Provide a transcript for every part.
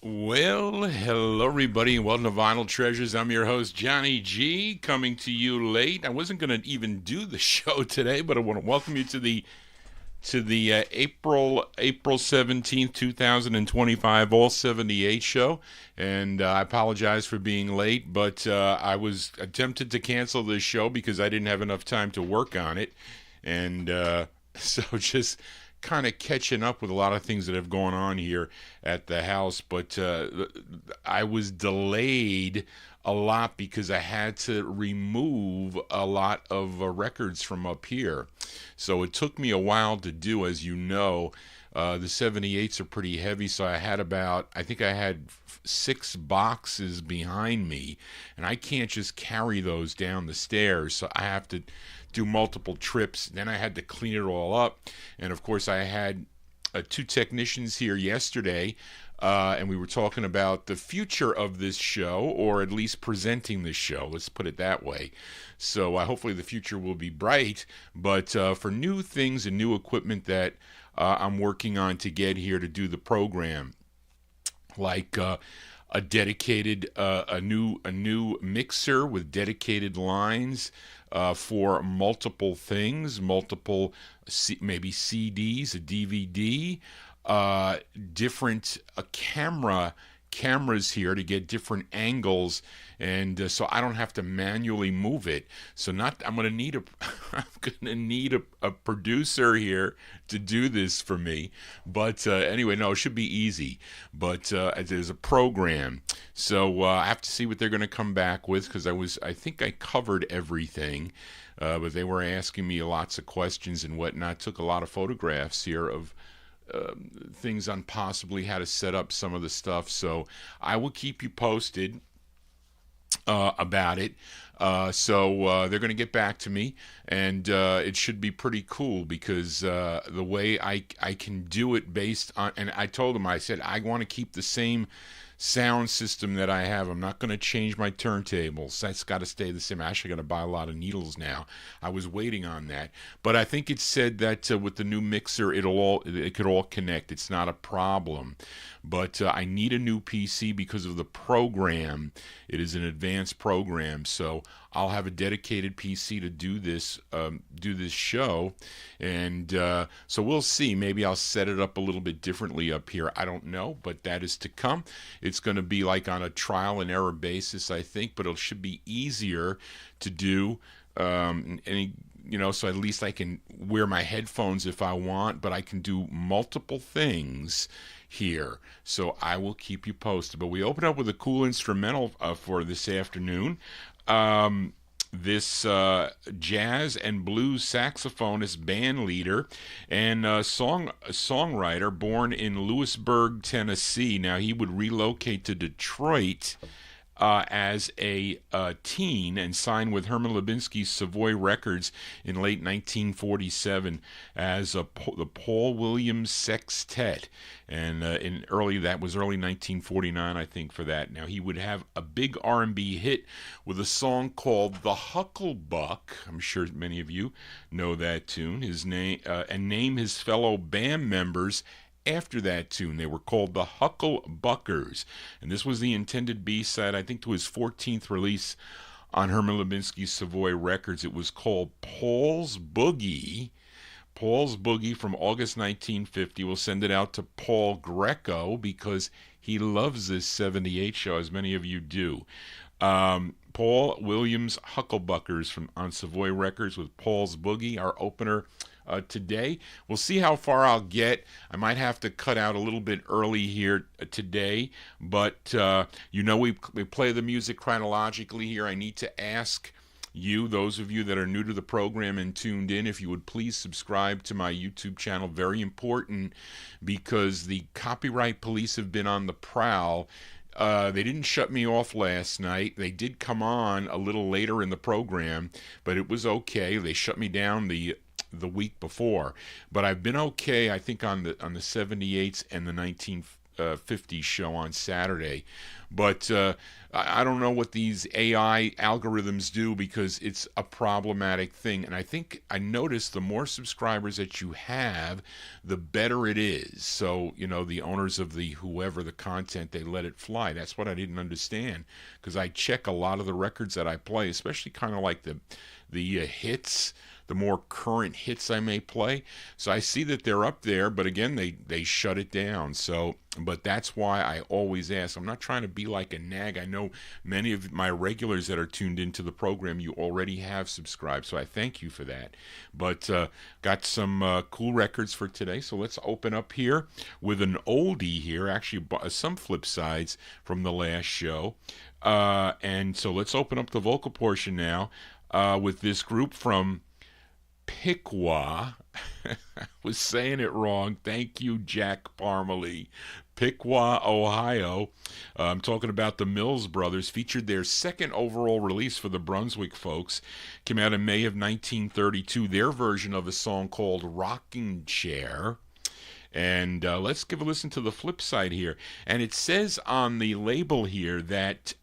Well, hello everybody, and welcome to Vinyltreasures. I'm your host, Johnny G, coming to you late. I wasn't going to even do the show today, but I want to welcome you to the April 17th, 2025 All 78 show. And I apologize for being late, but I was attempted to cancel this show because I didn't have enough time to work on it. And so just kind of catching up with a lot of things that have gone on here at the house, but I was delayed a lot because I had to remove a lot of records from up here. So it took me a while to do, as you know. The 78s are pretty heavy, so I think I had 6 boxes behind me, and I can't just carry those down the stairs, so I have to do multiple trips. Then I had to clean it all up, and of course I had 2 technicians here yesterday, and we were talking about the future of this show, or at least presenting this show, let's put it that way. So hopefully the future will be bright, but for new things and new equipment that I'm working on to get here to do the program, like a dedicated a new mixer with dedicated lines for multiple things, multiple maybe CDs, a DVD, different cameras here to get different angles, and so I don't have to manually move it. So I'm gonna need a producer here to do this for me. But anyway, no, it should be easy. But there's a program, so I have to see what they're gonna come back with, because I think I covered everything. But they were asking me lots of questions and whatnot. Took a lot of photographs here of things on possibly how to set up some of the stuff. So I will keep you posted about it. So they're going to get back to me, and it should be pretty cool, because the way I can do it based on, and I told them, I said, I want to keep the same sound system that I have. I'm not going to change my turntables. That's got to stay the same. I'm actually going to buy a lot of Nicholls now. I was waiting on that, but I think it said that with the new mixer, it could all connect. It's not a problem, but I need a new PC because of the program. It is an advanced program, so I'll have a dedicated PC to do this show, and so we'll see. Maybe I'll set it up a little bit differently up here. I don't know, but that is to come. It's going to be like on a trial and error basis, I think, but it should be easier to do. So at least I can wear my headphones if I want, but I can do multiple things here. So I will keep you posted. But we open up with a cool instrumental for this afternoon. This jazz and blues saxophonist, band leader, and songwriter, born in Lewisburg, Tennessee. Now, he would relocate to Detroit as a teen and signed with Herman Lubinsky's Savoy Records in late 1947 as the Paul Williams Sextet, and that was early 1949, I think, for that. Now, he would have a big R&B hit with a song called "The Hucklebuck." I'm sure many of you know that tune. His name and name his fellow band members after that tune. They were called the Hucklebuckers, and this was the intended B-side, I think, to his 14th release on Herman Lubinsky's Savoy Records. It was called Paul's Boogie. Paul's Boogie from August 1950. We'll send it out to Paul Greco because he loves this 78 show, as many of you do. Paul Williams Hucklebuckers on Savoy Records with Paul's Boogie, our opener today. We'll see how far I'll get. I might have to cut out a little bit early here today, but we play the music chronologically here. I need to ask you, those of you that are new to the program and tuned in, if you would please subscribe to my YouTube channel. Very important, because the copyright police have been on the prowl. They didn't shut me off last night. They did come on a little later in the program, but it was okay. They shut me down the week before, but I've been okay, I think, on the 78s and the 50 show on Saturday. But I don't know what these AI algorithms do, because it's a problematic thing. And I think I noticed the more subscribers that you have, the better it is. So, the owners of the whoever the content, they let it fly. That's what I didn't understand, because I check a lot of the records that I play, especially kind of like the hits, the more current hits I may play. So I see that they're up there, but again, they shut it down. So, but that's why I always ask. I'm not trying to be like a nag. I know many of my regulars that are tuned into the program, you already have subscribed, so I thank you for that. But got some cool records for today, so let's open up here with an oldie here, actually some flip sides from the last show. And so let's open up the vocal portion now with this group from Piqua. I was saying it wrong. Thank you, Jack Parmalee. Piqua, Ohio. I'm talking about the Mills Brothers. Featured their second overall release for the Brunswick folks. Came out in May of 1932. Their version of a song called Rocking Chair. And let's give a listen to the flip side here. And it says on the label here that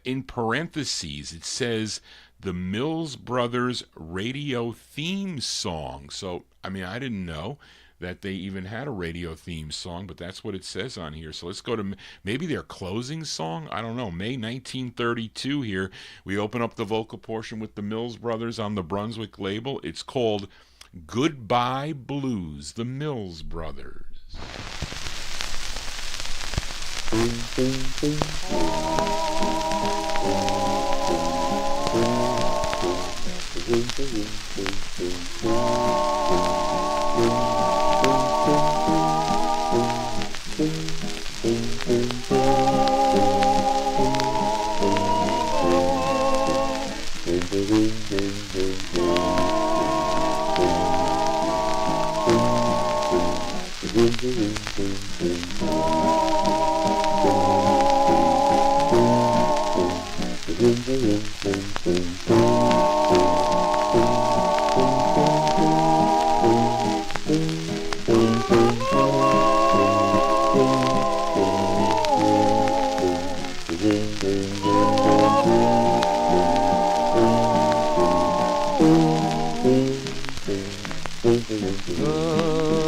in parentheses, it says the Mills Brothers radio theme song. So, I didn't know that they even had a radio theme song, but that's what it says on here. So let's go to maybe their closing song. I don't know. May 1932 here. We open up the vocal portion with the Mills Brothers on the Brunswick label. It's called Goodbye Blues, the Mills Brothers.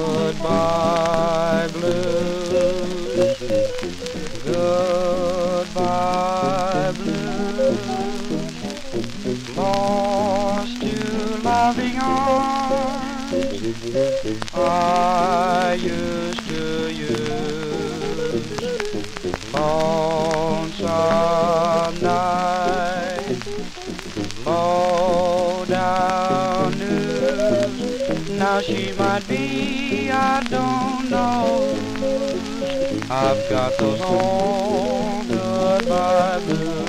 Goodbye blues, goodbye blues, lost to loving arms I used to use, lonesome night, low down news. Now she might be, I don't know. I've got those old goodbye blues.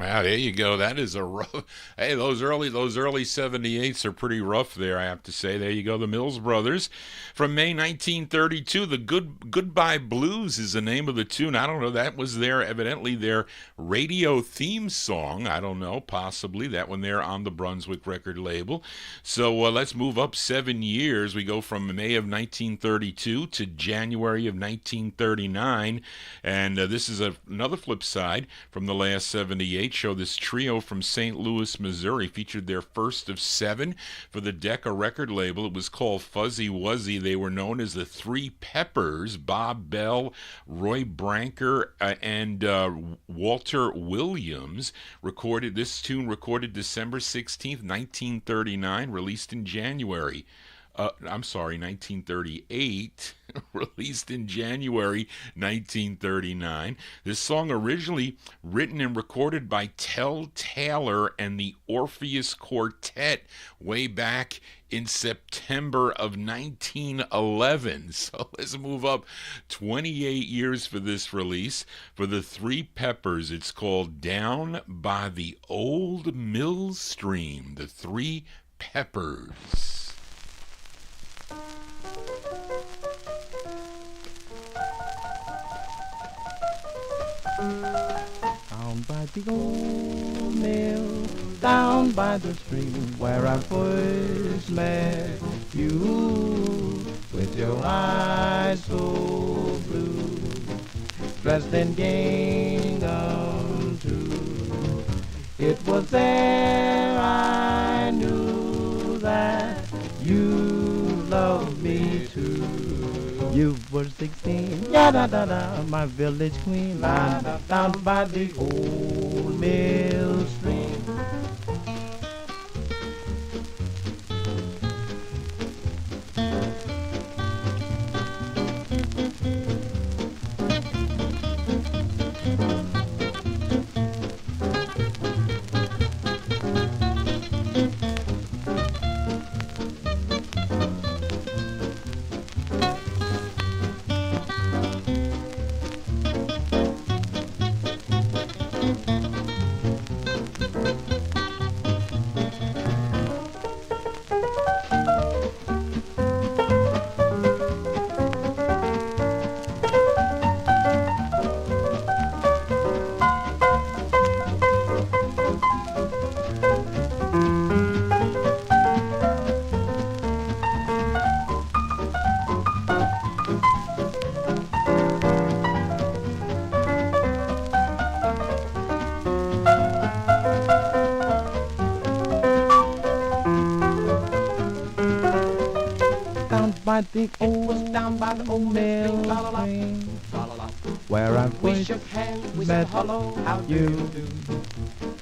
Wow, there you go. That is a rough. Hey, those early 78s are pretty rough there, I have to say. There you go, the Mills Brothers. From May 1932, the Goodbye Blues is the name of the tune. I don't know, that was evidently their radio theme song. I don't know, possibly that one there on the Brunswick record label. So let's move up 7 years. We go from May of 1932 to January of 1939, and this is another flip side from the last 78 show. This trio from St. Louis, Missouri featured their first of 7 for the Decca record label. It was called Fuzzy Wuzzy. They were known as the Three Peppers. Bob Bell, Roy Branker, and Walter Williams recorded this tune, recorded December 16th, 1939, released in January. 1938, released in January 1939. This song originally written and recorded by Tell Taylor and the Orpheus Quartet way back in September of 1911. So let's move up 28 years for this release. For the Three Peppers, it's called Down by the Old Mill Stream. The Three Peppers. Down by the old mill, down by the stream, where I first met you, with your eyes so blue, dressed in gingham too. It was there I knew that you loved me too. You were 16, ya-da-da-da, my village queen, down by the old mill stream. Down by the old mill stream, where I first met you,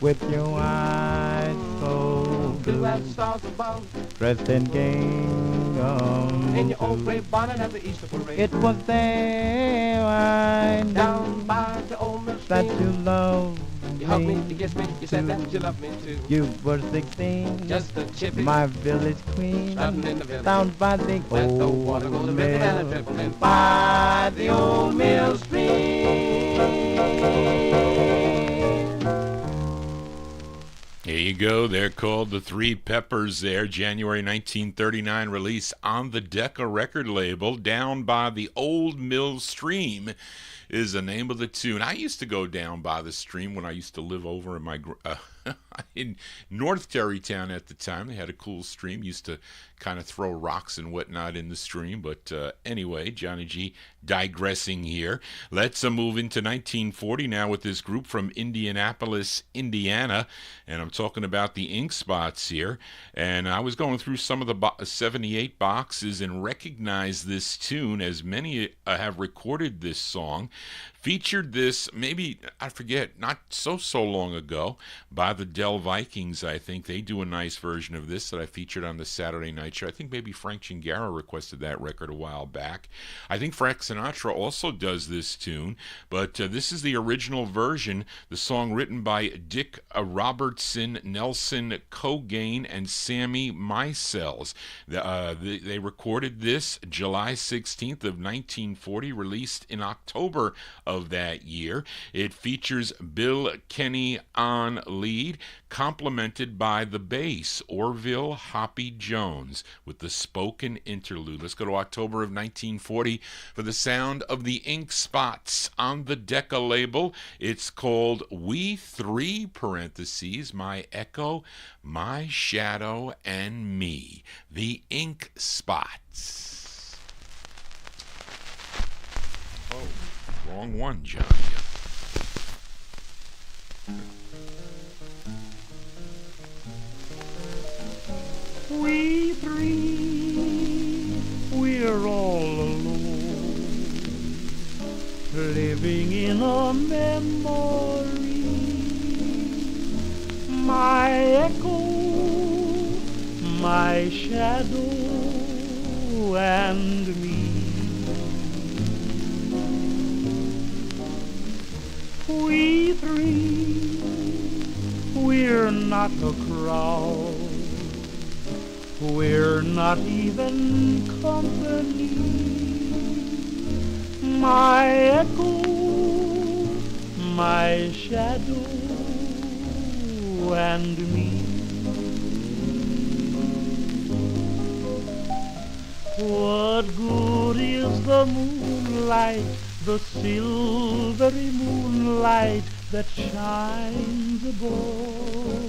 with your eyes so blue, dressed in gingham, in your old gray bonnet at the Easter parade. It was there I knew down by the old mill stream that you loved. You hugged me, you kissed me, you said that you loved me too. You were 16, just a chippy, my village queen, down by the old mill, by the old mill stream. Here you go. They're called the Three Peppers there. January 1939 release on the Decca record label. Down by the Old Mill Stream is the name of the tune. I used to go down by the stream when I used to live over in my in North Terrytown at the time. They had a cool stream. Used to kind of throw rocks and whatnot in the stream. But anyway, Johnny G digressing here. Let's move into 1940 now with this group from Indianapolis, Indiana. And I'm talking about the Ink Spots here. And I was going through some of the 78 boxes and recognized this tune, as many have recorded this song. Featured this, maybe, I forget, not so long ago, by the Dell Vikings, I think. They do a nice version of this that I featured on the Saturday Night Show. I think maybe Frank Chingara requested that record a while back. I think Frank Sinatra also does this tune, but this is the original version, the song written by Dick Robertson, Nelson Cogain, and Sammy Meisells. They recorded this July 16th of 1940, released in October of that year. It features Bill Kenny on lead, complemented by the bass, Orville Hoppy Jones, with the spoken interlude. Let's go to October of 1940 for the sound of the Ink Spots on the Decca label. It's called We Three, parentheses, My Echo, My Shadow, and Me. The Ink Spots. Oh, wrong one, Johnny. We three, we're all alone, living in a memory. My echo, my shadow, and me. We three, we're not a crowd, we're not even company. My echo, my shadow, and me. What good is the moonlight, the silvery moonlight that shines above?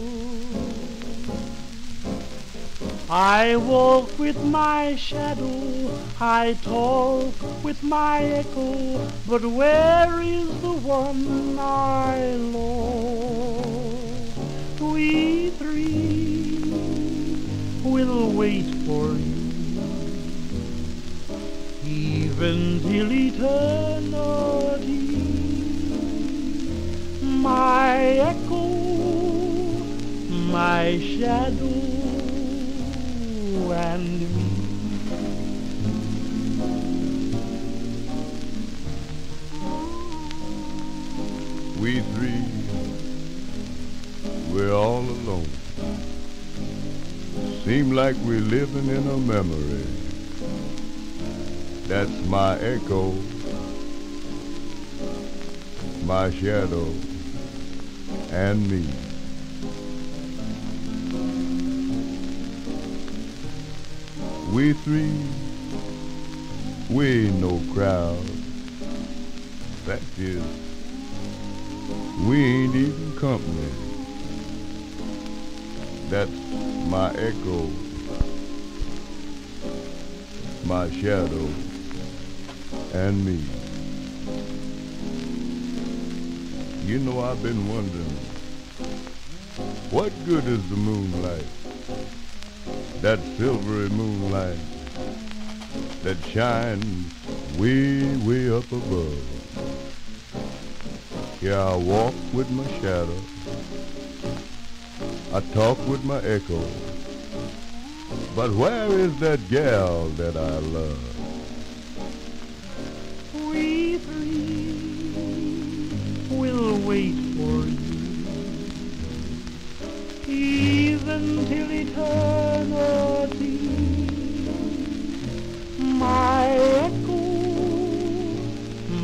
I walk with my shadow, I talk with my echo, but where is the one I love? We three will wait for you, even till eternity. My echo, my shadow, and me. We three, we're all alone. Seem like we're living in a memory. That's my echo, my shadow, and me. We three, we ain't no crowd. Fact is, we ain't even company. That's my echo, my shadow, and me. You know, I've been wondering, what good is the moonlight? That silvery moonlight that shines way, way up above. Yeah, I walk with my shadow, I talk with my echo, but where is that gal that I love? We three will wait for you, even till eternity. My echo,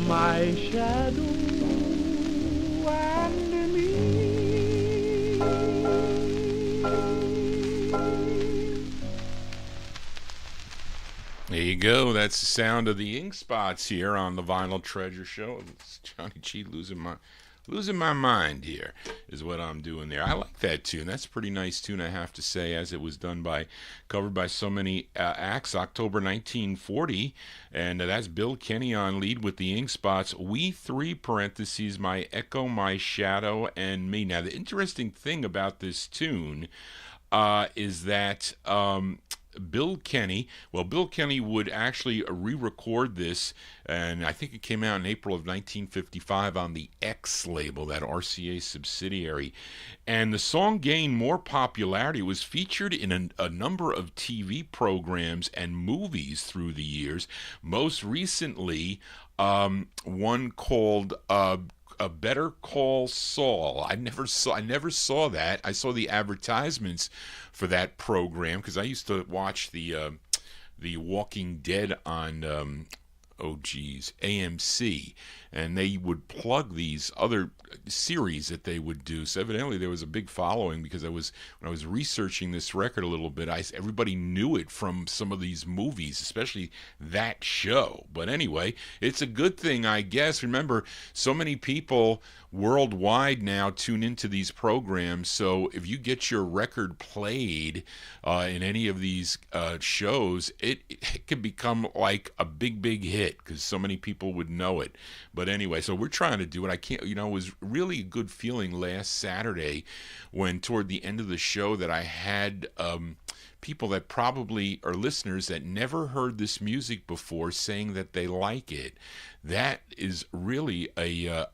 my shadow, and me. There you go. That's the sound of the Ink Spots here on the Vinyltreasure show. It's Johnny G losing my mind here is what I'm doing there. I like that tune. That's a pretty nice tune, I have to say, as it was covered by so many acts. October 1940, and that's Bill Kenny on lead with the Ink Spots. We three, parentheses, my echo, my shadow, and me. Now, the interesting thing about this tune is that Bill Kenny would actually re-record this, and I think it came out in April of 1955 on the X label, that RCA subsidiary. And the song gained more popularity. It was featured in a number of TV programs and movies through the years. Most recently, one called A Better Call Saul. I never saw that. I saw the advertisements for that program because I used to watch the Walking Dead on AMC, and they would plug these other series that they would do. So evidently there was a big following, because when I was researching this record a little bit, everybody knew it from some of these movies, especially that show. But anyway, it's a good thing, I guess. Remember, so many people worldwide now tune into these programs, so if you get your record played in any of these shows, it could become like a big hit, because so many people would know it. But anyway, so we're trying to do it. I can't, it was really a good feeling last Saturday when toward the end of the show that I had people that probably are listeners that never heard this music before saying that they like it. That is really I'm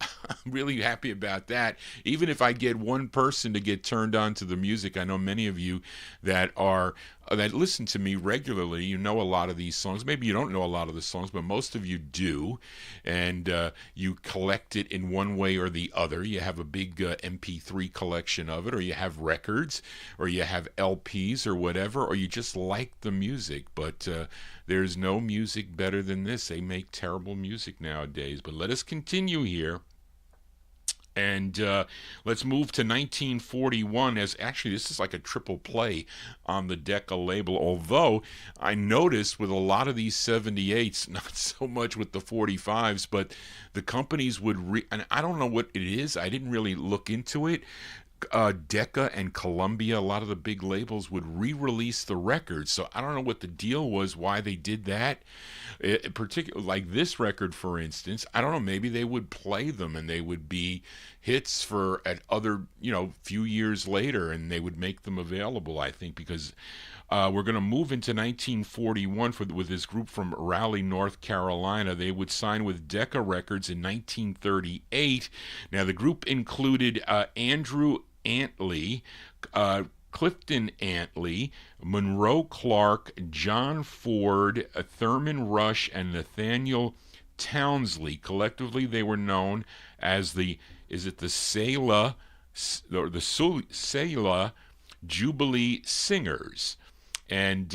really happy about that. Even if I get one person to get turned on to the music, I know many of you that listen to me regularly, you know a lot of these songs. Maybe you don't know a lot of the songs, but most of you do, and you collect it in one way or the other. You have a big MP3 collection of it, or you have records, or you have LPs or whatever, or you just like the music. But there's no music better than this. They make terrible music nowadays. But let us continue here. And let's move to 1941, as actually this is like a triple play on the Decca label, although I noticed with a lot of these 78s, not so much with the 45s, but the companies would, and I don't know what it is, I didn't really look into it, Decca and Columbia, a lot of the big labels would re-release the records. So I don't know what the deal was, why they did that. Particularly like this record, for instance, I don't know, maybe they would play them and they would be hits for at other, few years later, and they would make them available, I think, because we're going to move into 1941 with this group from Raleigh, North Carolina. They would sign with Decca Records in 1938. Now, the group included Andrew Antley, Clifton Antley, Monroe Clark, John Ford, Thurman Rush, and Nathaniel Townsley. Collectively, they were known as the Selah, or the Selah Jubilee Singers. And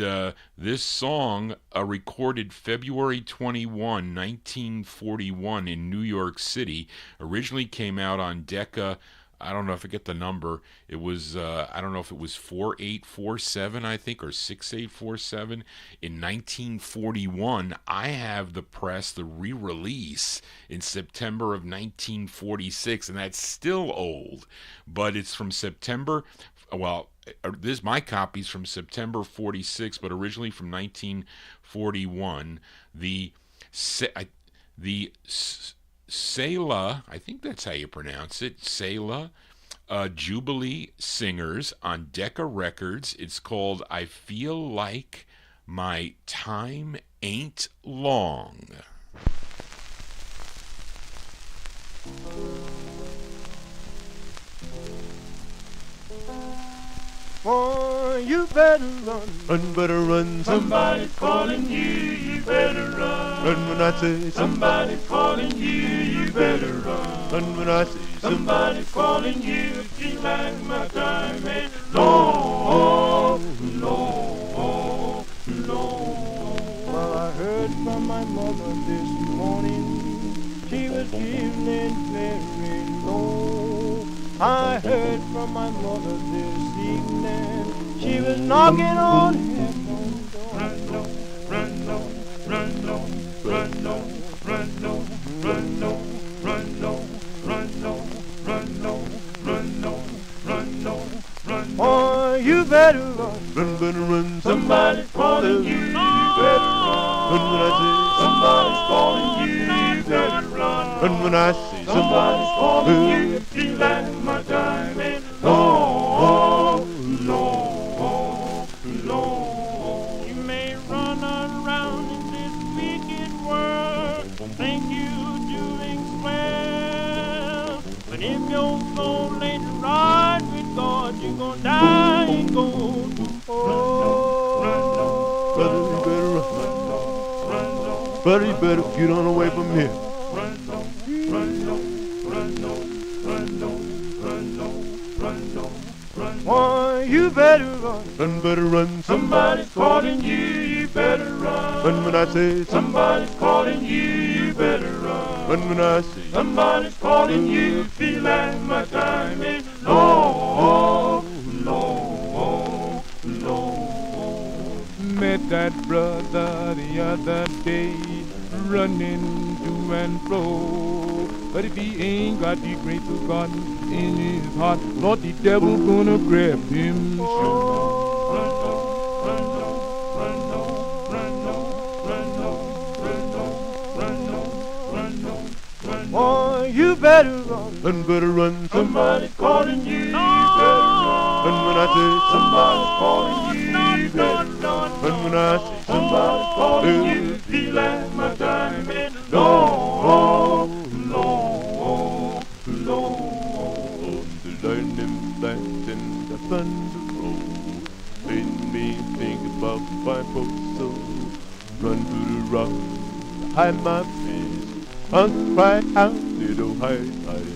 this song, recorded February 21, 1941 in New York City, originally came out on Decca. I don't know, I forget the number. It was, I don't know if it was 4847, I think, or 6847. In 1941, I have the re-release in September of 1946, and that's still old. But it's from September, my copy's from September 46, but originally from 1941. The Selah, I think that's how you pronounce it, Selah Jubilee Singers on Decca Records. It's called I Feel Like My Time Ain't Long. Oh, you better run, better run. Somebody's calling you, you better run. Run when I say Somebody's calling you, you better run. Run when I say Somebody's calling you, it feels like my time ain't long, long. Well, I heard from my mother this morning, she was feeling very low. I heard from my mother this evening, she was knocking on heaven's door. Run low, run low, run low, run low, run low, run low, run low, run low, run low, run low, run low, run low. Oh, you better run, better run. Somebody's calling you, you better run. Run when I say Somebody's calling you, you better run. Run when I say Somebody's calling you, it feels like my time ain't long, long, long. You may run around in this wicked world, think you're doing swell, but if your soul ain't right with God, you're gonna die and go to hell. Brother, you better run. Brother, you better get on away from here. Why, you better run. Better run. Somebody's calling you, you better run. Run when I say Somebody's calling you, you better run. And when I say somebody's calling you, feel like my time is low, low, low. Met that brother the other day, running to and fro. But if he ain't got the grace of God in his heart, Lord, the devil gonna grab him sure. Oh, you better run. and better run. Somebody's calling you, you better run. And when I say Somebody's calling you, you better run. and when I say Somebody's calling you, feel like my time is low, low, low. the lightning flash and the thunder roll made me think about my folks so run to the rock, hide my face, and cry out, little hide, hide.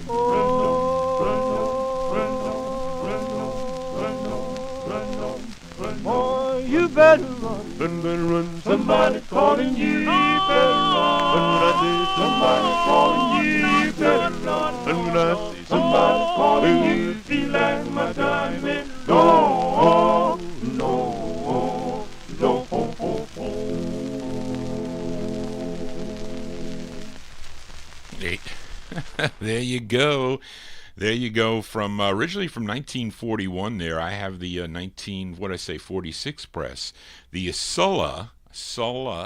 Oh, you better run. And better run. Somebody's calling you, you better run. And when I say Somebody's calling you, you better run. and when I say Somebody's calling you, feel like my time is low, low, low. Hey, there you go. There you go. From originally from 1941. There, I have the 46 press. The Selah,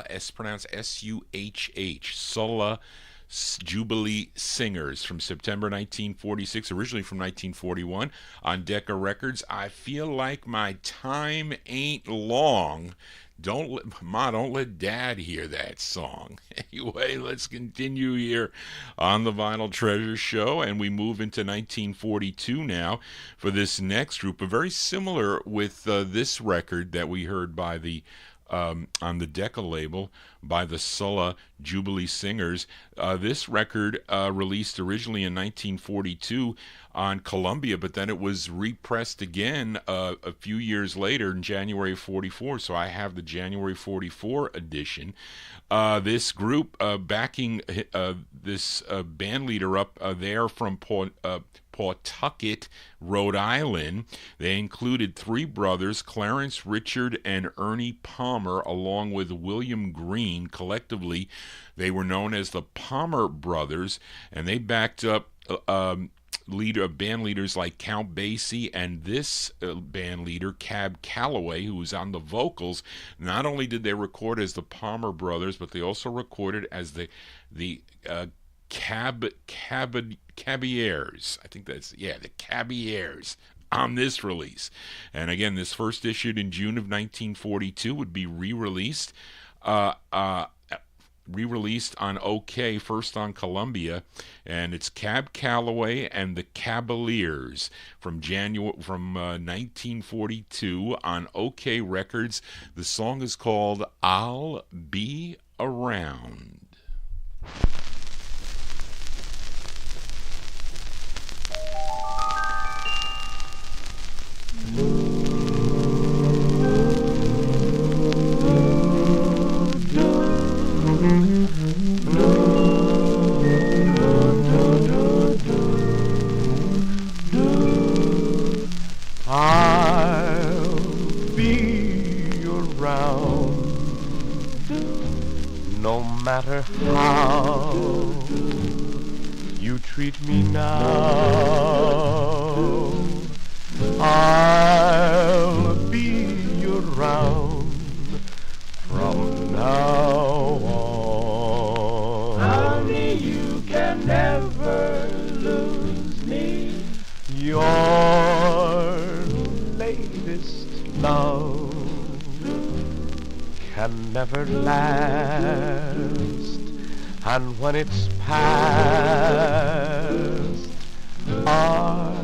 it's pronounced S-U-H-H, Selah Jubilee Singers from September 1946, originally from 1941, on Decca Records. I feel like my time ain't long. Don't let Dad hear that song. Anyway, let's continue here on the Vinyltreasure show, and we move into 1942 now for this next group. A very similar with this record that we heard by the on the Decca label by the Selah Jubilee Singers. This record released originally in 1942 on Columbia, but then it was repressed again a few years later in January 44. So I have the January 44 edition. This group backing this band leader up there from Pawtucket, Rhode Island. They included three brothers, Clarence, Richard, and Ernie Palmer, along with William Green. Collectively, they were known as the Palmer Brothers, and they backed up band leaders like Count Basie and this band leader, Cab Callaway, who was on the vocals. Not only did they record as the Palmer Brothers, but they also recorded as the Caballieres. I think that's, the Caballieres on this release. And again, this first issued in June of 1942 would be re-released on OK, first on Columbia, and it's Cab Callaway and the Cavaliers from 1942 on OK Records. The song is called I'll Be Around. I'll be around no matter how you treat me now. I'll be around from now on. Honey, you can never lose me. Your latest love can never last, and when it's past, I'll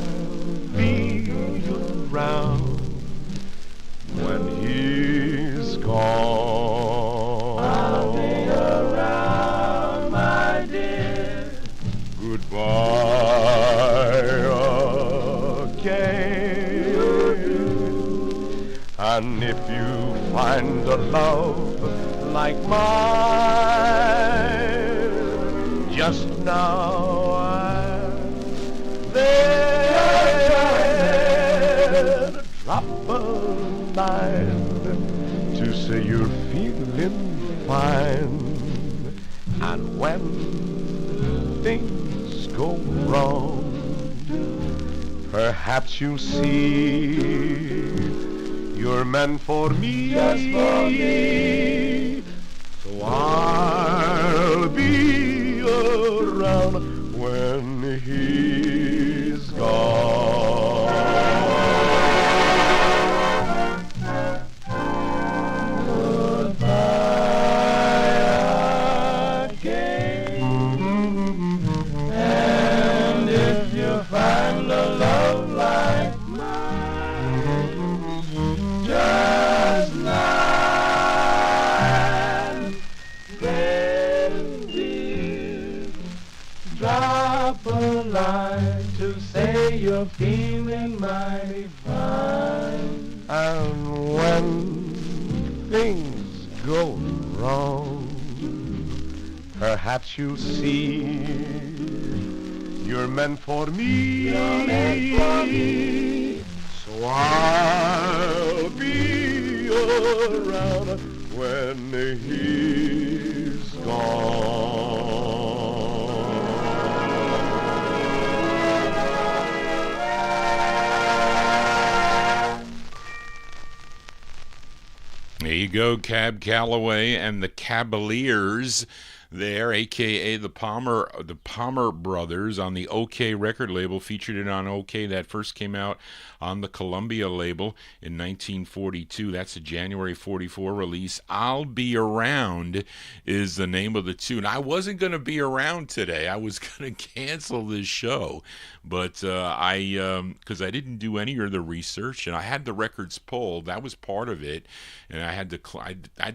be around when he's gone. I'll be around, my dear. Goodbye again. And if you find a love like mine, just now I'm there. Drop a line to say you're feeling fine. And when things go wrong, perhaps you'll see you're meant for me. Just for me. So I'll be around when he's gone. Goodbye again. And if you find a love like mine, just not, then dear, drop a line to say you're feeling mighty fine. And when things go wrong, perhaps you'll see you're meant for me. You're meant for me. So I'll be around when he's gone. There you go, Cab Callaway and the Jubalaires there, aka the Palmer brothers on the OK record label. Featured it on OK. That first came out on the Columbia label in 1942. That's a January 44 release. I'll Be Around is the name of the tune. I wasn't going to be around today. I was going to cancel this show, but because I didn't do any of the research and I had the records pulled. That was part of it, and I had to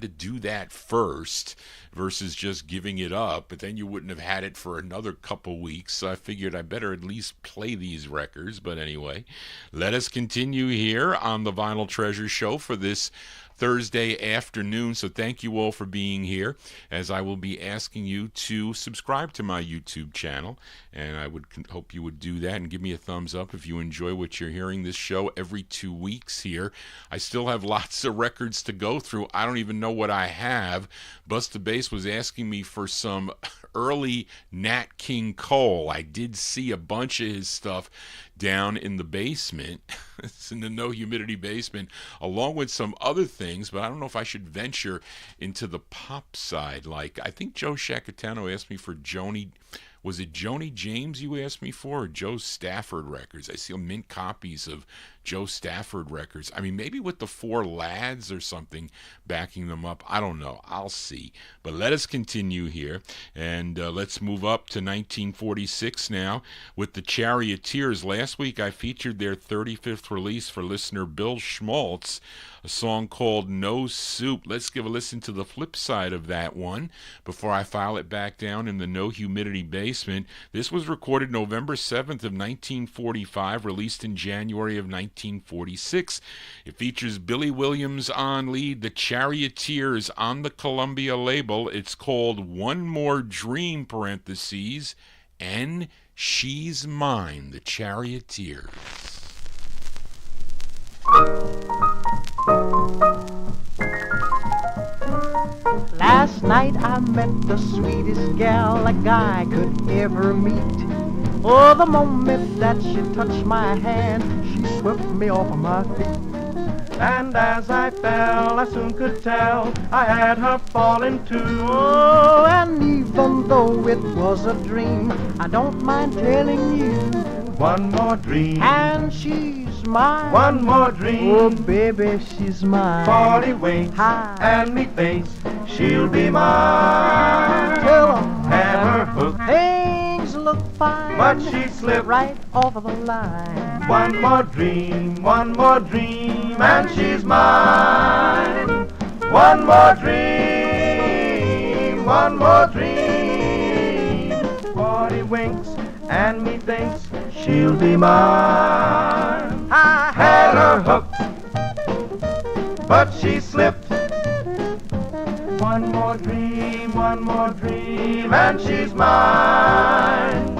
do that first versus just giving it up, but then you wouldn't have had it for another couple weeks, so I figured I better at least play these records. But anyway, let us continue here on the Vinyltreasure show for this Thursday afternoon. So thank you all for being here, as I will be asking you to subscribe to my YouTube channel, and I would hope you would do that and give me a thumbs up if you enjoy what you're hearing. This show every 2 weeks here. I still have lots of records to go through. I don't even know what I have. Busta Bass was asking me for some early Nat King Cole. I did see a bunch of his stuff down in the basement. It's in the No Humidity basement, along with some other things, but I don't know if I should venture into the pop side. Like, I think Joe Shacatano asked me for was it Joni James you asked me for, or Joe Stafford records? I see mint copies of Joe Stafford records. I mean, maybe with the Four Lads or something backing them up. I don't know. I'll see. But let us continue here, and let's move up to 1946 now with the Charioteers. Last week I featured their 35th release for listener Bill Schmaltz, a song called No Soup. Let's give a listen to the flip side of that one before I file it back down in the No Humidity basement. This was recorded November 7th of 1945, released in January of 1946. It features Billy Williams on lead, the Charioteers on the Columbia label. It's called One More Dream, parentheses, and She's Mine, the Charioteers. Last night I met the sweetest gal a guy could ever meet. Oh, the moment that she touched my hand, she swept me off of my feet. And as I fell, I soon could tell I had her falling too. Oh, and even though it was a dream, I don't mind telling you. One more dream, And she's mine. one more dream. Oh, baby, she's mine. 40 winks Hi. and methinks she'll be mine. Till Had her hooked, things look fine, but she slipped. right over the line. One more dream, and she's mine. One more dream, 40 winks and methinks she'll be mine. I had her hooked, but she slipped. one more dream, and she's mine.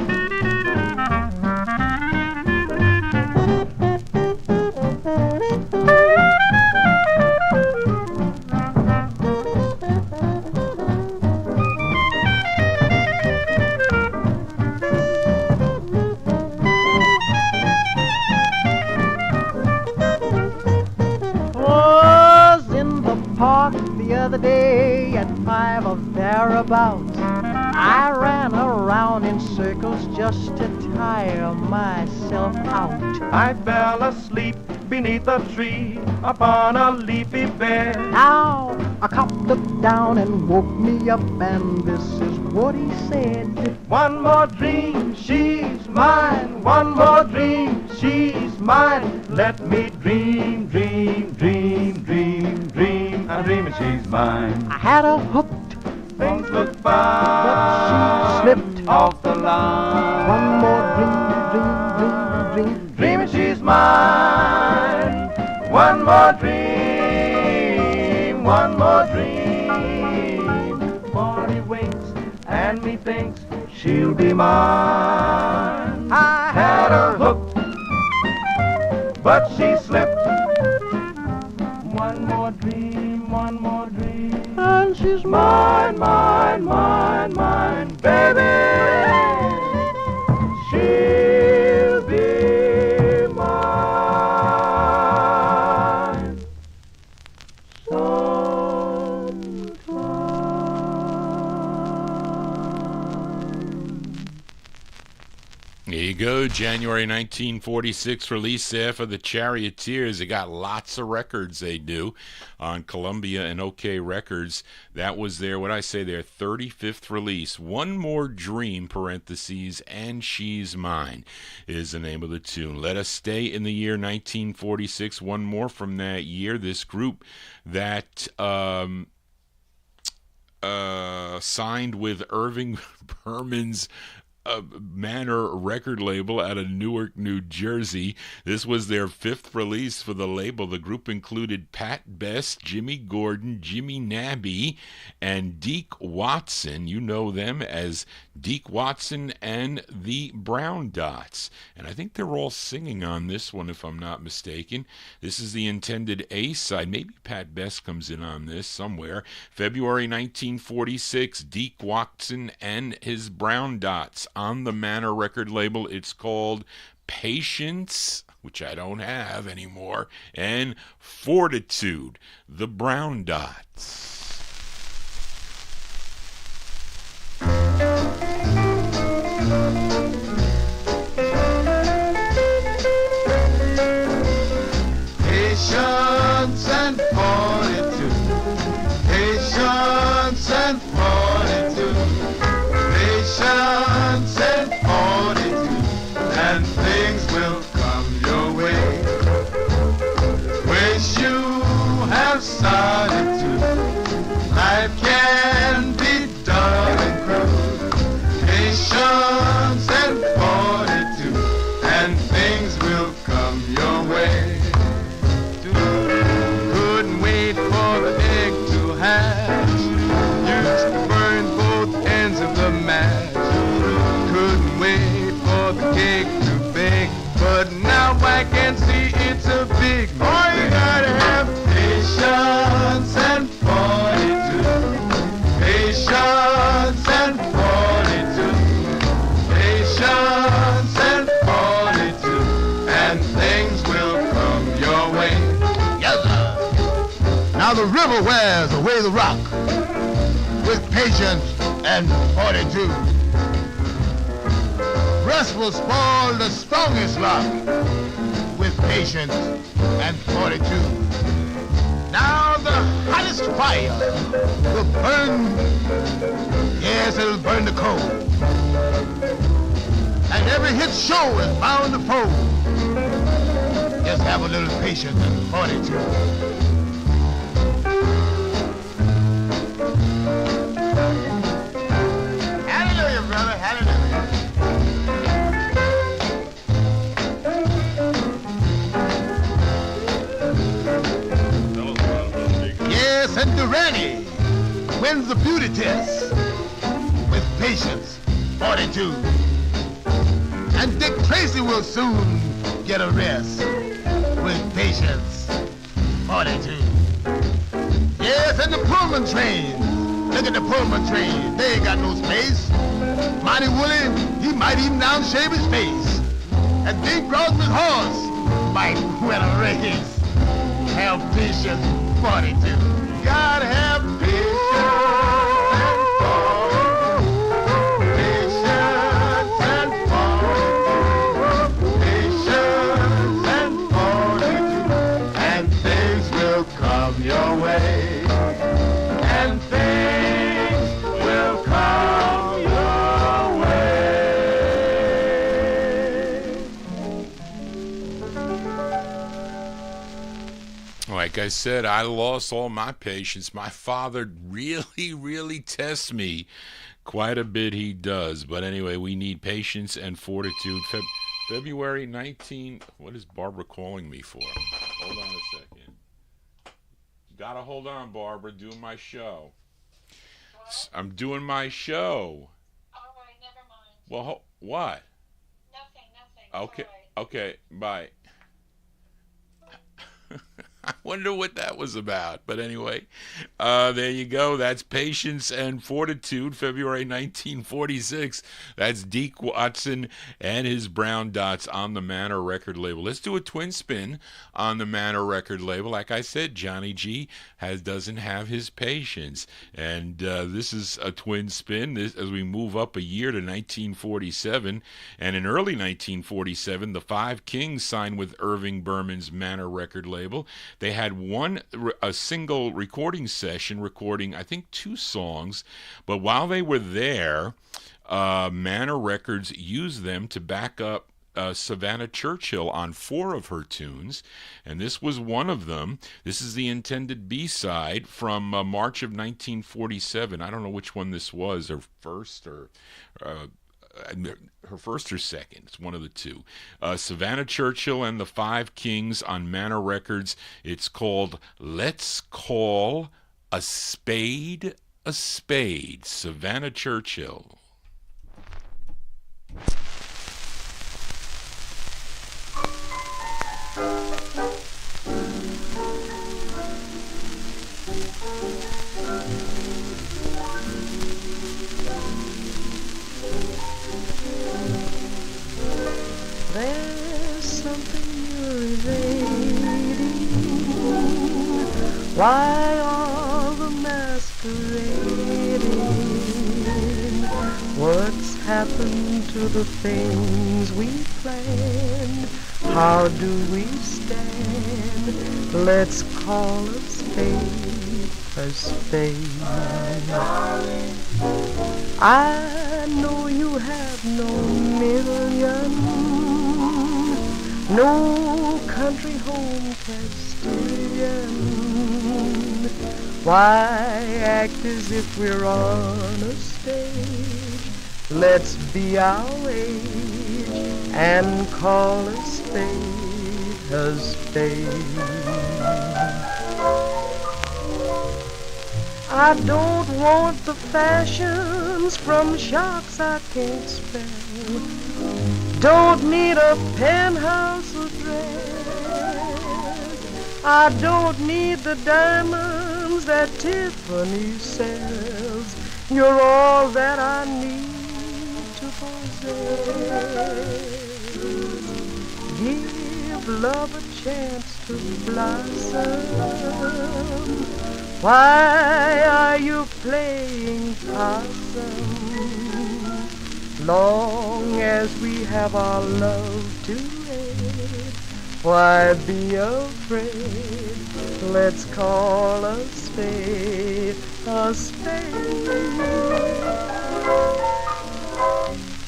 The other day at 5 or thereabouts, I ran around in circles just to tire myself out. I fell asleep beneath a tree upon a leafy bed. Now a cop looked down and woke me up, and this is what he said. One more dream, she's mine. One more dream, she's mine. Let me dream, dream, dream, dream, dream. I'm dreaming she's mine. I had her hooked, things look fine, but she slipped off the line. One more dream, dream, dream, dream, dreaming she's mine. One more dream, one more dream. 40 winks and methinks she'll be mine. I had her hooked, but she slipped. One more dream, one more dream, and she's mine, mine, mine, mine, baby. She'll be mine sometime. There you go, January 1946 release there for the Charioteers. They got lots of records they do on Columbia and OK Records. That was their 35th release. One More Dream, parentheses, and She's Mine is the name of the tune. Let us stay in the year 1946. One more from that year. This group that signed with Irving Berman's Manor record label out of Newark, New Jersey. This was their 5th release for the label. The group included Pat Best, Jimmy Gordon, Jimmy Nabby, and Deek Watson. You know them as Deek Watson and the Brown Dots. And I think they're all singing on this one, if I'm not mistaken. This is the intended A side. Maybe Pat Best comes in on this somewhere. February 1946, Deek Watson and his Brown Dots on the Manor record label. It's called Patience, which I don't have anymore, and Fortitude, the Brown Dots. Patience and fortitude, patience and fortitude, patience and fortitude, and things will come your way. Wish you have solitude, life can be dull and cruel. Patience and fortitude, and things will come your way. Couldn't wait for the egg to hatch, used to burn both ends of the mash. Couldn't wait for the cake to bake, but now I can see it's a big mistake. Oh, you gotta have patience and fortitude, patience and fortitude, patience and fortitude, and things will come your way. Yes, sir. Now the river wears away the rock with patience and fortitude. Rust will spoil the strongest lock with patience and fortitude. Now the hottest fire will burn, yes, it'll burn the coal. And every hit show is bound to fold. Just have a little patience and fortitude. Hallelujah, brother, hallelujah. Yes, and Durante, wins the beauty test with patience, fortitude. And Dick Tracy will soon get a rest with patience, fortitude. Yes, and the Pullman train. Look at the Pullman train. They ain't got no space. Mighty Willie, he might even downshave his face. And Bing Crosby's horse might win a race. Have patience, fortitude. Gotta have patience and fortitude. Patience and fortitude. Patience and fortitude. And things will come your way. And things will come your way. Like I said, I lost all my patience. My father really tests me quite a bit. He does. But anyway, we need patience and fortitude. February 19. What is Barbara calling me for? Hold on a second. Gotta hold on, Barbara. Doing my show. What? I'm doing my show. All right, never mind. Well, what? Nothing. Okay, All right. okay, bye. I wonder what that was about. But anyway, there you go. That's Patience and Fortitude, February 1946. That's Deek Watson and his Brown Dots on the Manor record label. Let's do a twin spin on the Manor record label. Like I said, Johnny G doesn't have his patience. And this is a twin spin as we move up a year to 1947. And in early 1947, the Five Kings signed with Irving Berman's Manor record label. They had a single recording session recording, I think, 2 songs. But while they were there, Manor Records used them to back up Savannah Churchill on 4 of her tunes, and this was one of them. This is the intended B-side from March of 1947. I don't know which one this was, her first or second. It's one of the two. Savannah Churchill and the Five Kings on Manor Records. It's called Let's Call a Spade a Spade. Savannah Churchill. There's something you're evading. Why all the masquerading? What's happened to the things we planned? How do we stand? Let's call a spade a spade. I know you have no million, no country home Castilian. Why act as if we're on a stage? Let's be our age and call a spade a spade. I don't want the fashions from shops I can't spell. Don't need a penthouse address. I don't need the diamonds that Tiffany sells. You're all that I need to possess. Give love a chance to blossom. Why are you playing possum? Long as we have our love to wed, why be afraid? Let's call a spade a spade.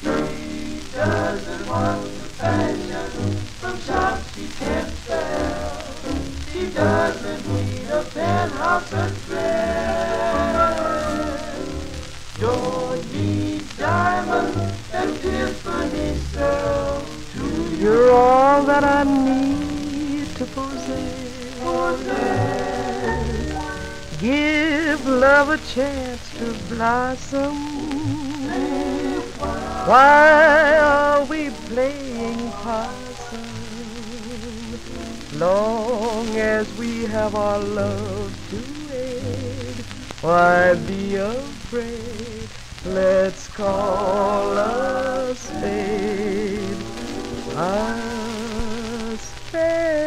She doesn't want the fashion from shops she can't sell. She doesn't need a penthouse address. Don't need diamonds and Tiffany sells. You're all that I need to possess. Give love a chance to blossom. Why are we playing possum? Long as we have our love to aid, why be afraid? Let's call a spade a spade.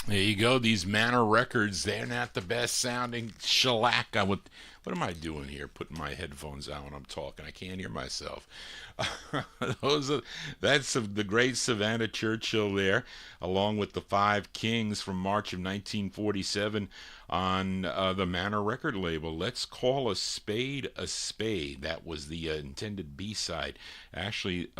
There you go. These Manor records, they're not the best sounding shellac. What am I doing here? Putting my headphones on when I'm talking. I can't hear myself. That's the great Savannah Churchill there, along with the Five Kings from March of 1947 on the Manor record label. Let's call a spade a spade. That was the intended B-side. Actually,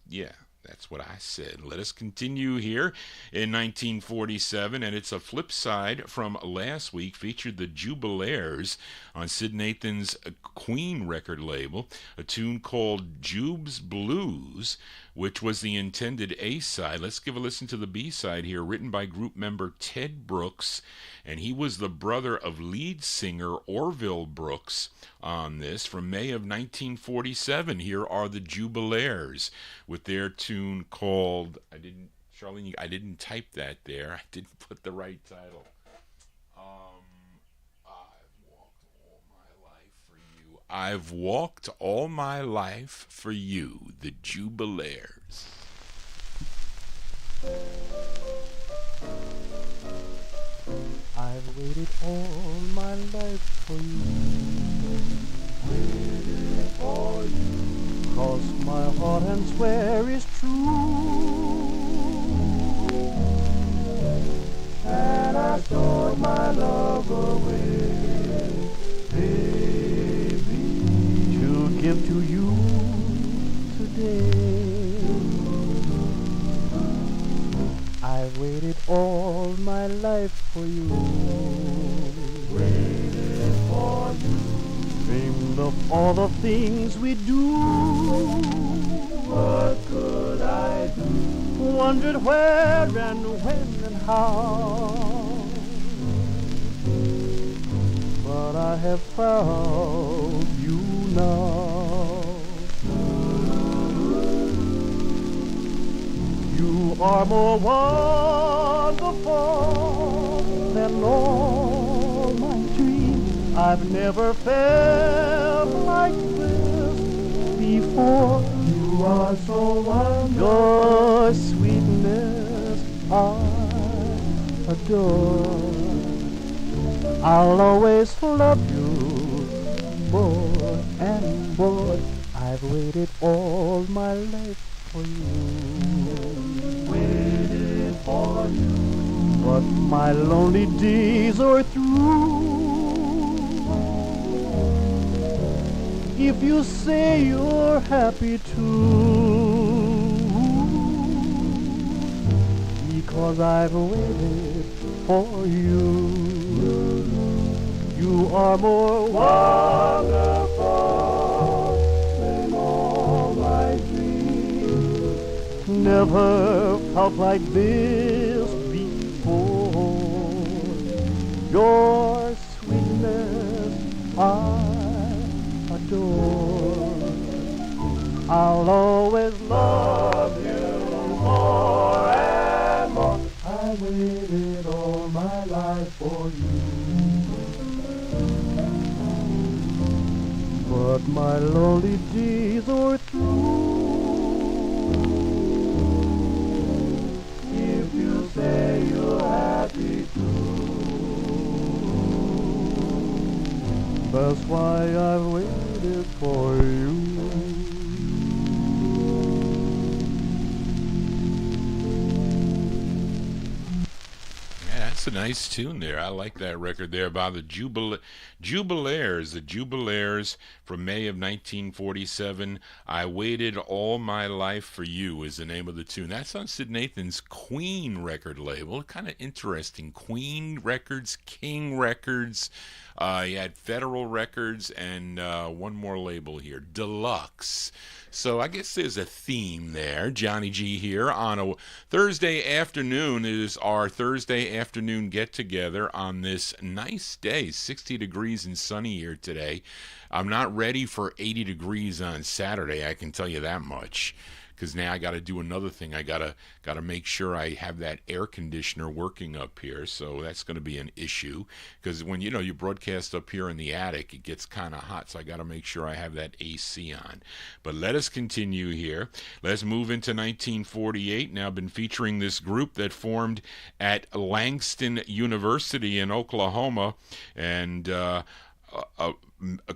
yeah. That's what I said. Let us continue here in 1947, and it's a flip side from last week. Featured the Jubalaires on Sid Nathan's Queen record label, a tune called Jube's Blues, which was the intended A-side. Let's give a listen to the B-side here, written by group member Ted Brooks, and he was the brother of lead singer Orville Brooks on this from May of 1947. Here are the Jubalaires with their tune called, Charlene, I didn't type that there. I didn't put the right title. I've walked all my life for you, the Jubalaires. I've waited all my life for you, waited for you, 'cause my heart and swear is true, and I stored my love away, baby, to give to you today. I've waited all my life for you, waited for you, dreamed of all the things we do. What could I do? Wondered where and when and how, but I have found you now. You are more wonderful than all my dreams. I've never felt like this before. You are so wonderful. Your sweetness I adore. I'll always love you more and more. I've waited all my life for you, waited for you, but my lonely days are through. If you say you're happy too, because I've waited for you. You are more wonderful than all my dreams. Never felt like this before. Your sweetness I adore. I'll always love you more and more. I waited all my life for you, but my lonely days are through. If you say you're happy too, that's why I've waited for you. That's a nice tune there. I like that record there by the Jubalaires. The Jubalaires from May of 1947. I Waited All My Life for You is the name of the tune. That's on Sid Nathan's Queen record label. Kind of interesting. Queen Records, King Records. You had Federal Records and one more label here, Deluxe. So I guess there's a theme there. Johnny G here on a Thursday afternoon. It is our Thursday afternoon get-together on this nice day. 60 degrees and sunny here today. I'm not ready for 80 degrees on Saturday, I can tell you that much. Because now I got to do another thing. I gotta make sure I have that air conditioner working up here. So that's going to be an issue. Because when you broadcast up here in the attic, it gets kind of hot. So I got to make sure I have that AC on. But let us continue here. Let's move into 1948. Now I've been featuring this group that formed at Langston University in Oklahoma, and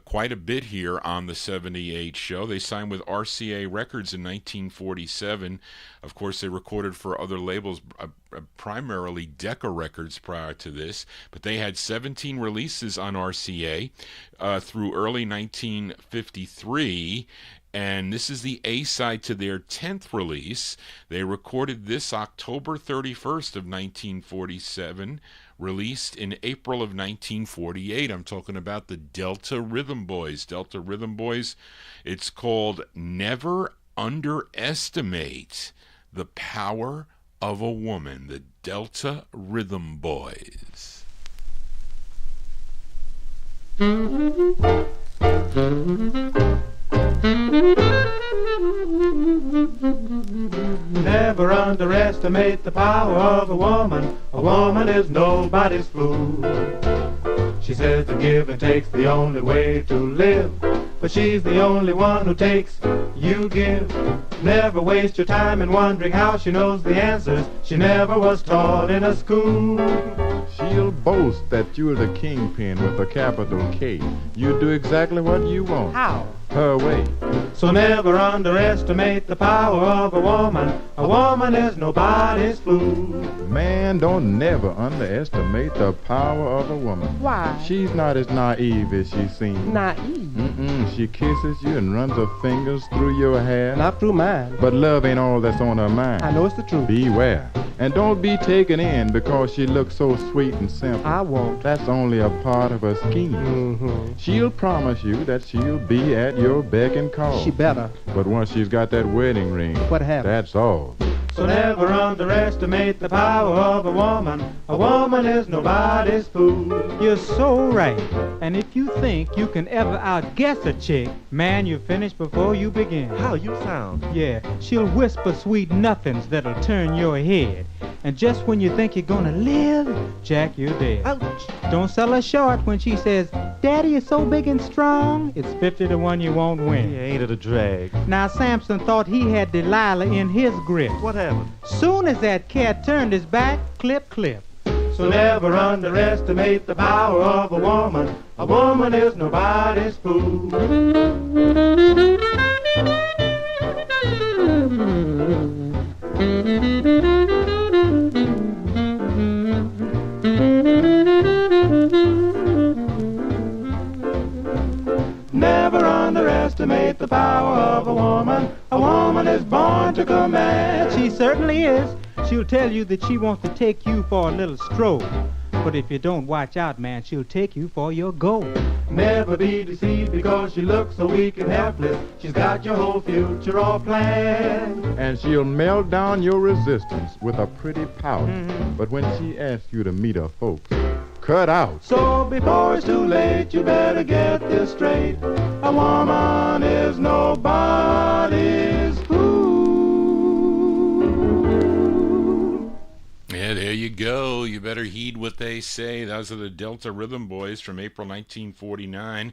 quite a bit here on the 78 show. They signed with RCA Records in 1947. Of course, they recorded for other labels, primarily Decca Records prior to this, but they had 17 releases on RCA through early 1953. And this is the A-side to their 10th release. They recorded this October 31st of 1947, released in April of 1948. I'm talking about the Delta Rhythm Boys. Delta Rhythm Boys, it's called Never Underestimate the Power of a Woman. The Delta Rhythm Boys. Never underestimate the power of a woman. A woman is nobody's fool. She says the give and take's the only way to live, but she's the only one who takes, you give. Never waste your time in wondering how she knows the answers. She never was taught in a school. She'll boast that you're the kingpin with a capital K. You do exactly what you want. How? Her way. So never underestimate the power of a woman. A woman is nobody's fool. Man, don't never underestimate the power of a woman. Why? She's not as naive as she seems. Naive? She kisses you and runs her fingers through your hair. Not through mine. But love ain't all that's on her mind. I know it's the truth. Beware. And don't be taken in because she looks so sweet and simple. I won't. That's only a part of her scheme. She'll promise you that she'll be at your beck and call. She better. But once she's got that wedding ring, what happened? That's all. So never underestimate the power of a woman. A woman is nobody's fool. You're so right. And if you think you can ever outguess a chick, man, you're finished before you begin. How you sound? Yeah, she'll whisper sweet nothings that'll turn your head. And just when you think you're gonna live, Jack, you're dead. Ouch. Don't sell her short when she says, Daddy is so big and strong, it's 50 to 1 you won't win. Yeah, ain't it a drag? Now, Samson thought he had Delilah in his grip. What happened? Soon as that cat turned his back, clip, clip. So never underestimate the power of a woman. A woman is nobody's fool. Never underestimate the power of a woman. A woman is born to command. She certainly is. She'll tell you that she wants to take you for a little stroll. But if you don't watch out, man, she'll take you for your goal. Never be deceived because she looks so weak and helpless. She's got your whole future all planned. And she'll melt down your resistance with a pretty pout. But when she asks you to meet her folks, cut out. So before it's too late, you better get this straight. A woman is nobody's fool. Yeah, there you go. You better heed what they say. Those are the Delta Rhythm Boys from April 1949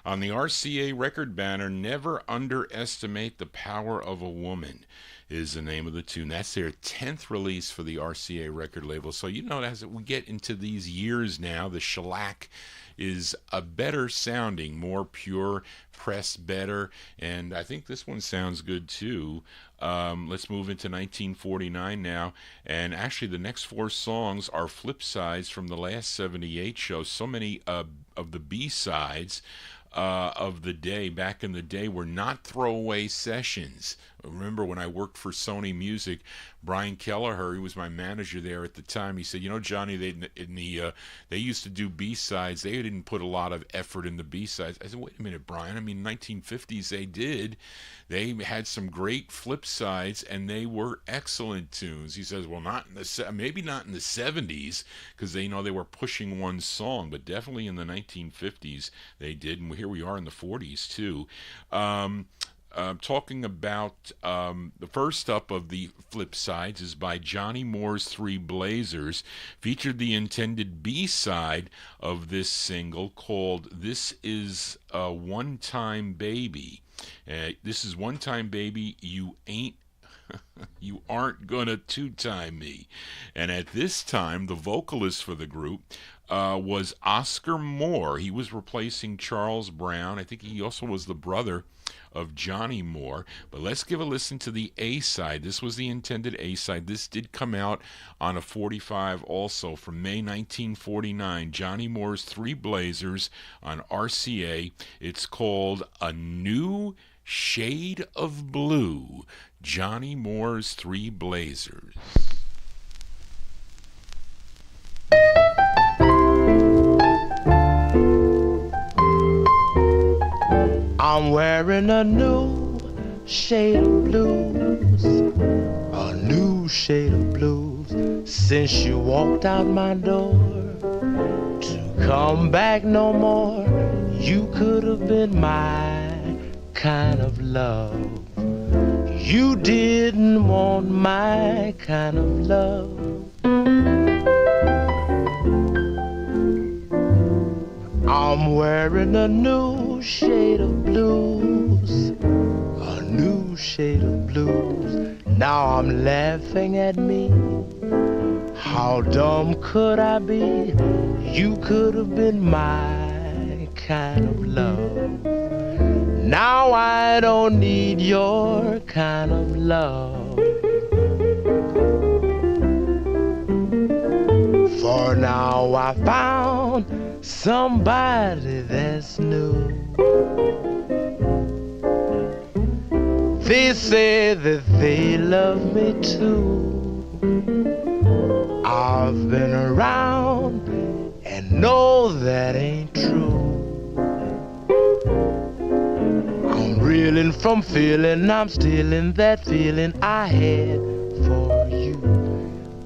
on the RCA record banner. Never Underestimate the Power of a Woman is the name of the tune. That's their 10th release for the RCA record label. So, as we get into these years now, the shellac is a better sounding, more pure, pressed better, and I think this one sounds good too. Let's move into 1949 now, and actually the next 4 songs are flip sides from the last 78 show. So many of the B-sides of the day, back in the day, were not throwaway sessions. Remember when I worked for Sony Music, Brian Kelleher, he was my manager there at the time, he said, Johnny, they used to do B-sides. They didn't put a lot of effort in the B-sides. I said, wait a minute, Brian. I mean, 1950s they did. They had some great flip sides, and they were excellent tunes. He says, well, maybe not in the 70s, because they were pushing one song, but definitely in the 1950s they did, and here we are in the 40s too. Talking about the first up of the flip sides is by Johnny Moore's Three Blazers, featured the intended B-side of this single called This Is a One-Time Baby. This is One Time Baby, You Aren't Gonna Two-Time Me. And at this time, the vocalist for the group was Oscar Moore. He was replacing Charles Brown. I think he also was the brother of Johnny Moore. But let's give a listen to the A-side. This was the intended A-side. This did come out on a 45 also from May 1949. Johnny Moore's Three Blazers on RCA. It's called A New Shade of Blue. Johnny Moore's Three Blazers. I'm wearing a new shade of blues, a new shade of blues, since you walked out my door. To come back no more, you could have been my kind of love. You didn't want my kind of love. I'm wearing a new shade of blues, a new shade of blues. Now I'm laughing at me. How dumb could I be? You could have been my kind of love. Now I don't need your kind of love. For now I found somebody that's new. They say that they love me too. I've been around and know that ain't true. I'm reeling from feeling, I'm stealing that feeling I had for you.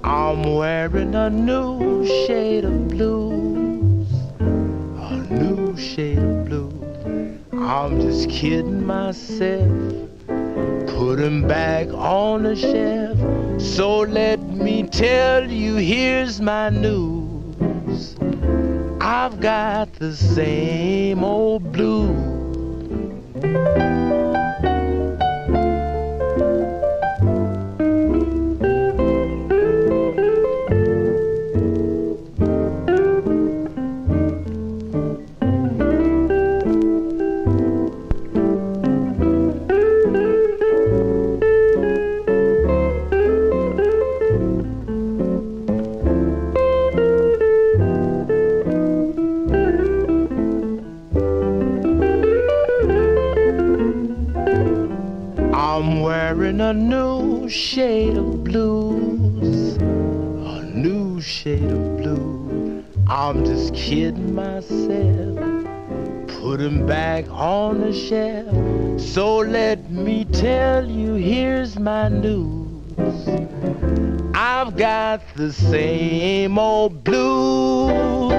I'm wearing a new shade of blues, a new shade of blues. I'm just kidding myself, put 'em back on the shelf. So let me tell you, here's my news. I've got the same old blues. A new shade of blues, a new shade of blue. I'm just kidding myself, put 'em back on the shelf. So let me tell you, here's my news. I've got the same old blues.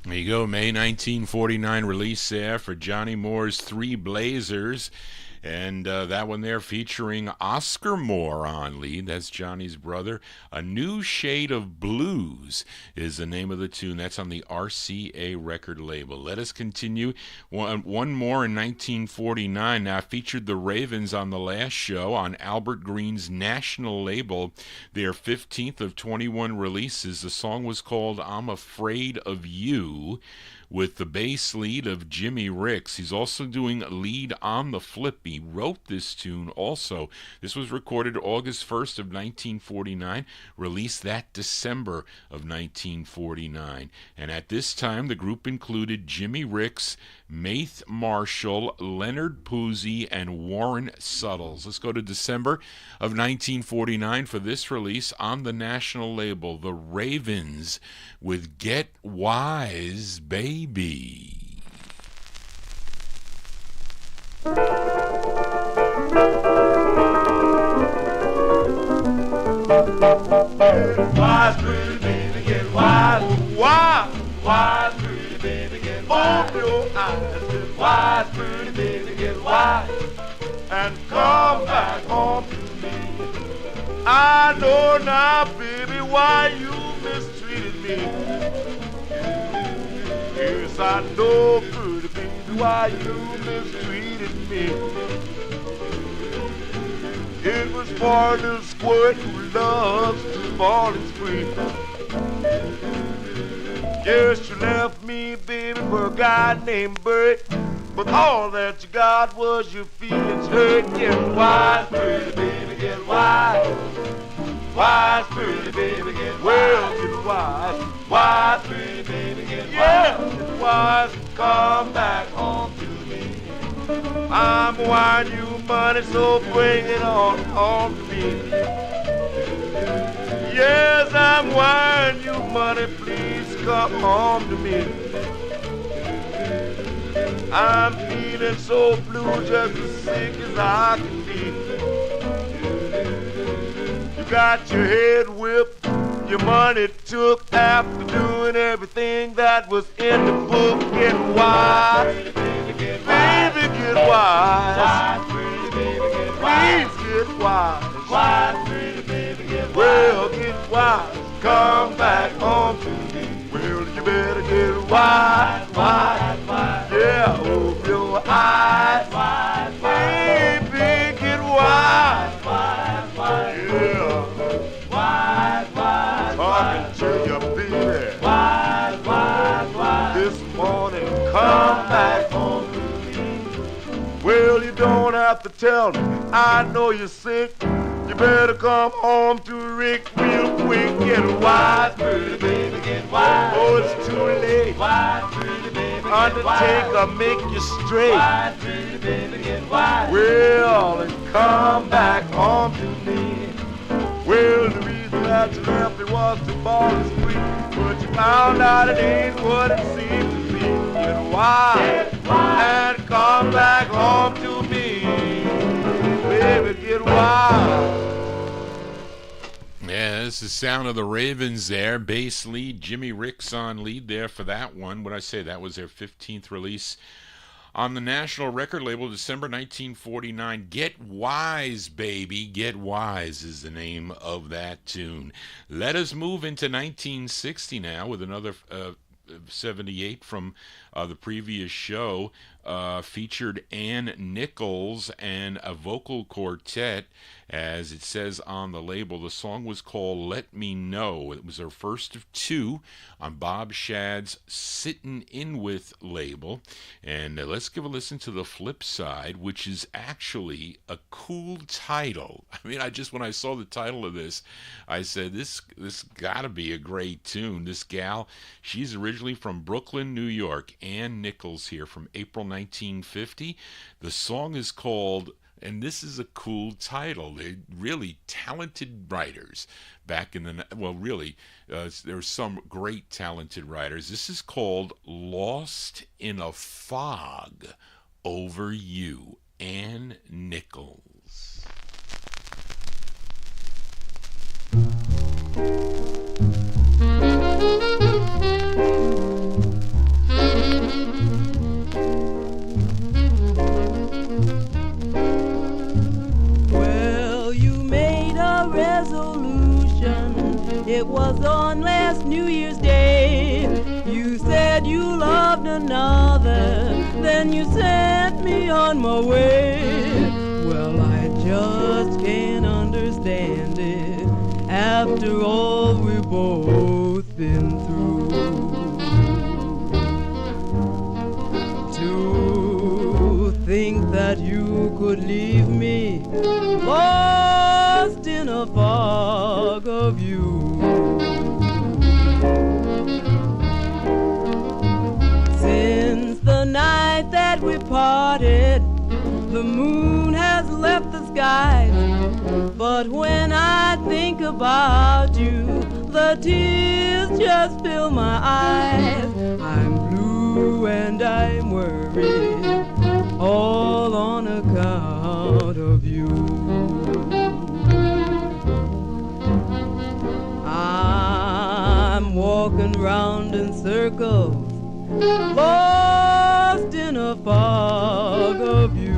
There you go, May 1949 release there for Johnny Moore's Three Blazers. And that one there featuring Oscar Moore on lead. That's Johnny's brother. A New Shade of Blues is the name of the tune. That's on the RCA record label. Let us continue. One more in 1949. Now, featured the Ravens on the last show on Albert Green's national label. Their 15th of 21 releases. The song was called I'm Afraid of You, with the bass lead of Jimmy Ricks. He's also doing lead on the flip. He wrote this tune also. This was recorded August 1st of 1949, released that December of 1949. And at this time, the group included Jimmy Ricks, Maith Marshall, Leonard Pusey, and Warren Suttles. Let's go to December of 1949 for this release on the national label, The Ravens with Get Wise, Baby. Wise, pretty baby, get wise. Wise, wise, pretty baby, get wise. Open your eyes, get wise, pretty baby, get wise. And come back home to me. I know now, baby, why you mistreated me. Yes, I know, pretty baby, why you mistreated me. It was for the squirt who loves to ball and scream. Yes, you left me, baby, for a guy named Bert. But all that you got was your feelings hurt. Get wise, pretty baby, get wise. Wise, pretty baby, get wise. Well, get wise. Wise, pretty baby, get wise. Yeah, get wise. Come back home to me. I'm wiring you money, so bring it on home to me. Yes, I'm wiring you money, please come home to me. I'm feeling so blue, just as sick as I can be. You got your head whipped, your money took after doing everything that was in the book. Get wise, baby, get wise. Baby, get wise. Wise, pretty baby, get wise. Please get wise. Wise, pretty baby, get wise. Well, get wise. Come back home to me. Well, you better get wise, wise, wise. Yeah, open your eyes, wise, wise. Baby, get wise, wise, wise. Yeah, wise, wise, talking to you, baby. Wise, wise, wise. This morning, come back home to me. Well, you don't have to tell me. I know you're sick. You better come home to Rick real quick. Get wise, pretty baby, get wise. Oh, it's too late. Wise, pretty baby, get Undertaker, wise. Make you straight. Wise, pretty baby, get wise. Well, and come back home to me. Well, the reason that you left it was to ball the street, but you found out it ain't what it seemed to be. Get wise, and come back home to me. Baby, get wise. Yeah, this is the sound of the Ravens there. Bass lead, Jimmy Ricks on lead there for that one. What did I say? That was their 15th release on the national record label, December 1949. Get Wise, Baby. Get Wise is the name of that tune. Let us move into 1960 now with another 78 from the previous show. Featured Ann Nicholls and a vocal quartet, as it says on the label. The song was called Let Me Know. It was their first of two on Bob Shad's Sittin' In With label. And let's give a listen to the flip side, which is actually a cool title. I mean, when I saw the title of this, I said, this gotta be a great tune. This gal, she's originally from Brooklyn, New York. Ann Nicholls here from April 1950. The song is called, and this is a cool title. They're really talented writers back in the, well, really, there's some great talented writers. This is called Lost in a Fog Over You, Ann Nicholls. It was on last New Year's Day. You said you loved another, then you sent me on my way. Well, I just can't understand it after all we've both been through. To think that you could leave me lost in a fog of you. Since the night that we parted, the moon has left the skies. But when I think about you, the tears just fill my eyes. I'm blue and I'm worried, all on account of you. I'm walking round in circles, lost in a fog of you.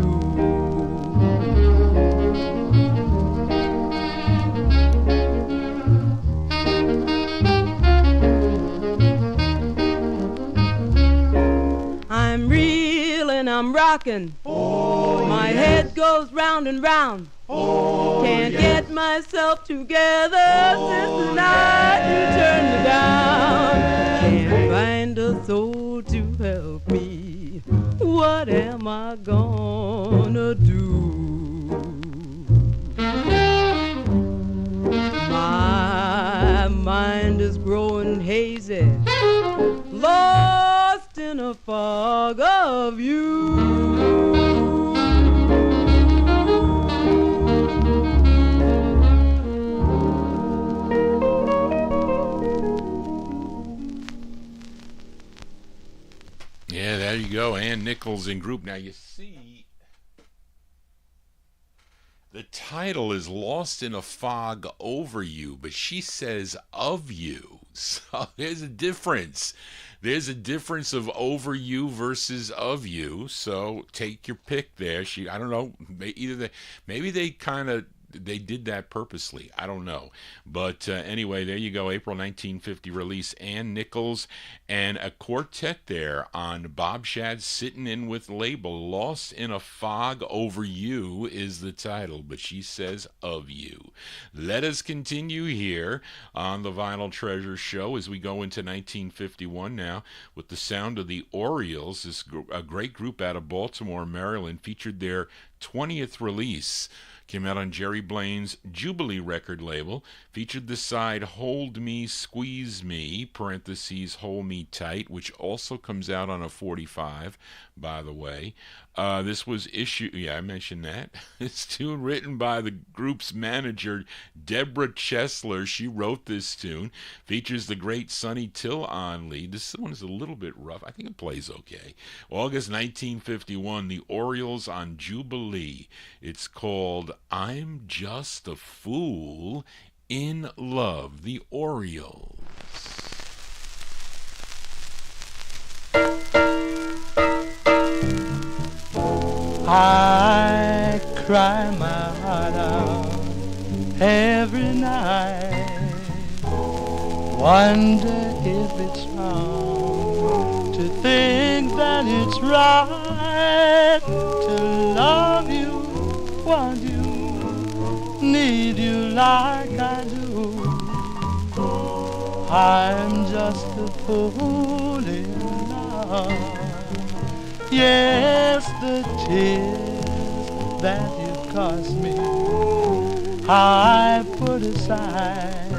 I'm reeling, I'm rocking. Oh, my head goes round and round. Oh, can't get myself together since the night you turned me down. Can't find a soul to help me. What am I gonna do? My mind is growing hazy, lost in a fog of you. Yeah, there you go. Ann Nicholls and group. Now you see, the title is Lost in a Fog Over You, but she says of you. So there's a difference. There's a difference of over you versus of you. So take your pick there. I don't know. Maybe they kind of, they did that purposely. I don't know. But anyway, there you go. April 1950 release. Ann Nicholls and a quartet there on Bob Shad's Sittin' In With label. Lost in a Fog Over You is the title, but she says of you. Let us continue here on the Vinyl Treasure Show as we go into 1951 now with the sound of the Orioles. This a great group out of Baltimore, Maryland, featured their 20th release. Came out on Jerry Blaine's Jubilee record label. Featured the side Hold Me, Squeeze Me, parentheses, Hold Me Tight, which also comes out on a 45, by the way. This was issued, yeah, I mentioned that. This tune written by the group's manager, Deborah Chesler. She wrote this tune. Features the great Sonny Till on lead. This one is a little bit rough. I think it plays okay. August 1951, the Orioles on Jubilee. It's called I'm Just a Fool in Love. The Orioles. I cry my heart out every night. Wonder if it's wrong to think that it's right to love you, want you, need you like I do. I'm just a fool in love. Yes, the tears that you cost me, I put aside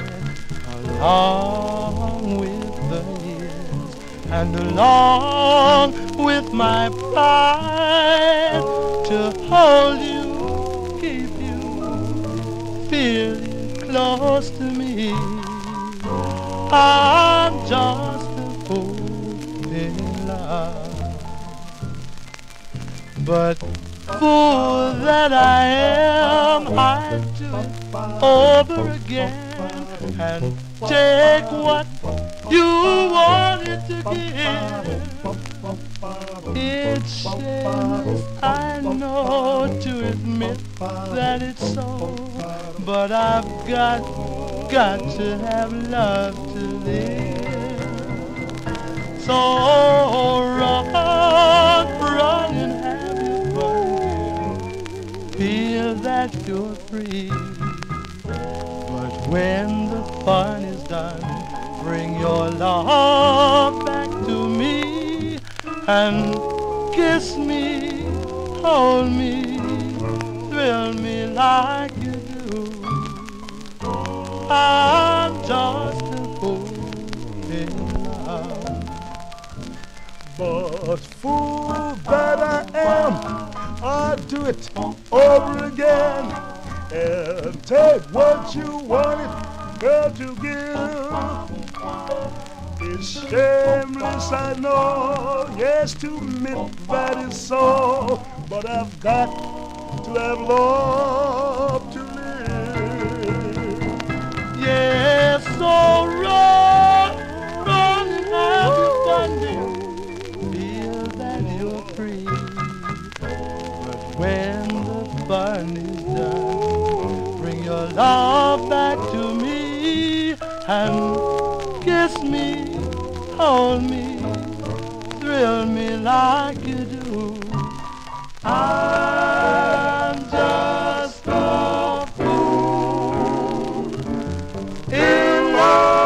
along with the years and along with my pride to hold you, keep you, feel you close to me. I'm just a fool in love. But fool that I am, I do it over again and take what you wanted to give. It's shame, I know, to admit that it's so, but I've got got to have love to live. So run and have your fun, dear. Feel that you're free. But when the fun is done, bring your love back to me and kiss me, hold me, thrill me like you do. I'm just a fool in love. But fool that I am, I'll do it over again and take what you wanted, girl, to give. It's shameless, I know, yes, to admit that it's so, but I've got to have love to live. Yes, so run and have your fun, dear. Feel that you're free. But when the fun is done, bring your love back to me and kiss me, hold me, thrill me like you do. I'm just a fool in love.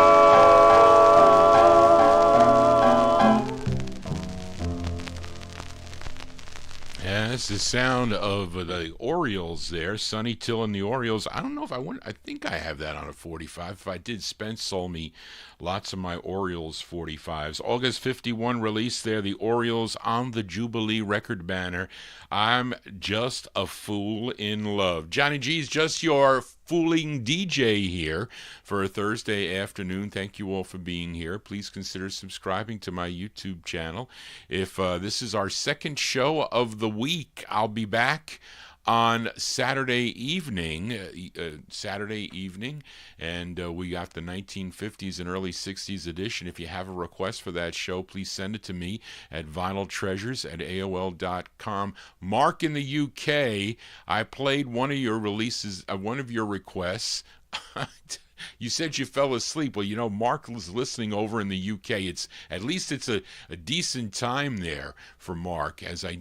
Yeah, that's the sound of the Orioles there, Sonny Till and the Orioles. I don't know if I want. I think I have that on a 45. If I did, Spence sold me lots of my Orioles 45s. August 51 release there, the Orioles on the Jubilee record banner. I'm just a fool in love. Johnny G's just your fooling DJ here for a Thursday afternoon. Thank you all for being here. Please consider subscribing to my YouTube channel. If this is our second show of the week, I'll be back on Saturday evening, and we got the 1950s and early 60s edition. If you have a request for that show, please send it to me at vinyltreasures@aol.com. Mark in the UK, I played one of your releases, one of your requests. You said you fell asleep. Well, you know, Mark was listening over in the UK. It's at least it's a decent time there for Mark, as I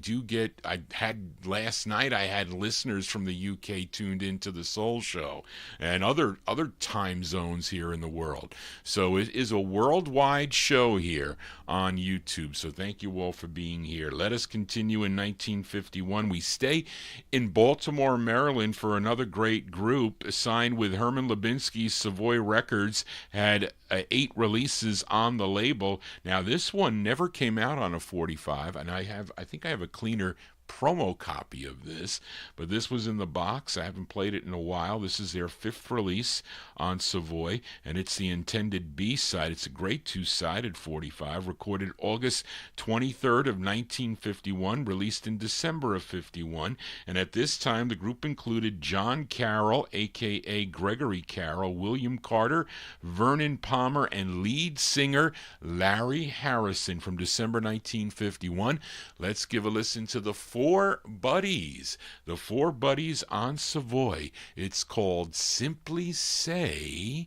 had last night, I had listeners from the UK tuned into the Soul Show and other time zones here in the world. So it is a worldwide show here on YouTube. So thank you all for being here. Let us continue in 1951. We stay in Baltimore, Maryland for another great group signed with Herman Lubinsky's Savoy Records, had 8 releases on the label. Now this one never came out on a 45, and I think I have a cleaner promo copy of this, but this was in the box. I haven't played it in a while. This is their 5th release on Savoy, and it's the intended B-side. It's a great 2-sided 45, recorded August 23rd of 1951, released in December of 51, and at this time the group included John Carroll, a.k.a. Gregory Carroll, William Carter, Vernon Palmer, and lead singer Larry Harrison from December 1951. Let's give a listen to the Four Buddies. The Four Buddies on Savoy. It's called Simply Say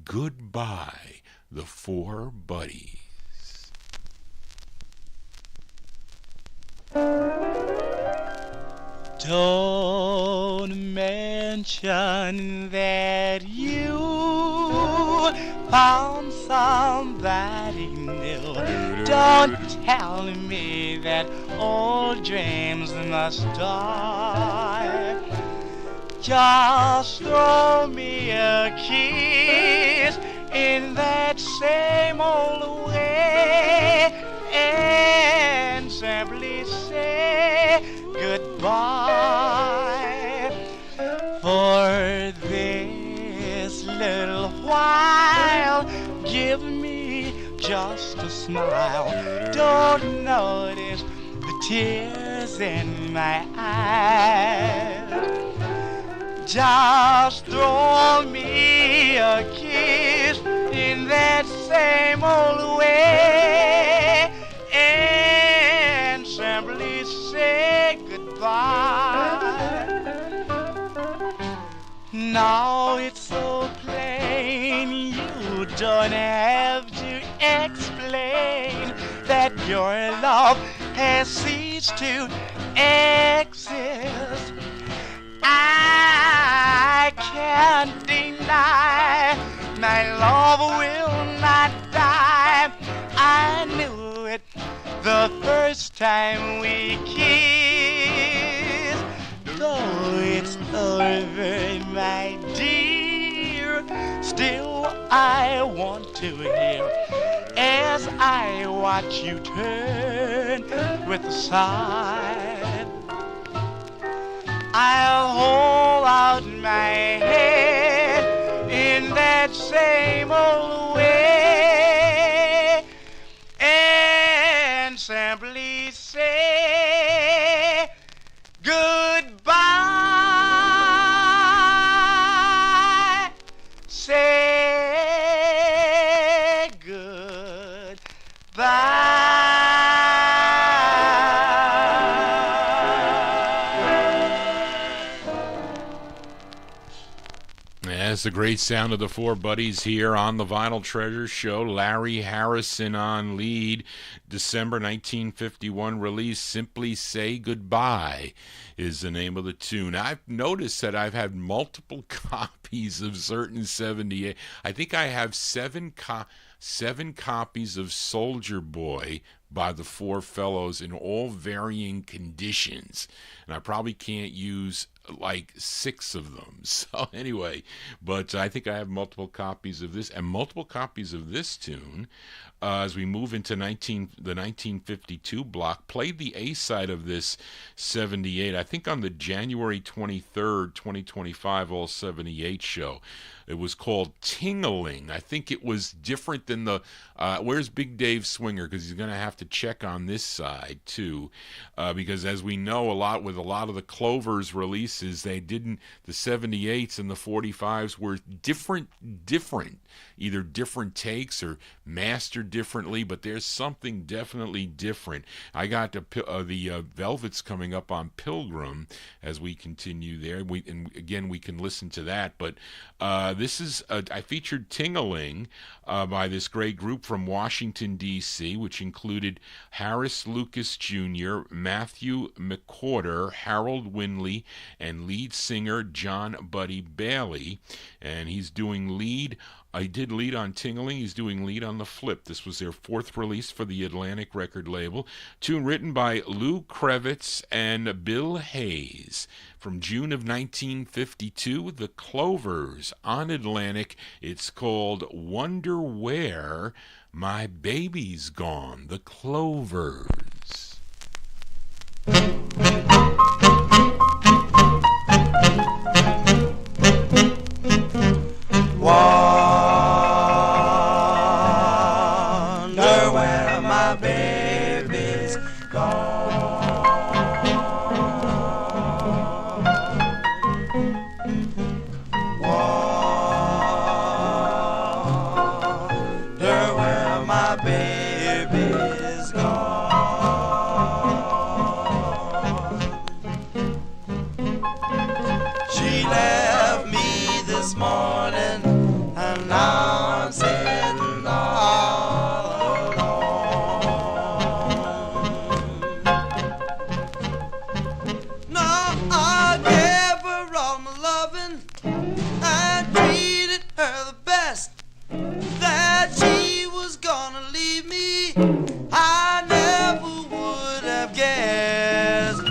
Goodbye. The Four Buddies. Don't mention that you found somebody new. Don't tell me that old dreams must die. Just throw me a kiss in that same old way and simply say goodbye. For this little while, give me just a smile. Don't notice the tears in my eyes. Just throw me a kiss in that same old way and simply say goodbye. Now it's so plain don't have to explain that your love has ceased to exist. I can't deny my love will not die. I knew it the first time we kissed. Though it's over, my dear, still I want to hear as I watch you turn with a sigh. I'll hold out my hand in that same old way and simply say goodbye. Say goodbye. That's the great sound of the four buddies here on the Vinyltreasure show. Larry Harrison on lead. December 1951 release, Simply Say Goodbye is the name of the tune. I've noticed that I've had multiple copies of certain 78. I think I have seven copies of Soldier Boy by the Four Fellows in all varying conditions. And I probably can't use like 6 of them. So anyway, but I think I have multiple copies of this and multiple copies of this tune. As we move into the 1952 block, played the A side of this 78, I think on the January 23rd, 2025 All 78 show. It was called Ting-a-Ling. I think it was different than the where's Big Dave Swinger, because he's going to have to check on this side too, because as we know, a lot of the Clovers releases, they didn't, the 78s and the 45s were different, either different takes or mastered differently, but there's something definitely different. I got the Velvets coming up on Pilgrim as we continue there. And again, we can listen to that, but this is I featured Ting-a-Ling by this great group from Washington, D.C., which included Harris Lucas Jr., Matthew McCorder, Harold Winley, and lead singer John Buddy Bailey. And he's doing lead. I did lead on Ting-a-Ling. He's doing lead on The Flip. This was their 4th release for the Atlantic record label. Tune written by Lou Krevitz and Bill Hayes. From June of 1952, The Clovers on Atlantic. It's called Wonder Where My Baby's Gone. The Clovers. Wonder where my baby's gone. Wonder where my baby's gone. She left me this morning, and now I'm sitting all alone. No, I gave her all my loving and treated her the best. That she was gonna leave me, I never would have guessed.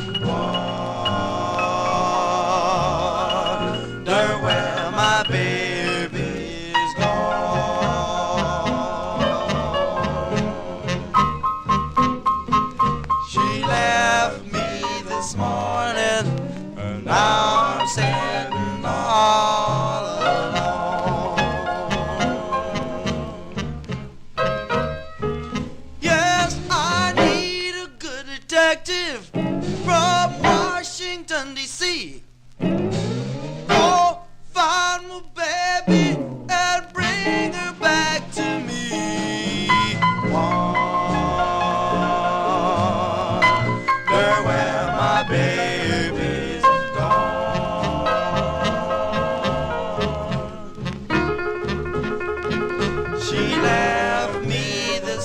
Wonder where my baby's gone. She left me this morning, and now I'm sitting all alone. Yeah.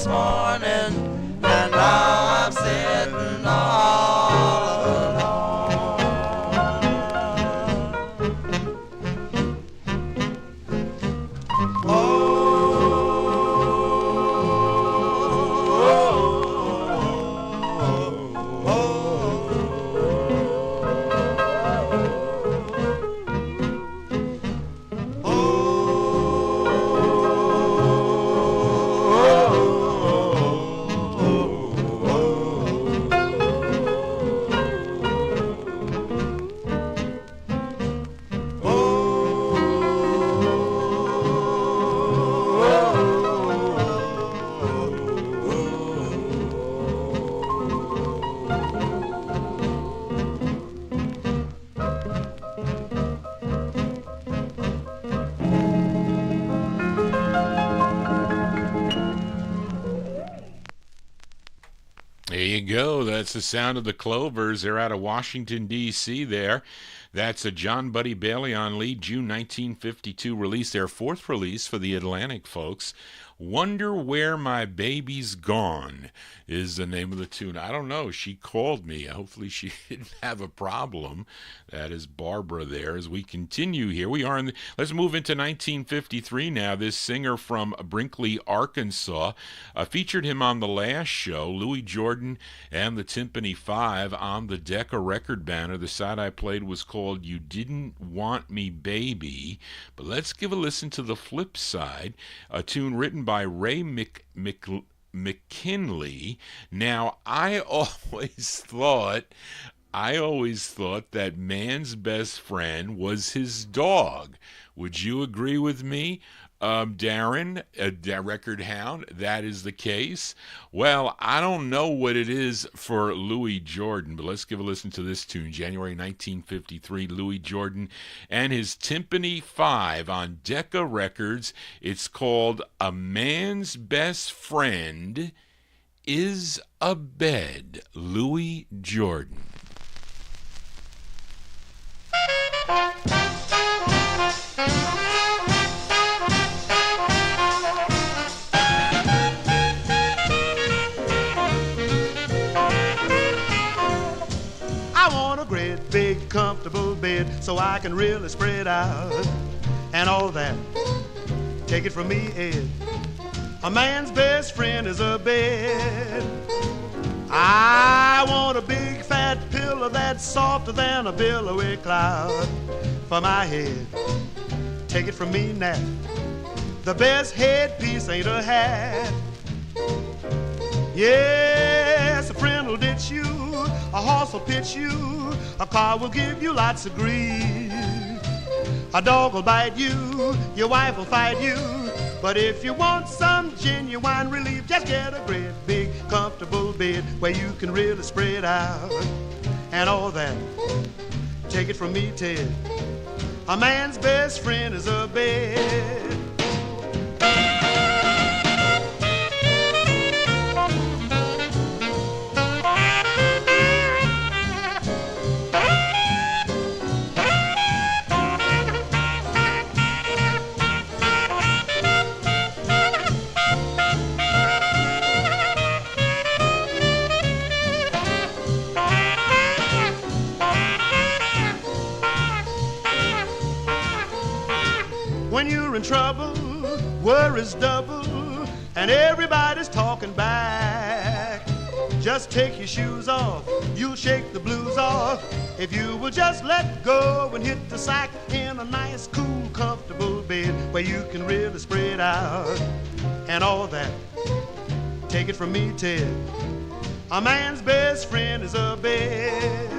this morning, and now I'm sitting all alone. There you go. That's the sound of the Clovers. They're out of Washington, D.C. there. That's a John Buddy Bailey on lead, June 1952 release, their fourth release for the Atlantic folks. Wonder Where My Baby's Gone is the name of the tune. I don't know. She called me. Hopefully she didn't have a problem. That is Barbara there. As we continue here, we are in let's move into 1953 now. This singer from Brinkley, Arkansas, featured him on the last show, Louis Jordan and the Timpani Five on the Decca record banner. The side I played was called You Didn't Want Me Baby. But let's give a listen to the flip side, a tune written by Ray McKinley. Now, I always thought that man's best friend was his dog. Would you agree with me, Darren, a record hound? That is the case. Well, I don't know what it is for Louis Jordan, but let's give a listen to this tune. January 1953, Louis Jordan and his Timpani Five on Decca Records. It's called A Man's Best Friend Is a Bed. Louis Jordan. I want a great, big, comfortable bed so I can really spread out and all that. Take it from me, Ed. A man's best friend is a bed. I want a big, fat pillow that's softer than a billowy cloud for my head. Take it from me now. The best headpiece ain't a hat. Yes, a friend will ditch you, a horse will pitch you, a car will give you lots of grief. A dog will bite you, your wife will fight you. But if you want some genuine relief, just get a great, big, comfortable bed where you can really spread out and all that. Take it from me, Ted. A man's best friend is a bed. When you're in trouble, worries double, and everybody's talking back. Just take your shoes off, you'll shake the blues off. If you will just let go and hit the sack in a nice, cool, comfortable bed where you can really spread out and all that. Take it from me, Ted. A man's best friend is a bed.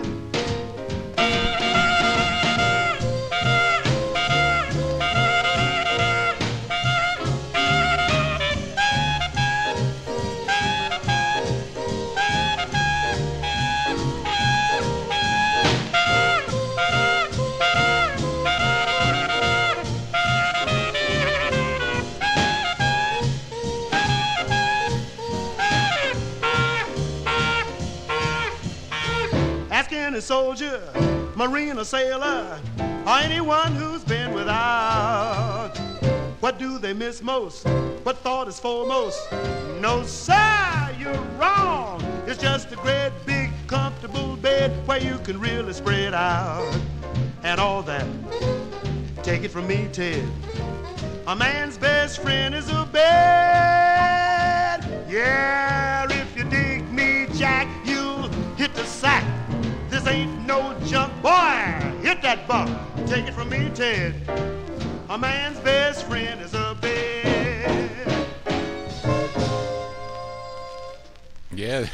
A soldier, marine or sailor, or anyone who's been without. What do they miss most? but thought is foremost. No, sir, you're wrong. It's just a great big comfortable bed where you can really spread out. And all that, take it from me, Ted, a man's best friend is a bed. Yeah, if you dig me, Jack, you'll hit the sack. This ain't no junk, boy, hit that bump. Take it from me, Ted, a man's best friend is a bed. Yeah,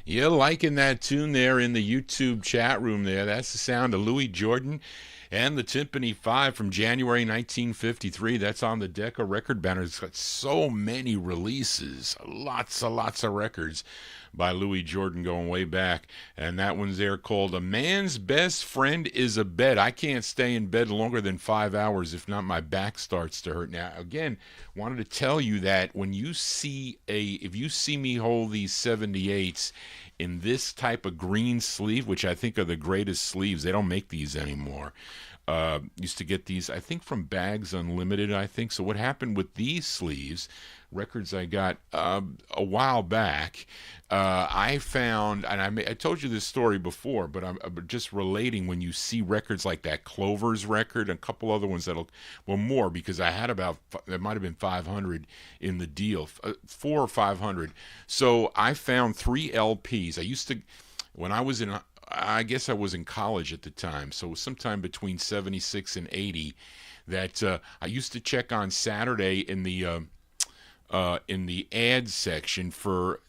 you're liking that tune there in the YouTube chat room there. That's the sound of Louis Jordan and the Timpani 5 from January 1953. That's on the Decca record banner. It's got so many releases, lots of records by Louis Jordan going way back. And that one's there called A Man's Best Friend is a Bed. I can't stay in bed longer than 5 hours, if not my back starts to hurt. Now, again, wanted to tell you that when you see if you see me hold these 78s in this type of green sleeve, which I think are the greatest sleeves, they don't make these anymore. Used to get these, I think, from Bags Unlimited, I think. So what happened with these sleeves, records I got a while back, I found, and I told you this story before, but I'm just relating when you see records like that Clovers record, and a couple other ones more, because I had about, there might have been 500 in the deal, 400 or 500. So I found 3 LPs. I used to, when I was I guess I was in college at the time, so it was sometime between 76 and 80, that I used to check on Saturday in the ad section for,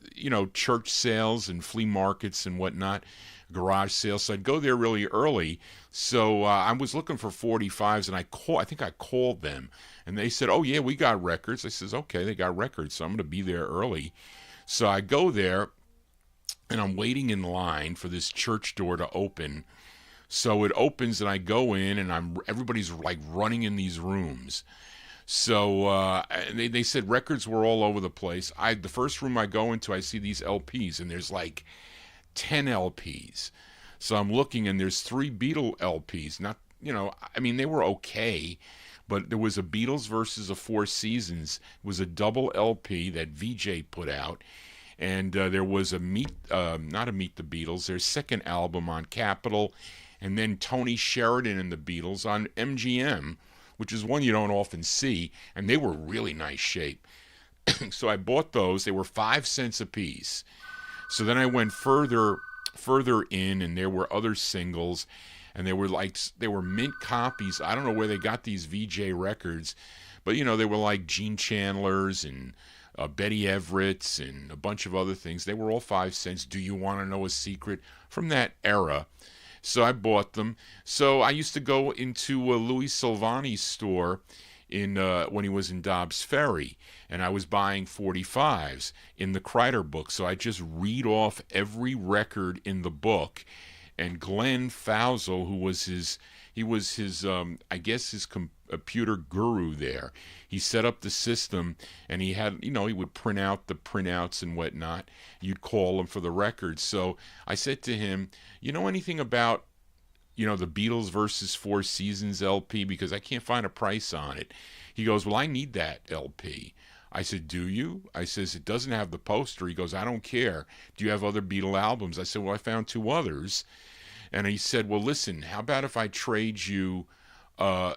church sales and flea markets and whatnot, garage sales. So I'd go there really early. So I was looking for 45s, and I think I called them, and they said, "Oh yeah, we got records." I says, "Okay, they got records, so I'm going to be there early." So I go there, and I'm waiting in line for this church door to open. So it opens, and I go in, and everybody's like running in these rooms. So they said records were all over the place. The first room I go into, I see these LPs, and there's like 10 LPs. So I'm looking, and there's 3 Beatle LPs. Not, they were okay, but there was a Beatles versus a Four Seasons. It was a double LP that VJ put out. And there was not a Meet the Beatles, their second album on Capitol, and then Tony Sheridan and the Beatles on MGM, which is one you don't often see, and they were really nice shape. So I bought those. They were 5 cents a piece. So then I went further in, and there were other singles, and they were mint copies. I don't know where they got these VJ records, but they were like Gene Chandler's and Betty Everett's and a bunch of other things. They were all 5 cents. Do You Want to Know a Secret? From that era. So I bought them. So I used to go into Louis Silvani's store when he was in Dobbs Ferry, and I was buying 45s in the Kreider book. So I just read off every record in the book. And Glenn Fausel, who was his computer guru there. He set up the system, and he had, he would print out the printouts and whatnot. You'd call him for the records. So I said to him, "You know anything about, the Beatles versus Four Seasons LP? Because I can't find a price on it." He goes, "Well, I need that LP." I said, "Do you?" I says, "It doesn't have the poster." He goes, "I don't care. Do you have other Beatle albums?" I said, "Well, I found 2 others." And he said, "Well, listen, how about if I trade you a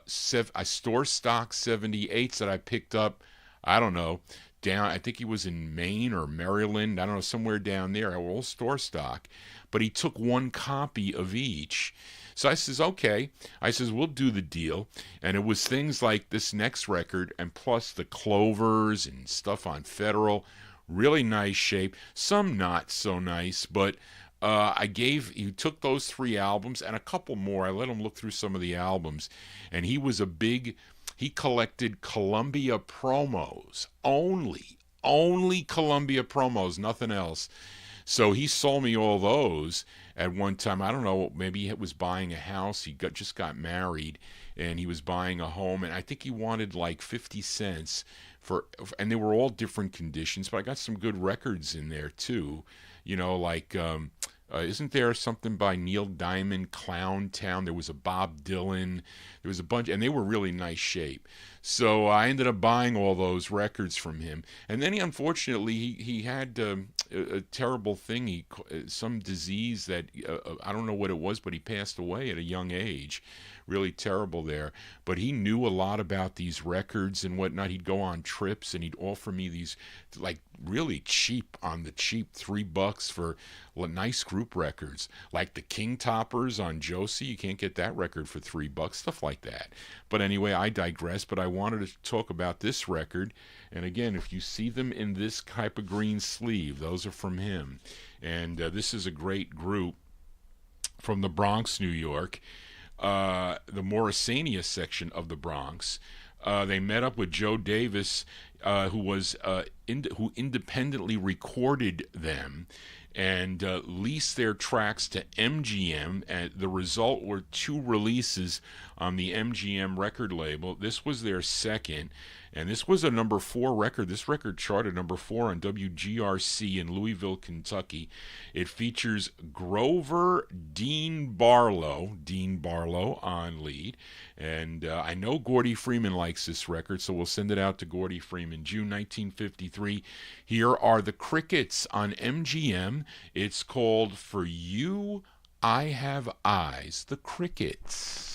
store stock 78s that I picked up, I don't know, I think he was in Maine or Maryland, I don't know, somewhere down there, all store stock." But he took 1 copy of each. So I says, "Okay." I says, "We'll do the deal." And it was things like this next record, and plus the Clovers and stuff on Federal, really nice shape, some not so nice, but he took those 3 albums and a couple more. I let him look through some of the albums, and he collected Columbia promos, only Columbia promos, nothing else. So he sold me all those at one time. I don't know, maybe he was buying a house. He just got married, and he was buying a home, and I think he wanted like 50 cents and they were all different conditions, but I got some good records in there too, like Isn't there something by Neil Diamond, Clown Town? There was a Bob Dylan. There was a bunch, and they were really nice shape. So I ended up buying all those records from him. And then he had a terrible thing. Some disease that I don't know what it was, but he passed away at a young age. Really terrible there. But he knew a lot about these records and whatnot. He'd go on trips and he'd offer me these, like, really cheap, on the cheap, $3 for nice group records, like the King Toppers on Josie. You can't get that record for $3, stuff like that. But anyway, I digress. But I wanted to talk about this record. And again, if you see them in this type of green sleeve, those are from him. And this is a great group from the Bronx, New York. The Morrisania section of the Bronx. They met up with Joe Davis, who independently recorded them and leased their tracks to MGM. And the result were 2 releases on the MGM record label. This was their second, and this was a number 4 record. This record charted number 4 on WGRC in Louisville, Kentucky. It features Grover Dean Barlow on lead. And I know Gordy Freeman likes this record, so we'll send it out to Gordy Freeman. June 1953. Here are the Crickets on MGM. It's called For You, I Have Eyes. The Crickets.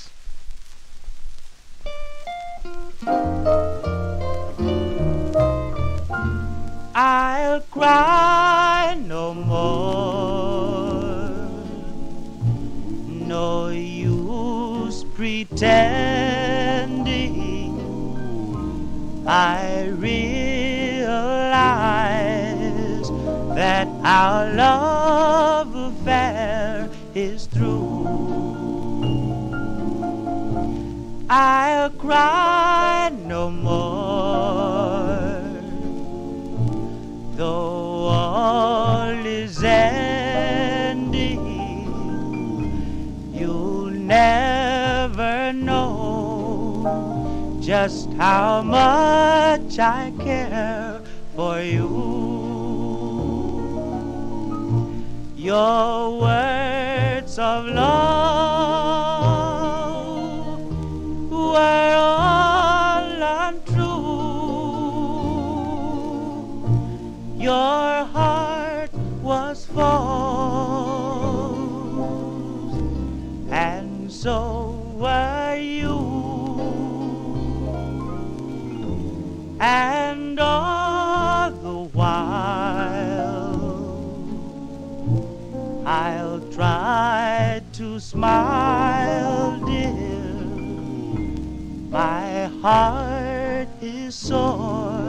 I'll cry no more, no use pretending. I realize that our love affair is through. I'll cry no more, though all is ending. You'll never know just how much I care for you. Your words of love were all untrue. Your heart was false, and so were you. And all the while I'll try to smile, dear. My heart is sore,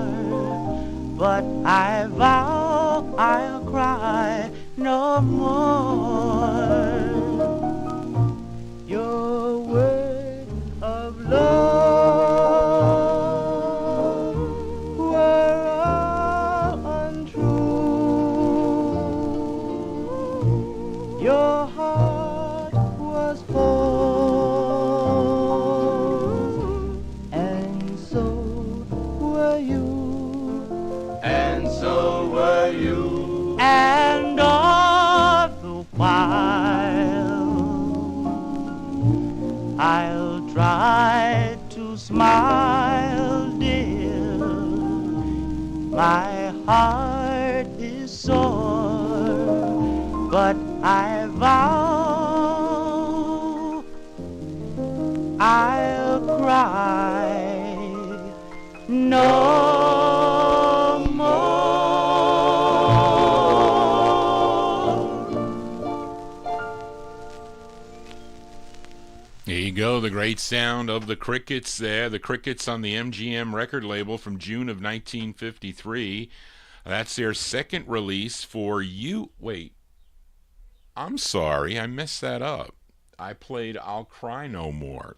but I vow I'll cry no more. Your word of love were all untrue. Your heart was full, and so were you. And so were you. And all the while I'll try to smile, dear. My heart is sore, but I vow I'll cry no more. There you go, the great sound of the Crickets there. The Crickets on the MGM record label from June of 1953. That's their second release. For You. Wait, I'm sorry, I messed that up. I played I'll Cry No More.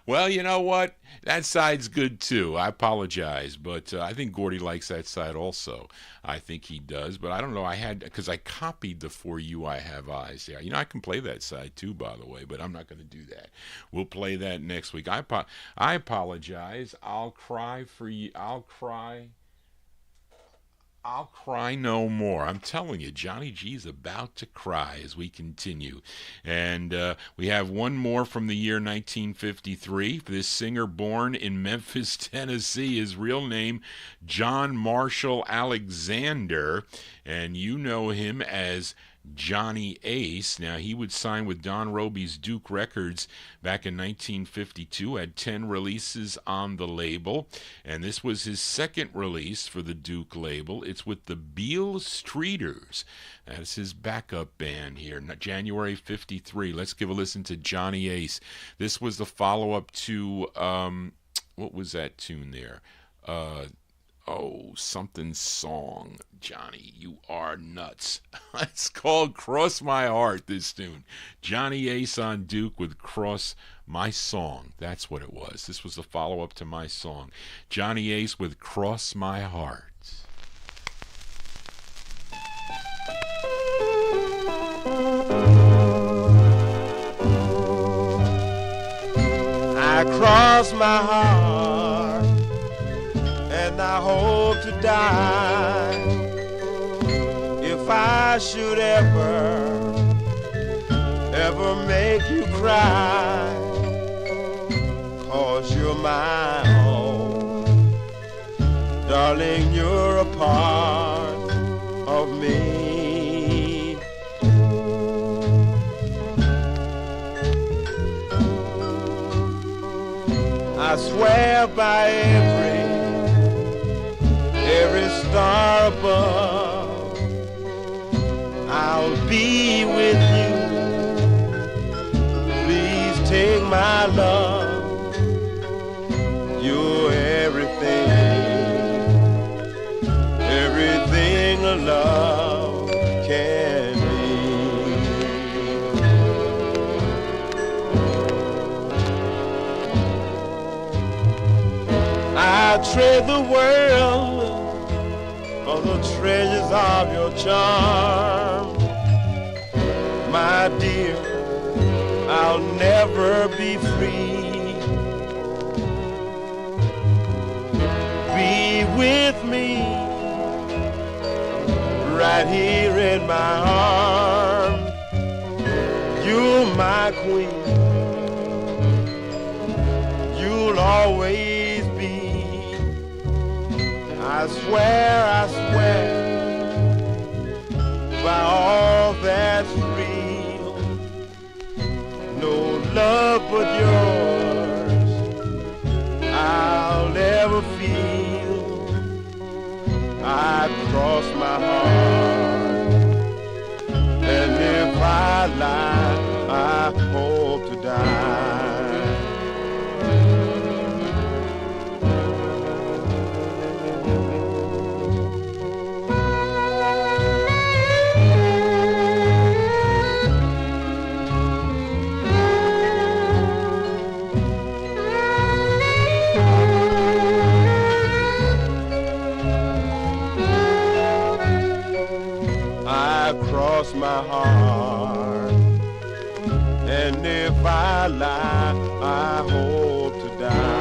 Well, you know what? That side's good too. I apologize, but I think Gordy likes that side also. I think he does, but I don't know. Because I copied the For You I Have Eyes there. You know, I can play that side too, by the way, but I'm not going to do that. We'll play that next week. I apologize. I'll cry for you. I'll cry. I'll cry no more. I'm telling you, Johnny G's about to cry as we continue. And we have one more from the year 1953. This singer born in Memphis, Tennessee, his real name, John Marshall Alexander. And you know him as Johnny Ace. Now, he would sign with Don Robey's Duke Records back in 1952, had 10 releases on the label, and this was his second release for the Duke label. It's with the Vinyltreasures. That's his backup band here, January 53. Let's give a listen to Johnny Ace. This was the follow-up to, what was that tune there? Something song. Johnny, you are nuts. It's called Cross My Heart, this tune. Johnny Ace on Duke with Cross My Song. That's what it was. This was the follow-up to my song. Johnny Ace with Cross My Heart. I cross my heart and I hope to die if I should ever make you cry, 'cause you're my own, darling, you're a part of me. I swear by every star above, I'll be with you. Please take my love. You're everything a love can be. I trade the world for the treasures of your charm. My dear, I'll never be free. Be with me right here in my arms. You're my queen. You'll always be. I swear, by all that's real, no love but yours I'll ever feel. I cross my heart, and if I lie, I hope to die. My heart, and if I lie, I hope to die.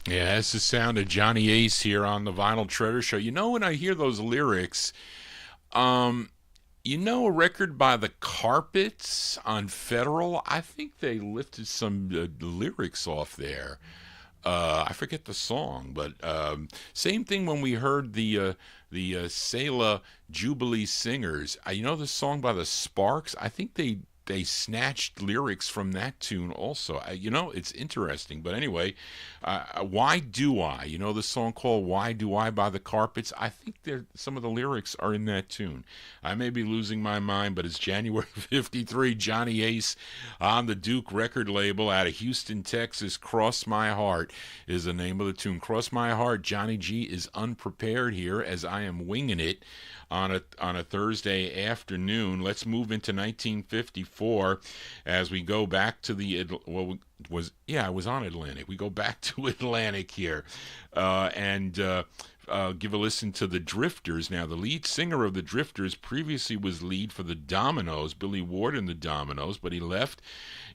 Yeah, that's the sound of Johnny Ace here on the Vinyltreasure Show. You know, when I hear those lyrics, you know, a record by the Carpets on Federal, I think they lifted some lyrics off there. I forget the song, but same thing when we heard the Selah Jubilee Singers. You know the song by the Sparks? I think they snatched lyrics from that tune also. You know, it's interesting. But anyway, Why Do I? You know the song called Why Do I by the Carpets? I think some of the lyrics are in that tune. I may be losing my mind, but it's January 53. Johnny Ace on the Duke record label out of Houston, Texas. Cross My Heart is the name of the tune. Cross My Heart. Johnny G is unprepared here as I am winging it on a Thursday afternoon. Let's move into 1954 as we go back to I was on Atlantic. We go back to Atlantic here, and give a listen to the Drifters. Now, the lead singer of the Drifters previously was lead for the Dominoes, Billy Ward and the Dominoes, but he left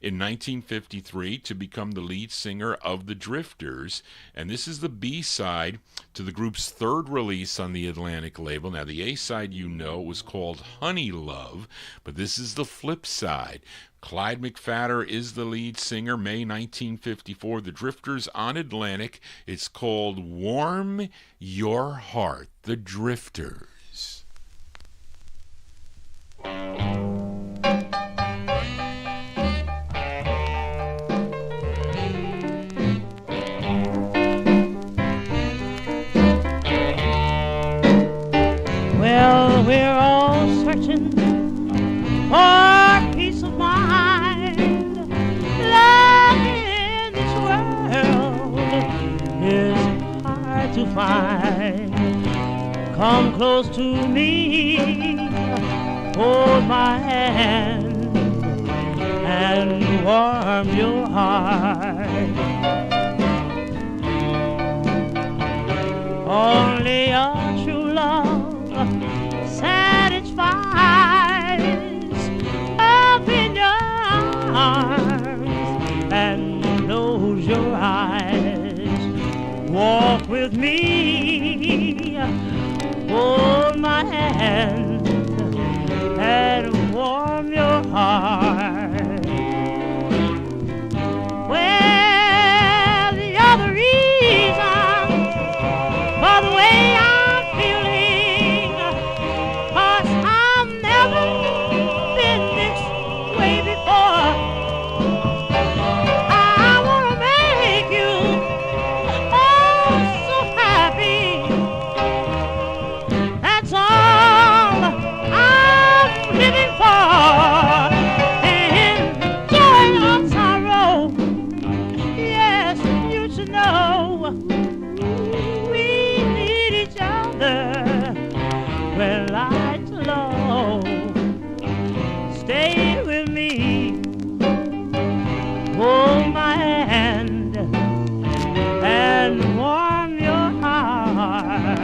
in 1953 to become the lead singer of the Drifters. And this is the B-side to the group's third release on the Atlantic label. Now, the A-side, was called Honey Love, but this is the flip side. Clyde McPhatter is the lead singer. May 1954, the Drifters on Atlantic. It's called Warm Your Heart, the Drifters. Well, we're all searching for peace of mind. Love in this world is hard to find. Come close to me, hold my hand, and warm your heart. Only a true love satisfies. Open your arms and close your eyes. Walk with me, hold my hand, and warm your heart. Well, the other reason for the way I'm feeling, 'cause I've never been this way before. I wanna make you oh so happy. That's all I'm living for. Enjoy your sorrow. Yes, you should know we need each other when lights are low. Stay with me, hold my hand, and warm your heart.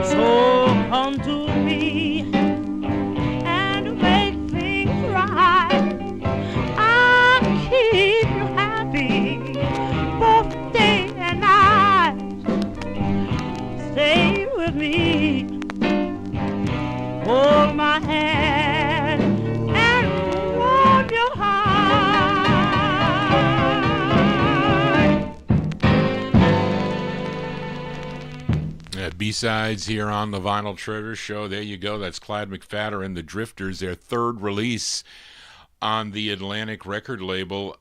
So come to me and make things right. I'll keep you happy both day and night. Stay with me, hold my hand, and warm your heart. B-sides here on the Vinyltreasure Show. There you go. That's Clyde McPhatter and the Drifters, their third release on the Atlantic record label.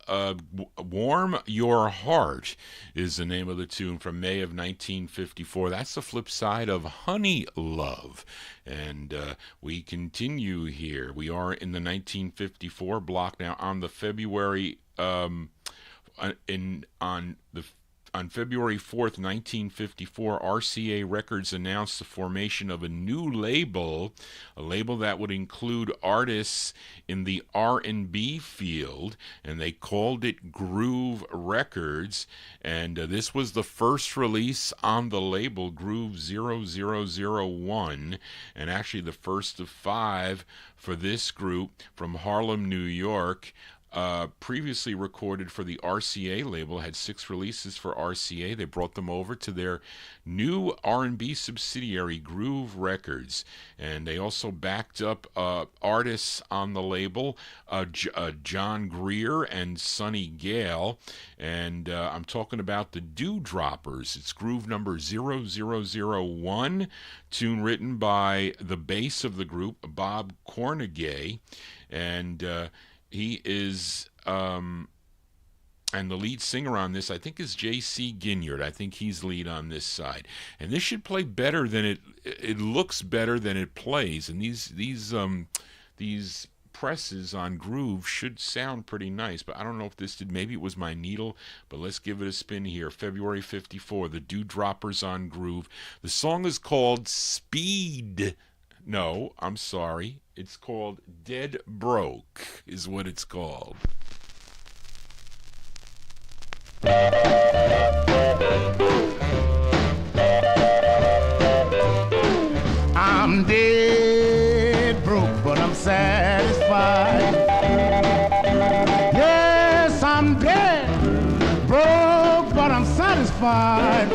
Warm Your Heart is the name of the tune from May of 1954. That's the flip side of Honey Love. And we continue here. We are in the 1954 block now. On the February on February 4th, 1954, RCA Records announced the formation of a new label, a label that would include artists in the R&B field, and they called it Groove Records. And this was the first release on the label, Groove 0001, and actually the first of 5 for this group from Harlem, New York. Previously recorded for the RCA label, had 6 releases for RCA. They brought them over to their new R&B subsidiary, Groove Records, and they also backed up artists on the label, John Greer and Sonny Gale, and I'm talking about the Dewdroppers. It's groove number 0001, tune written by the bass of the group, Bob Cornegay, and he is, and the lead singer on this, I think, is J.C. Ginyard. I think he's lead on this side. And this should play better than it looks better than it plays. And these presses on Groove should sound pretty nice, but I don't know if this did. Maybe it was my needle, but let's give it a spin here. February 54, the Dewdroppers on Groove. The song is called Speed. No, I'm sorry. It's called Dead Broke is what it's called. I'm dead broke, but I'm satisfied. Yes, I'm dead broke, but I'm satisfied.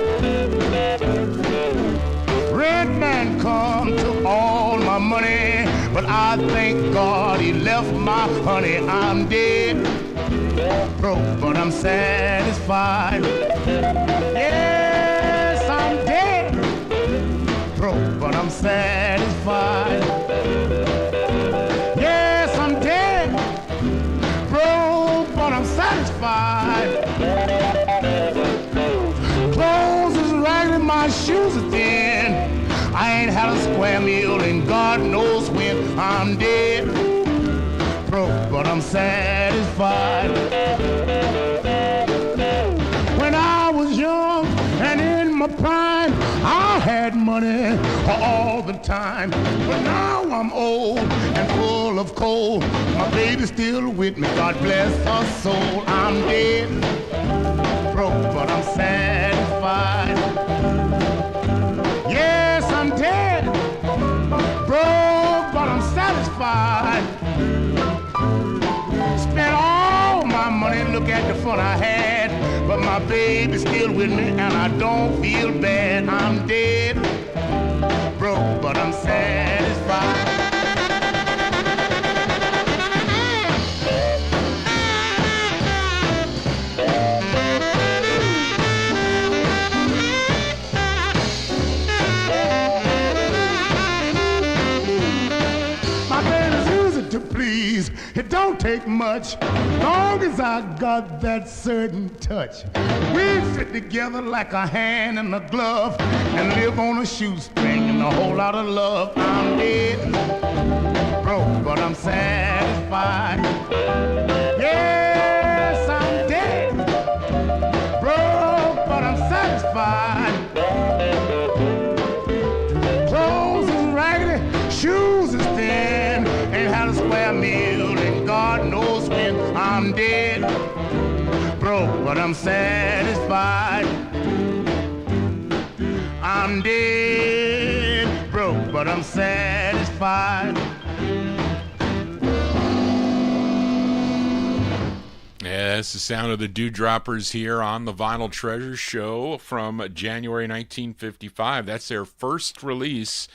Red man come to all my money, but I thank God he left my honey. I'm dead broke, but I'm satisfied. Yes, I'm dead broke, but I'm satisfied. Yes, I'm dead broke, but I'm satisfied. Clothes is ragged, my shoes are thin. I ain't had a square meal in God knows when. I'm dead broke, but I'm satisfied. When I was young and in my prime, I had money all the time. But now I'm old and full of coal. My baby's still with me, God bless her soul. I'm dead broke, but I'm satisfied. Yes, I'm dead broke, but I'm satisfied. Spent all my money, look at the fun I had, but my baby's still with me and I don't feel bad. I'm dead broke, but I'm satisfied. To please, it don't take much, long as I got that certain touch. We fit together like a hand and a glove, and live on a shoestring and a whole lot of love. I'm dead broke, but I'm satisfied. Yes, I'm dead broke, but I'm satisfied. Clothes is raggedy, shoes is thin, ain't had a square meal and God knows when. I'm dead broke, but I'm satisfied. I'm dead broke, but I'm satisfied. Yeah, that's the sound of the Dewdroppers here on the Vinyltreasure show from January 1955. That's their first release.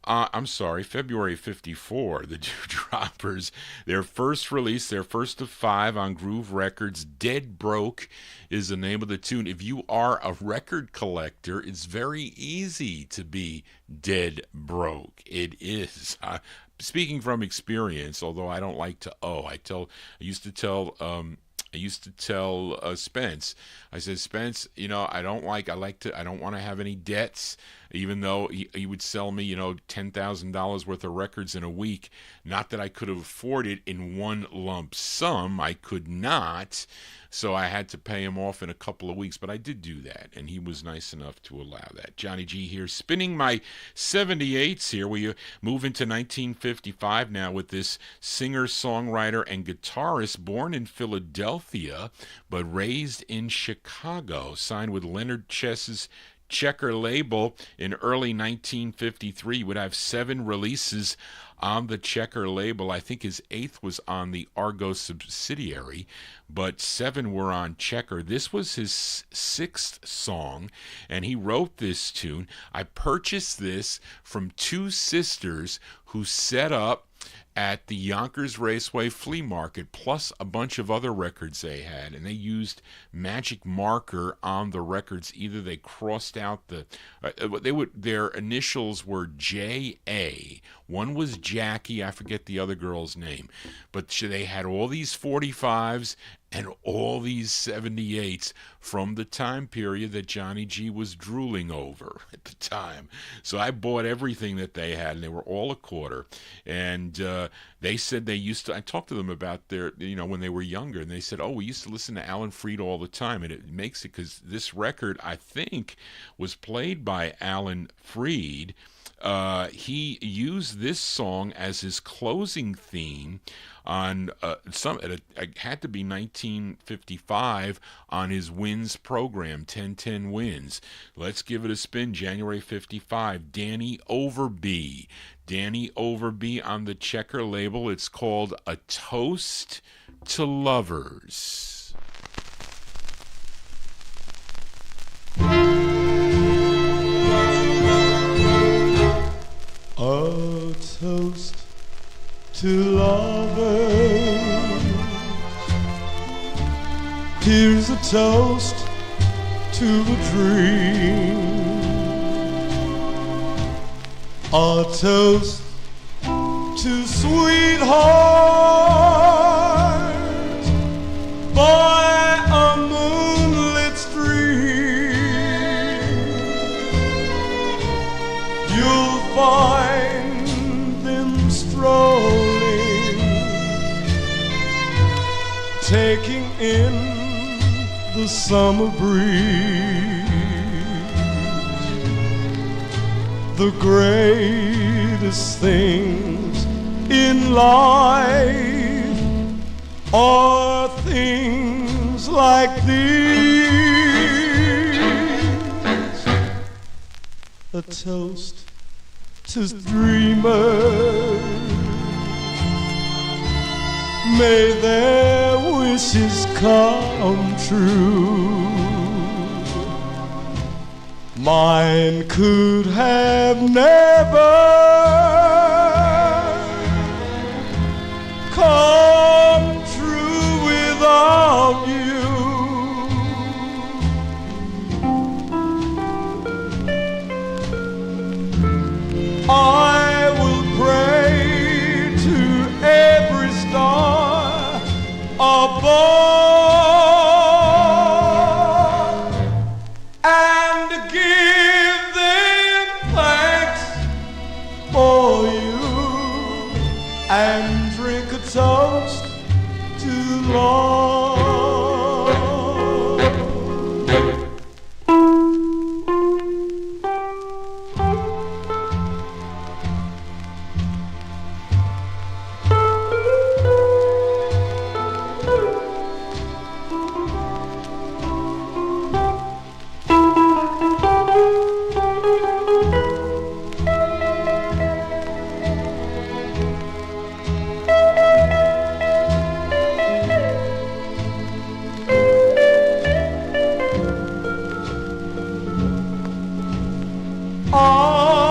I'm sorry, February 54, the Dewdroppers, their first release, their first of 5 on Groove Records. Dead Broke is the name of the tune. If you are a record collector, it's very easy to be dead broke. It is. Speaking from experience, although I don't like to owe, I used to tell Spence, I said, Spence, I don't want to have any debts, even though he would sell me, $10,000 worth of records in a week. Not that I could afford it in one lump sum. I could not. So I had to pay him off in a couple of weeks, but I did do that, and he was nice enough to allow that. Johnny G here, spinning my 78s here. We move into 1955 now with this singer, songwriter, and guitarist born in Philadelphia, but raised in Chicago, signed with Leonard Chess's Checker label in early 1953. He would have 7 releases on the Checker label. I think his 8th was on the Argo subsidiary, but 7 were on Checker. This was his 6th song, and he wrote this tune. I purchased this from 2 sisters who set up at the Yonkers Raceway Flea Market, plus a bunch of other records they had, and they used magic marker on the records. Either they crossed out their initials were J.A. One was Jackie, I forget the other girl's name, but they had all these 45s and all these 78s from the time period that Johnny G was drooling over at the time. So I bought everything that they had, and they were all a quarter. And They said they used to, I talked to them about their, when they were younger, and they said, oh, we used to listen to Alan Freed all the time, and it makes it, because this record, I think, was played by Alan Freed. He used this song as his closing theme on it had to be 1955 on his Wins program, 1010 Wins. Let's give it a spin. January 55, Danny Overby. Danny Overby on the Checker label. It's called A Toast to Lovers. A toast to lovers. Here's a toast to a dream. A toast to sweethearts by a moonlit stream. You'll find them strolling, taking in the summer breeze. The greatest things in life are things like these. A toast to dreamers. May their wishes come true. Mine could have never come true without you. I will pray to every star above and give them thanks for you and drink a toast to love.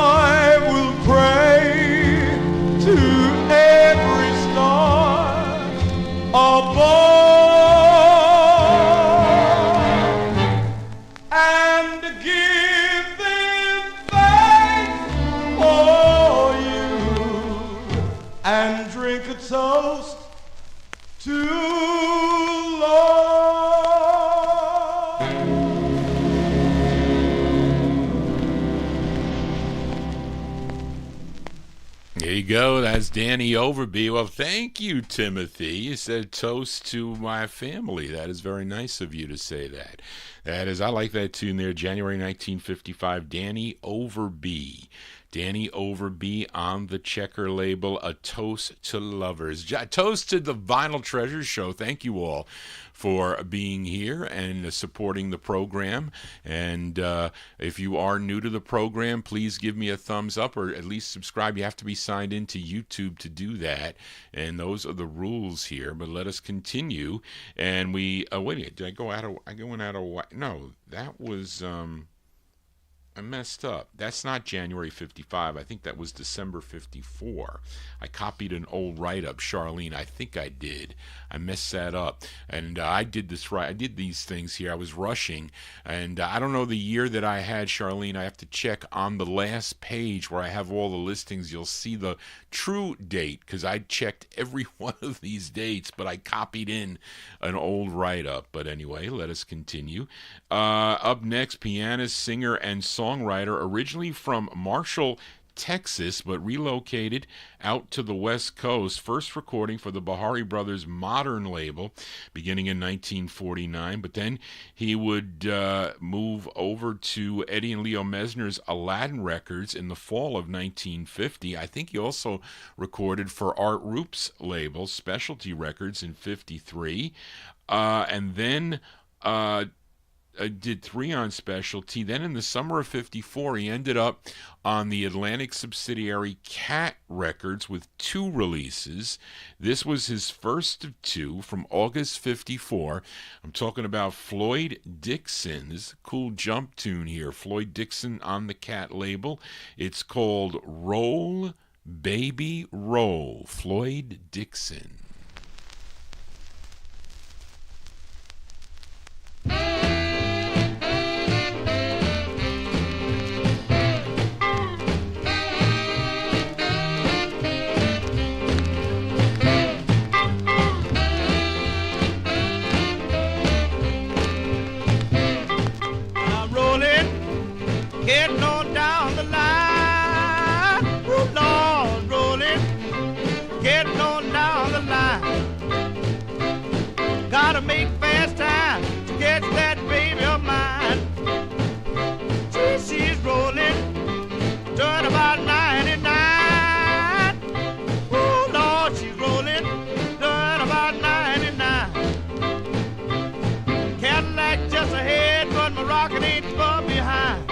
I will pray to every star above and give them thanks for you and drink a toast to love. There you go. That's Danny Overby. Well, thank you, Timothy. You said toast to my family. That is very nice of you to say that. That is, I like that tune there. January 1955, Danny Overby. Danny Overby on the Checker label, A Toast to Lovers. Toast to the Vinyltreasure show. Thank you all for being here and supporting the program. And if you are new to the program, please give me a thumbs up or at least subscribe. You have to be signed into YouTube to do that. And those are the rules here. But let us continue. And we, wait a minute, did I go out of, no, that was, I messed up. That's not January 55. I think that was December 54. I copied an old write-up, Charlene. I think I did. I messed that up. And I did this right. I did these things here. I was rushing. And I don't know the year that I had, Charlene. I have to check on the last page where I have all the listings. You'll see the true date because I checked every one of these dates, but I copied in an old write-up. But anyway, let us continue. Up next, pianist, singer, and songwriter, originally from Marshall, Texas, but relocated out to the West Coast, first recording for the Bahari Brothers Modern label beginning in 1949, but then he would move over to Eddie and Leo Mesner's Aladdin Records in the fall of 1950. I think he also recorded for Art Roop's label, Specialty Records, in 53, and then did 3 on Specialty. Then in the summer of 54, he ended up on the Atlantic subsidiary Cat Records with 2 releases. This was his first of 2 from August 54. I'm talking about Floyd Dixon. This is a cool jump tune here. Floyd Dixon on the Cat label. It's called Roll, Baby, Roll. Floyd Dixon. Getting on down the line, oh Lord, rolling, getting on down the line. Gotta make fast time to catch that baby of mine. She's rolling, doing about 99. Oh Lord, she's rolling, doing about 99. Cadillac just ahead, but my rocket ain't far behind.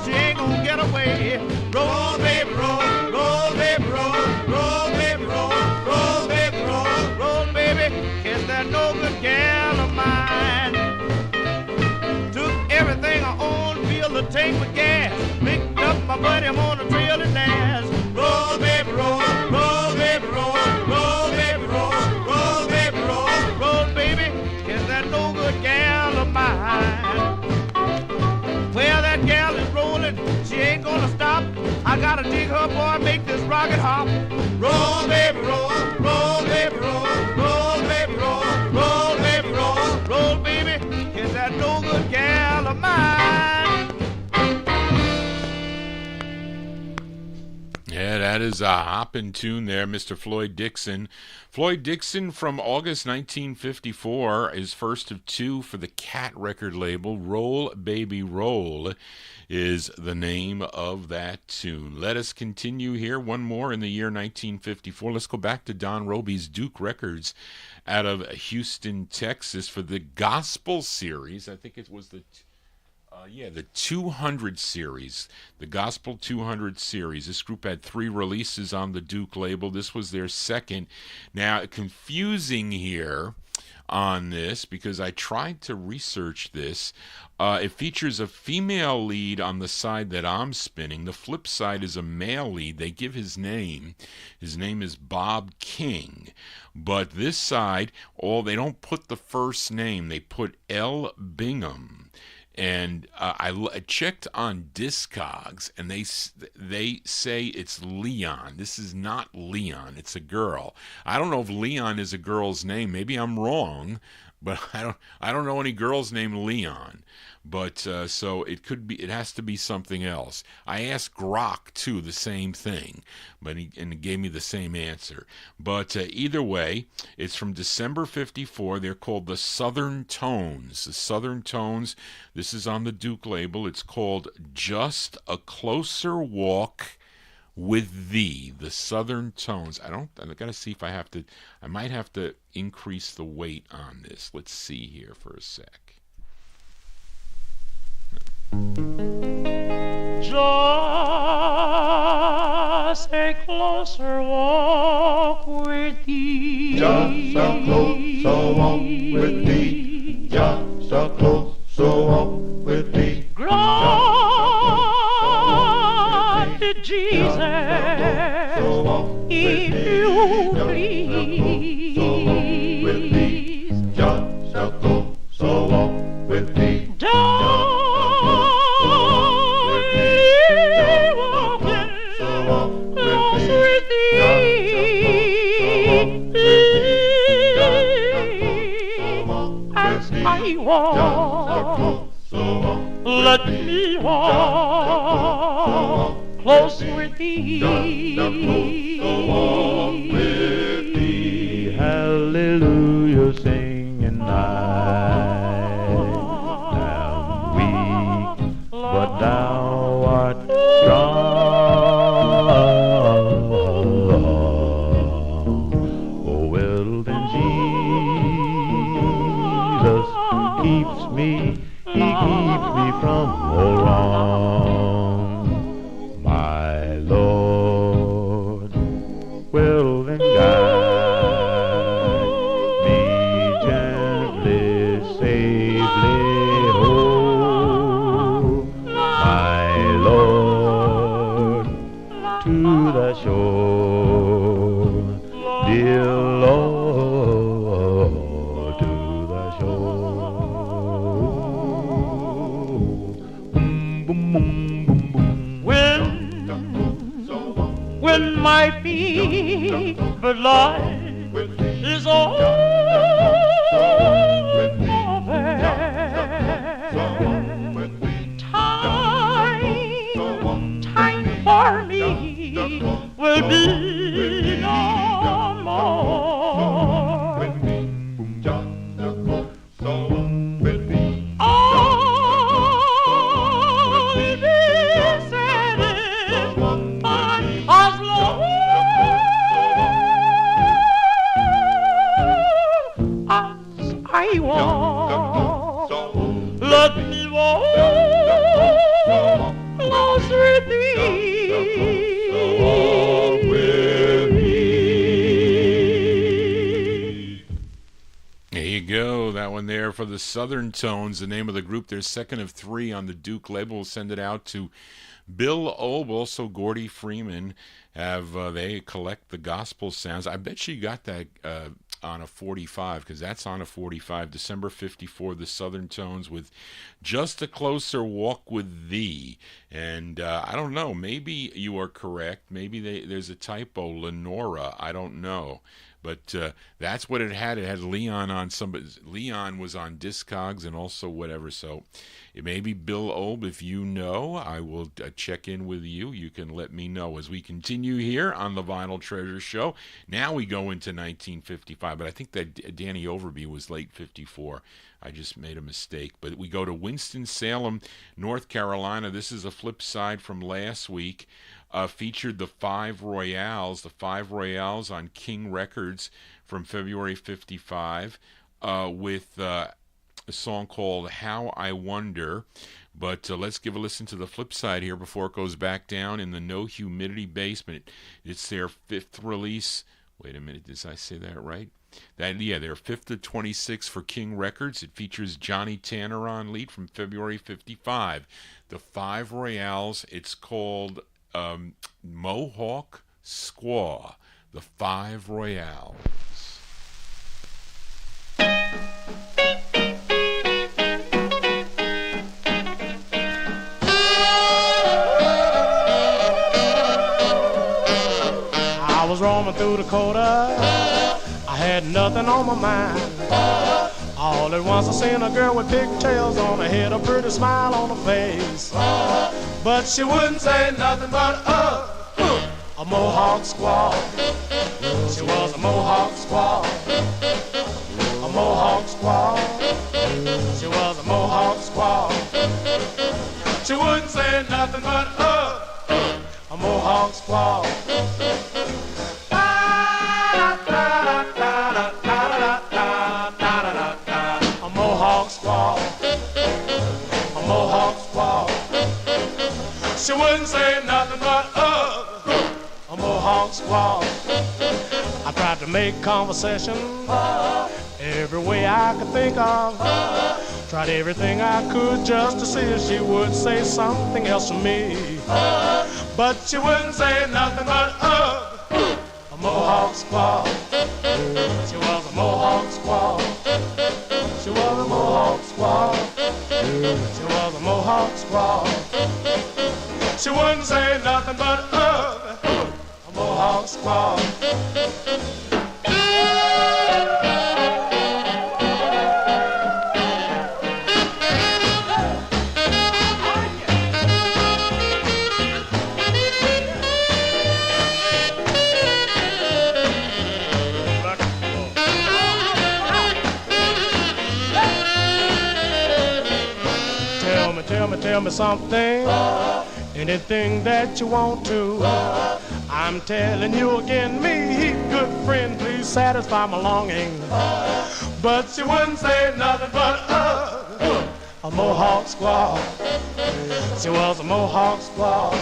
She ain't gonna get away. Roll, baby, roll, roll, baby, roll, roll, baby, roll, roll, baby, roll, roll, baby. Kiss that no good gal of mine. Took everything I owned, filled the tank with gas. Picked up my buddy, I'm on the trail and dance. Roll, baby, roll, roll, baby, roll, roll, baby, roll, roll, baby, roll, roll, baby. Kiss that no good gal of mine. Well, that gal is rolling, she ain't gonna stop. I gotta dig her, boy, make this rocket hop. Roll, baby, roll, roll, baby, roll, roll, baby, roll, roll, baby, roll, roll, baby. Is that no good gal of mine? Yeah, that is a hoppin' tune there, Mr. Floyd Dixon. Floyd Dixon from August 1954, his first of 2 for the Cat record label. Roll, Baby, Roll is the name of that tune. Let us continue here. One more in the year 1954. Let's go back to Don Roby's Duke Records out of Houston, Texas for the Gospel series. I think it was the 200 series, the Gospel 200 series. This group had 3 releases on the Duke label. This was their second. Now, confusing here on this because I tried to research this. It features a female lead on the side that I'm spinning. The flip side is a male lead. They give his name. His name is Bob King. But this side, they don't put the first name. They put L. Bingham. And I checked on Discogs, and they say it's Leon. This is not Leon. It's a girl. I don't know if Leon is a girl's name. Maybe I'm wrong, but I don't know any girls named Leon. But so it could be. It has to be something else. I asked Grok too, the same thing, but he gave me the same answer. But either way, it's from December '54. They're called the Southern Tones. The Southern Tones. This is on the Duke label. It's called Just a Closer Walk with Thee. The Southern Tones. I'm gonna see if I might have to increase the weight on this. Let's see here for a sec. Just a closer walk with thee. Just so close, so on with thee. Just so close, so on with thee. Grant it, Jesus, if you please. Just so close, so on with thee. I walk, let me walk close with thee. Hallelujah, singing I am weak, but thou art strong. Oh, well then Jesus keeps me, he keeps me from all wrong. My Lord will then guide me gently, safely home. My Lord, to the shore, dear Lord, to the shore. When my fever life is over, time for me will be no more. I walk, let me walk close with thee. There you go, that one there for the Southern Tones, the name of the group. They're second of three on the Duke label. We'll send it out to Bill Obe, also Gordy Freeman. They collect the gospel sounds. I bet you got that on a 45, because that's on a 45. December 54, the Southern Tones with Just a Closer Walk with Thee. And I don't know, maybe you are correct. Maybe there's a typo, Lenora. I don't know. But that's what it had. It had Leon on somebody. Leon was on Discogs and also whatever. So it may be Bill Obe. If you know, I will check in with you. You can let me know as we continue here on the Vinyltreasure Show. Now we go into 1955, but I think that Danny Overby was late 54. I just made a mistake. But we go to Winston-Salem, North Carolina. This is a flip side from last week. Featured the Five Royales on King Records from February 55 with a song called How I Wonder. But let's give a listen to the flip side here before it goes back down in the No Humidity Basement. It's their fifth release. Wait a minute, did I say that right? Their 5th of 26 for King Records. It features Johnny Tanner on lead from February 55. The Five Royales. It's called Mohawk Squaw, the Five Royales. I was roaming through Dakota, I had nothing on my mind. All at once I seen a girl with pigtails on her head, a pretty smile on her face. But she wouldn't say nothing but a Mohawk squaw. She was a Mohawk squaw, a Mohawk squaw. She was a Mohawk squaw. She wouldn't say nothing but a Mohawk squaw. A Mohawk squaw, a Mohawk squaw. She wouldn't say nothing but a Mohawk squaw. I tried to make conversation every way I could think of. Tried everything I could just to see if she would say something else to me. But she wouldn't say nothing but a Mohawk squaw. She was a Mohawk squaw. She was a Mohawk squaw. She was a Mohawk squaw. She wouldn't say nothing but a Mohawk squaw. Tell me something, anything that you want to. I'm telling you again, me, good friend, please satisfy my longing. But she wouldn't say nothing but a Mohawk squaw. She was a Mohawk squaw.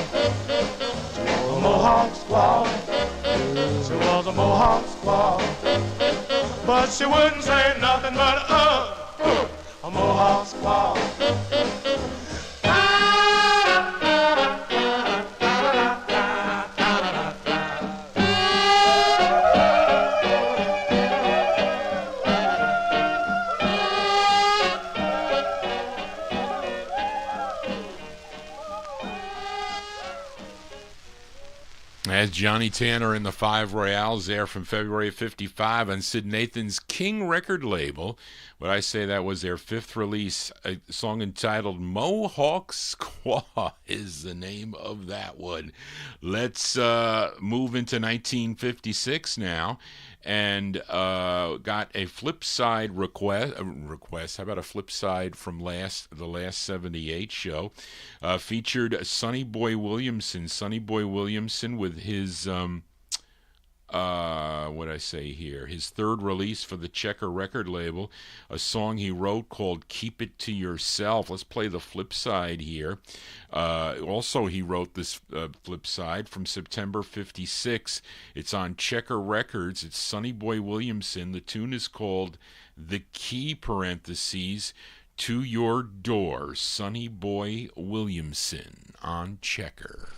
A Mohawk squaw. She was a Mohawk squaw. But she wouldn't say nothing but a Mohawk squaw. As Johnny Tanner and the Five Royales there from February of 55 on Sid Nathan's King record label. But I say that was their fifth release, a song entitled Mohawk Squaw is the name of that one. Let's move into 1956 now. And got a flip side request. How about a flip side from the last 78 show? Featured Sonny Boy Williamson. Sonny Boy Williamson with his his third release for the Checker record label, a song he wrote called Keep It to Yourself. Let's play the flip side here. Also, he wrote this flip side from September 56. It's on Checker Records. It's Sonny Boy Williamson. The tune is called The Key, parentheses, to Your Door. Sonny Boy Williamson on Checker.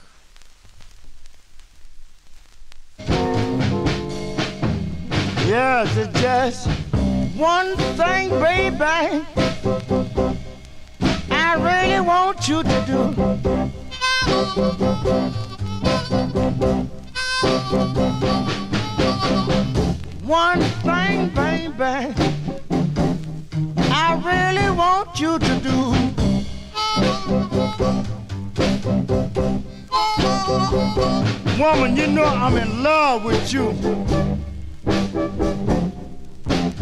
Yes, it's just one thing, baby, I really want you to do. One thing, baby, I really want you to do. Woman, you know I'm in love with you.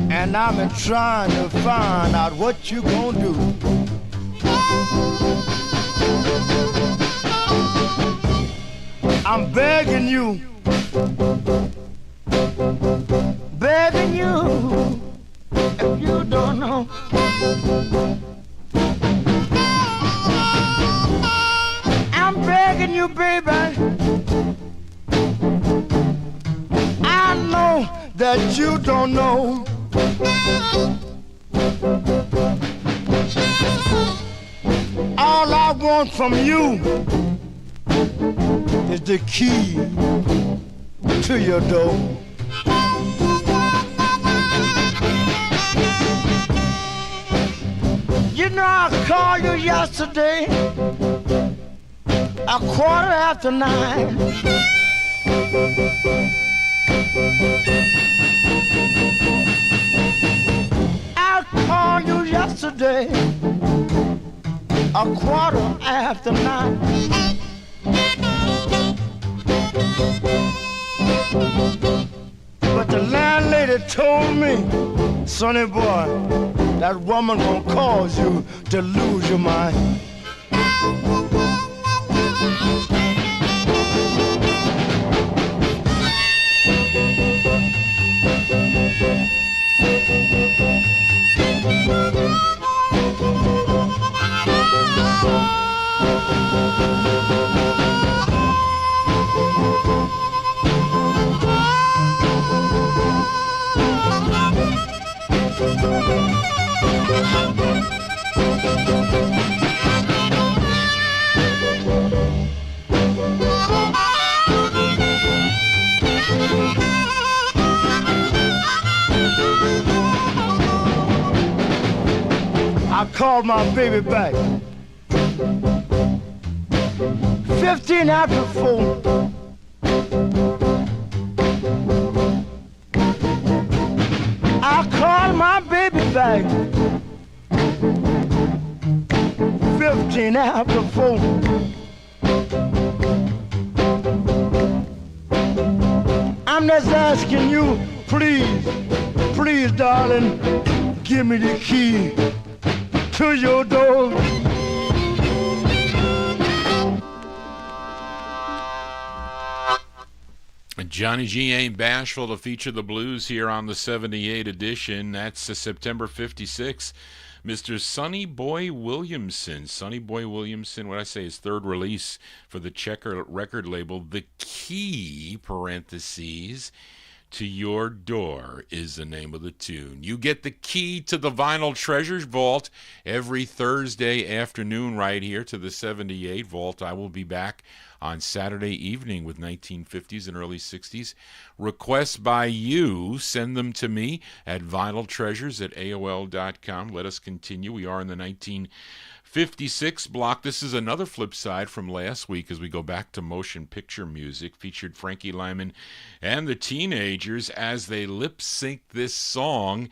And I'm trying to find out what you gonna do. I'm begging you, if you don't know. I'm begging you, baby. I know that you don't know. All I want from you is the key to your door. You know I called you yesterday, 9:15. I called you yesterday, 9:15. But the landlady told me, Sonny boy, that woman gonna cause you to lose your mind. I called my baby back 15 after 4. I called my baby back 15 after 4. I'm just asking you, please, please, darling, give me the key to your door. Johnny G ain't bashful to feature the blues here on the 78 edition. That's September 56. Mr. Sonny Boy Williamson. Sonny Boy Williamson, what I say, his third release for the Checker record label. The Key, parentheses, to Your Door is the name of the tune. You get the key to the Vinyltreasures Vault every Thursday afternoon right here to the 78 Vault. I will be back on Saturday evening with 1950s and early 60s. Requests by you, send them to me at vinyltreasures@aol.com. Let us continue. We are in the 1956 block. This is another flip side from last week as we go back to motion picture music. Featured Frankie Lymon and the Teenagers as they lip sync this song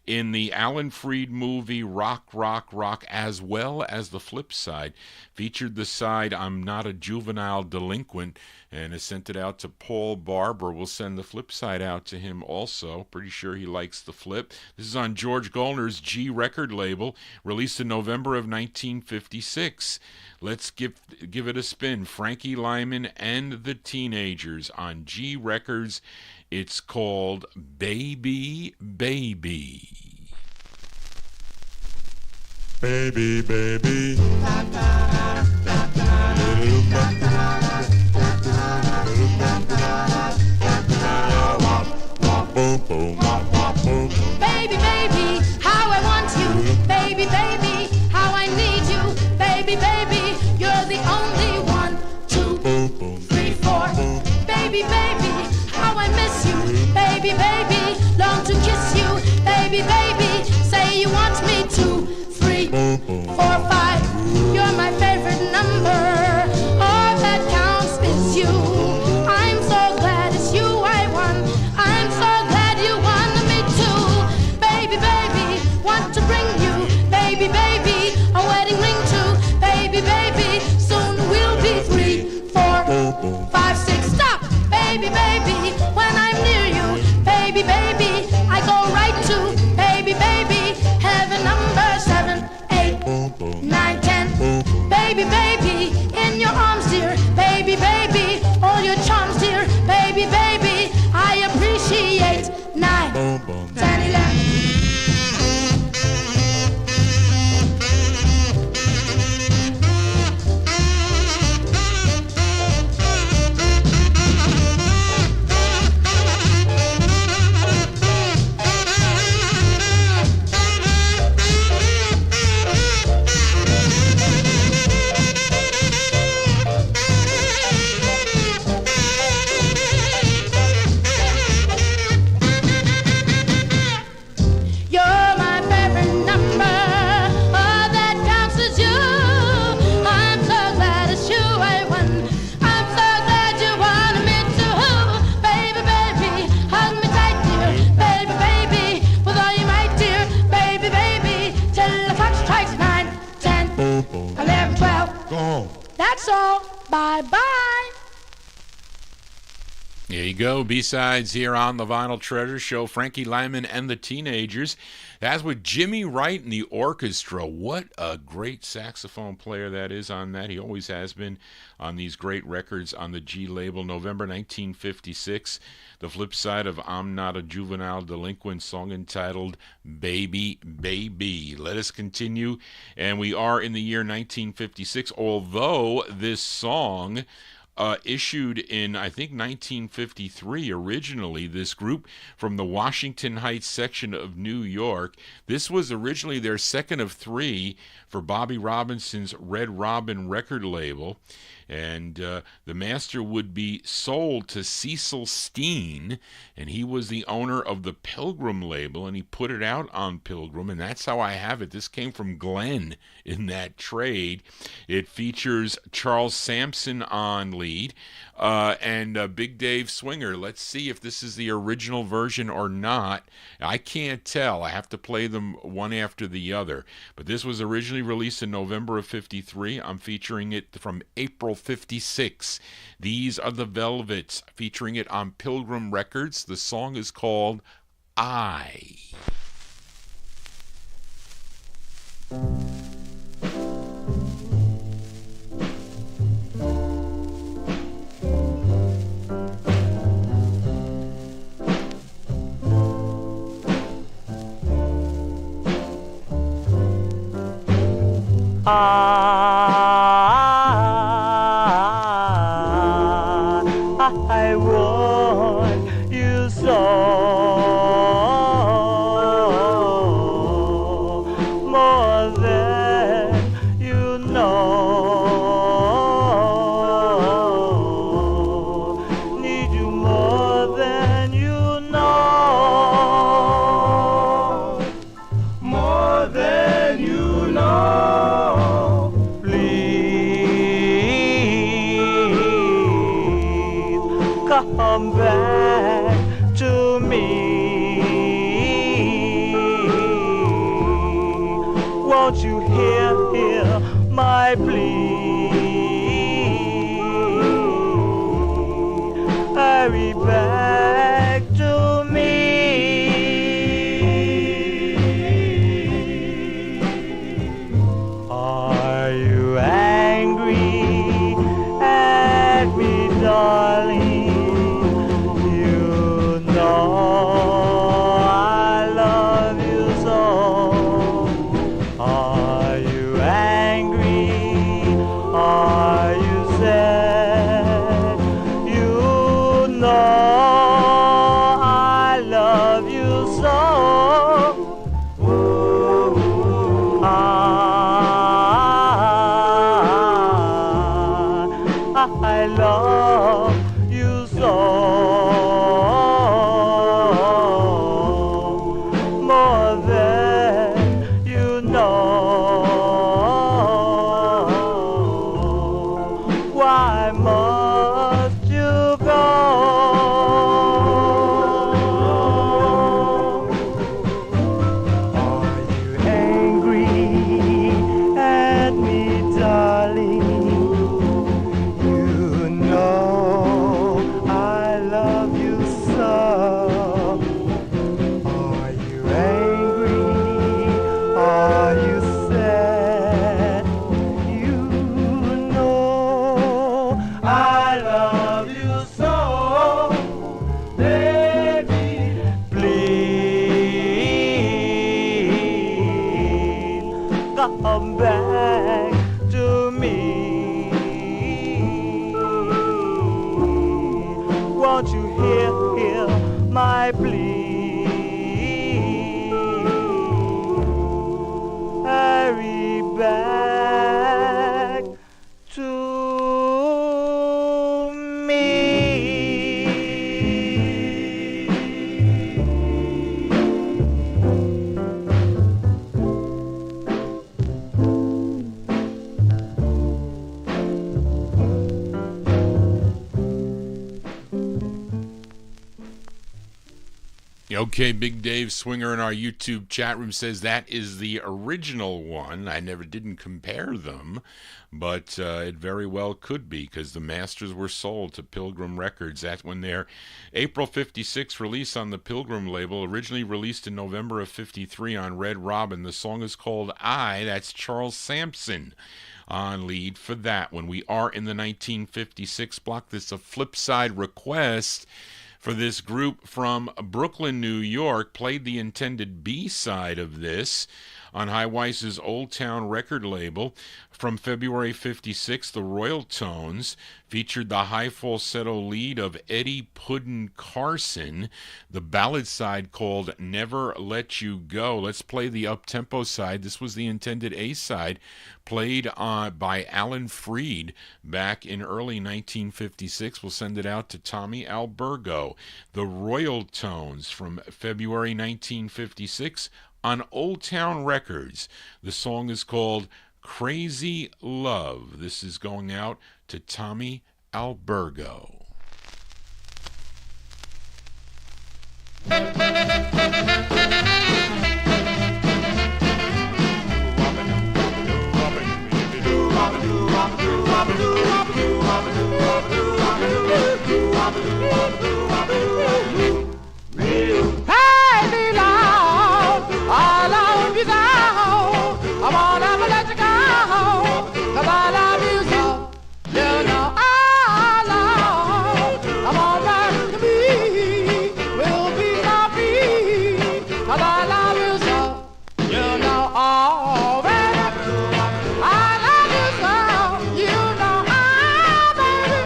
in the Alan Freed movie Rock, Rock, Rock, as well as the flip side. Featured the side I'm Not a Juvenile Delinquent, and has sent it out to Paul Barber. We'll send the flip side out to him also. Pretty sure he likes the flip. This is on George Gollner's G record label, released in November of 1956. Let's give it a spin. Frankie Lymon and the Teenagers on G Records. It's called Baby, Baby. Baby, baby. Baby, baby, how I want you. Baby, baby, how I need you. Baby, baby, you're the only one, 2, 3, 4. Baby, baby, how I miss you. Baby, baby, long to kiss you. Baby, baby, say you want me, 2, 3, 4, 5. You're my favorite number. All that counts is you. I'm so glad it's you I won. I'm so glad you won me too. Baby, baby, want to bring you. Baby, baby, a wedding ring too. Baby, baby, soon we'll be 3, 4, 5, 6. Stop, baby, baby, when I'm near you. Baby, baby, I go right to. Baby, baby, heaven number 7, 8, 9, 10. Baby, baby, in your arms, dear. Baby, baby, all your charms, dear. Baby, baby, I appreciate 9, 10, 11. That's all. Bye-bye. There you go. B-sides here on the Vinyltreasure Show. Frankie Lymon and the Teenagers. That's with Jimmy Wright and the orchestra. What a great saxophone player that is on that. He always has been on these great records on the G label. November 1956. The flip side of I'm Not a Juvenile Delinquent, song entitled Baby, Baby. Let us continue. And we are in the year 1956. Although this song issued in, I think, 1953 originally. This group from the Washington Heights section of New York. This was originally their second of three for Bobby Robinson's Red Robin record label. And the master would be sold to Cecil Steen, and he was the owner of the Pilgrim label, and he put it out on Pilgrim, and that's how I have it. This came from Glenn in that trade. It features Charles Sampson on lead and Big Dave Swinger. Let's see if this is the original version or not. I can't tell. I have to play them one after the other. But this was originally released in November of 53. I'm featuring it from April 56. These are the Velvets, featuring it on Pilgrim Records. The song is called I. I want you so, more than you know. Need you more than you know, more than you know. Please come back to me. Won't you hear my plea? Hurry back to me. Are you angry at me, darling? You know I love you so. Are you angry? Are you sad? You know I love you so. I love you so, more than you know. Why must you go? Are you angry at me, darling? You know I love you so. Are you angry? Are you sad? You know I love you so, baby. Please come back to me. Won't you hear my plea? Hurry back to me. Okay, Big Dave Swinger in our YouTube chat room says that is the original one. I never didn't compare them, but it very well could be, because the masters were sold to Pilgrim Records. That's when their April 56 release on the Pilgrim label, originally released in November of 53 on Red Robin. The song is called I. That's Charles Sampson on lead for that one. We are in the 1956 block. This is a flip side request for this group from Brooklyn, New York. Played the intended B-side of this on High Weiss's Old Town record label. From February 56, the Royal Tones featured the high falsetto lead of Eddie Puddin' Carson, the ballad side called Never Let You Go. Let's play the up-tempo side. This was the intended A-side, played by Alan Freed back in early 1956. We'll send it out to Tommy Albergo. The Royal Tones from February 1956 on Old Town Records. The song is called Crazy Love. This is going out to Tommy Albergo. Crazy love, I love you so. I won't ever let you go, 'cause I love you so. You know I love, come on back to me. We'll be happy, 'cause I love you so. You know all, baby, I love you so. You know baby,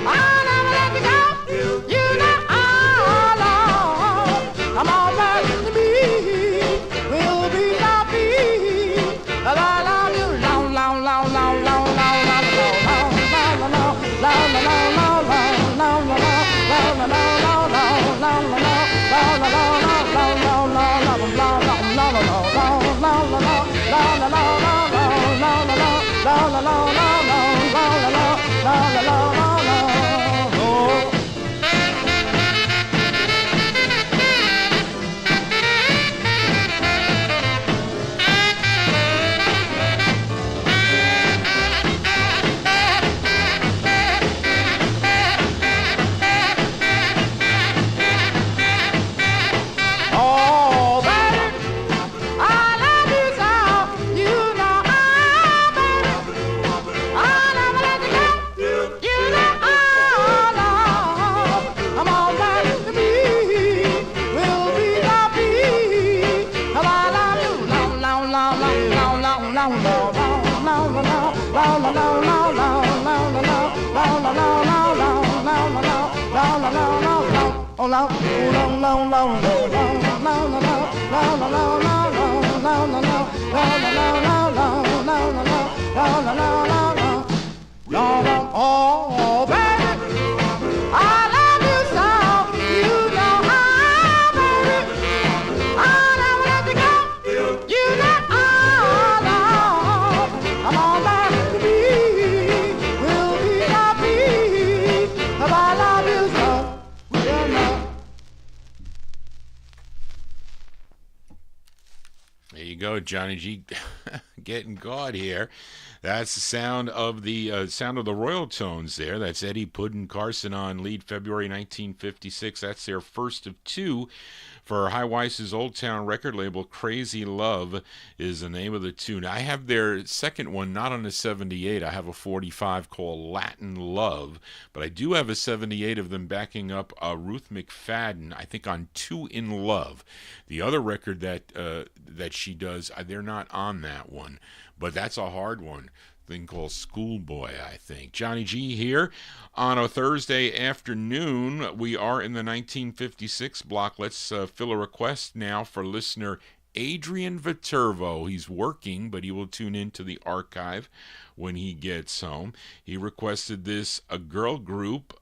I'll never let you go. You know I love, come on back to me. We'll be happy, 'cause I love you long, long, long, long, long, long, long, long, long, long, long, Oh, baby, I love you so. You know baby, I'll never let you go. You know I love, come on back to me. We'll be happy, 'cause I love you so. You know. There you go, Johnny G. Getting caught here. That's the sound of the Royal Tones there. That's Eddie Puddin' Carson on lead, February 1956. That's their first of two for High Weiss's Old Town record label. Crazy Love is the name of the tune. I have their second one, not on a 78. I have a 45 called Latin Love, but I do have a 78 of them backing up Ruth McFadden, I think on Two in Love. The other record that she does, they're not on that one, but that's a hard one. Thing called Schoolboy, I think. Johnny G here on a Thursday afternoon. We are in the 1956 block. Let's fill a request now for listener Adrian Viterbo. He's working, but he will tune into the archive when he gets home. He requested this, a girl group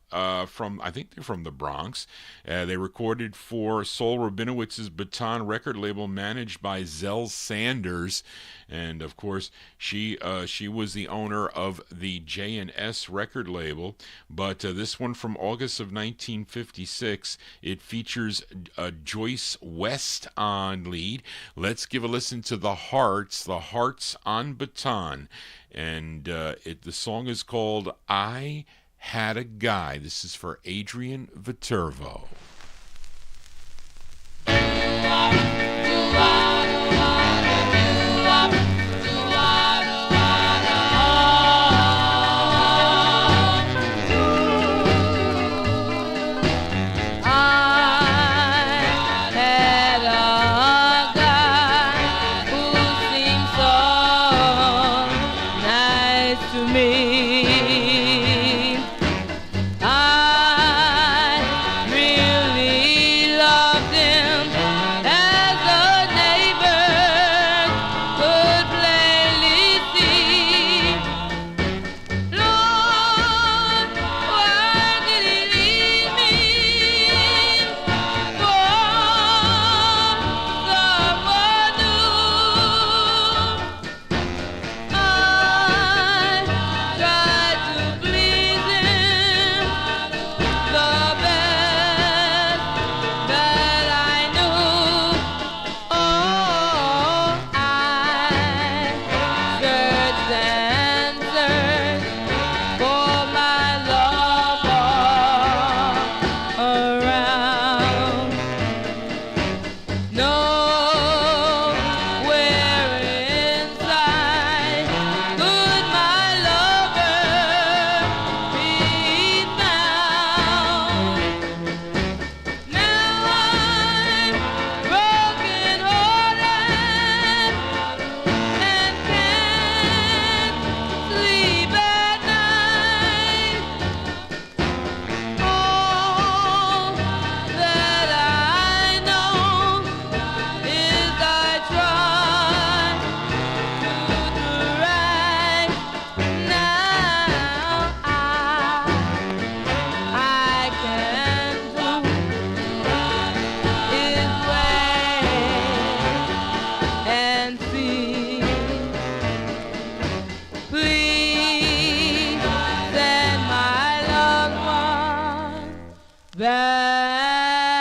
from, I think they're from the Bronx. They recorded for Sol Rabinowitz's Baton record label, managed by Zell Sanders. And of course, she was the owner of the J&S record label. But this one from August of 1956, it features Joyce West on lead. Let's give a listen to The Hearts on Baton. And the song is called I Had a Guy. This is for Adrian Viterbo. I had a guy who back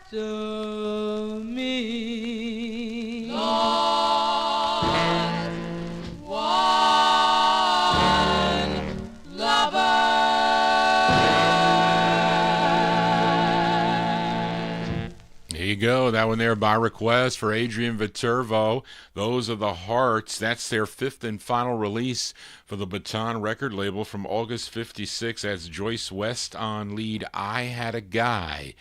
to me. Lord, one lover. There you go. That one there by request for Adrian Viterbo. Those are the Hearts. That's their fifth and final release for the Baton record label from August 56. That's Joyce West on lead. I Had a Guy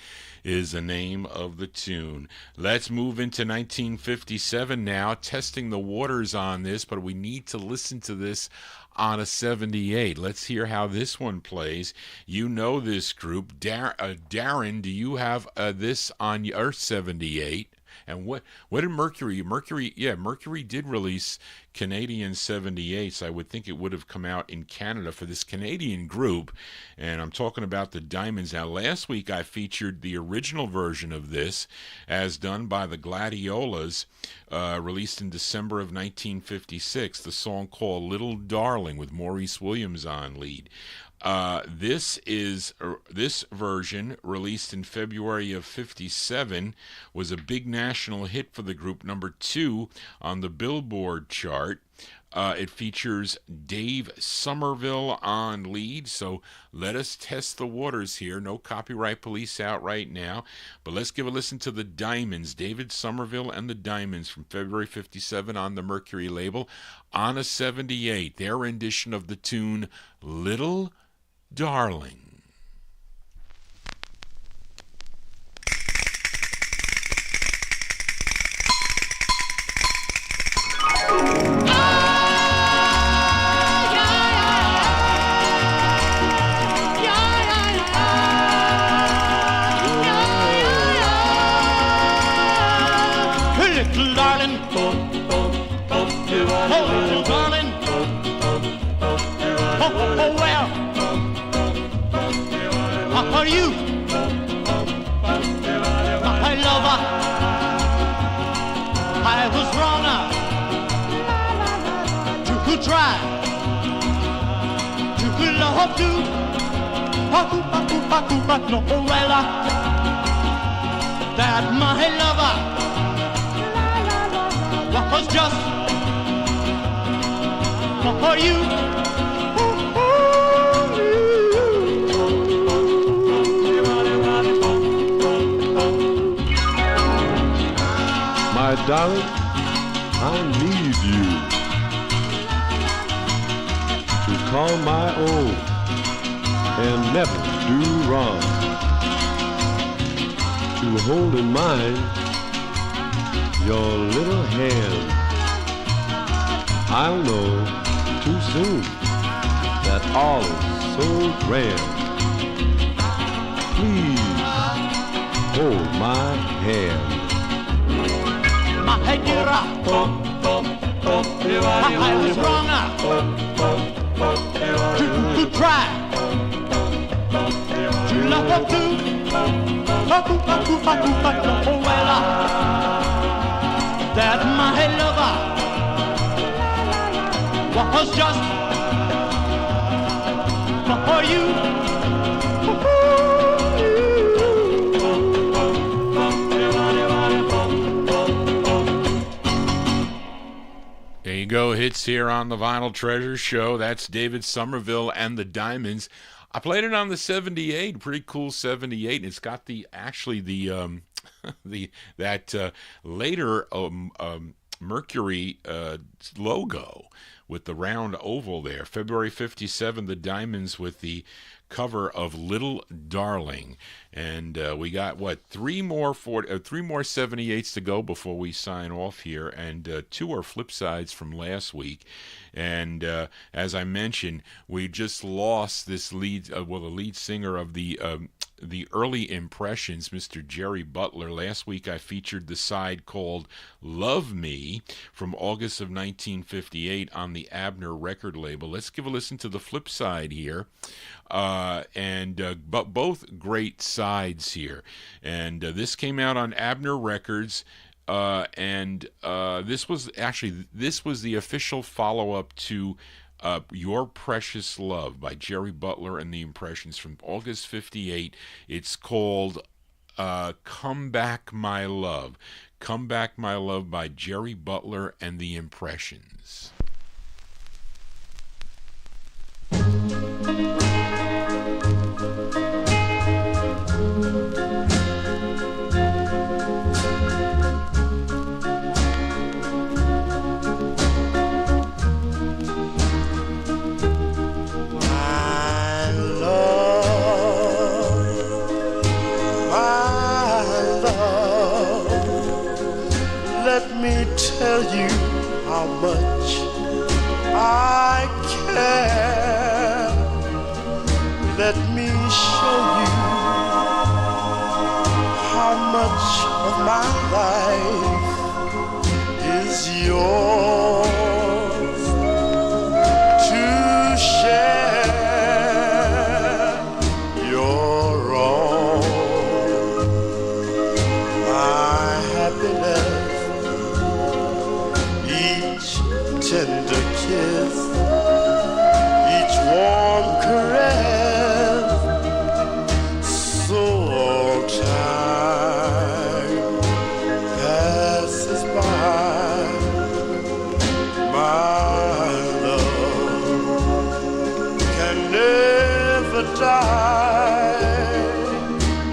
is the name of the tune. Let's move into 1957 now, testing the waters on this, but we need to listen to this on a 78. Let's hear how this one plays. You know this group. Darren, do you have this on your 78? And what did Mercury did release Canadian 78s. I would think it would have come out in Canada for this Canadian group, and I'm talking about the Diamonds. Now, last week I featured the original version of this as done by the Gladiolas, released in December of 1956, the song called Little Darling with Maurice Williams on lead. This version, released in February of 57, was a big national hit for the group, number 2 on the Billboard chart. It features Dave Somerville on lead, so let us test the waters here. No copyright police out right now, but let's give a listen to the Diamonds, David Somerville and the Diamonds from February 57 on the Mercury label, on a 78, their rendition of the tune Little Darling. Little darling, oh, little darling, oh, well, how are you, my lover? I was wrong to try to love you, but no, well, that my lover was just for you. My darling, I need you to call my own and never do wrong, to hold in mind your little hand. I'll know too soon that all is so grand. Please hold my hand. My dear, I was wrong to try to love her too. Oh, well, that my lover was just for you. There you go, hits here on the Vinyltreasure Show. That's David Somerville and the Diamonds. I played it on the 78, pretty cool 78. And it's got that later Mercury logo with the round oval there. February 57, the Diamonds with the cover of Little Darling. And we got, three more 78s to go before we sign off here, and 2 are flip sides from last week. And as I mentioned, we just lost this the lead singer of the early impressions, Mr. Jerry Butler. Last week I featured the side called Love Me from August of 1958 on the Abner record label. Let's give a listen to the flip side here. But both great sides here. And this came out on Abner Records. This was the official follow-up to Your Precious Love by Jerry Butler and the Impressions from August 58. It's called Come Back My Love. Come Back My Love by Jerry Butler and the Impressions. Tell you how much I care. Let me show you how much of my life is yours to share. You're all my happiness. Tender kiss, each warm caress, so time passes by. My love can never die,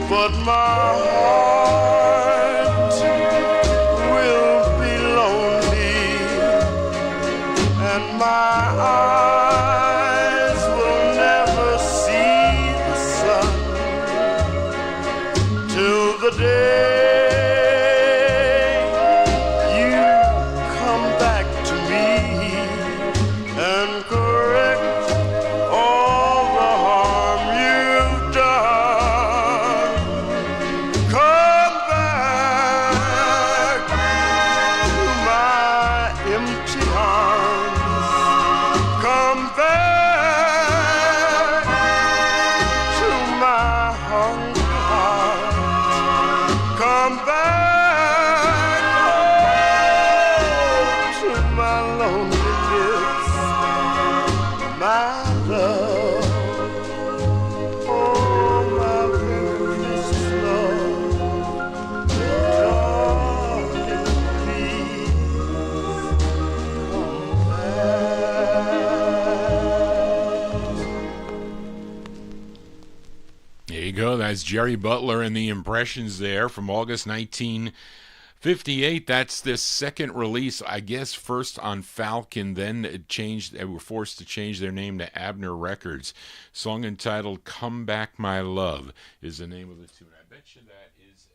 but my heart will be lonely. My eyes will never see the sun till the day you come back to me and correct all the harm you've done. Come back to my empty arms. Come back to my hungry heart. Come back to my lonely lips, my love. Oh, my very precious love, darling, please come back. There you go. That's Jerry Butler and the Impressions there from August 1958. That's the second release, I guess, first on Falcon, then it changed. They were forced to change their name to Abner Records. Song entitled Come Back My Love is the name of the tune. I bet you that is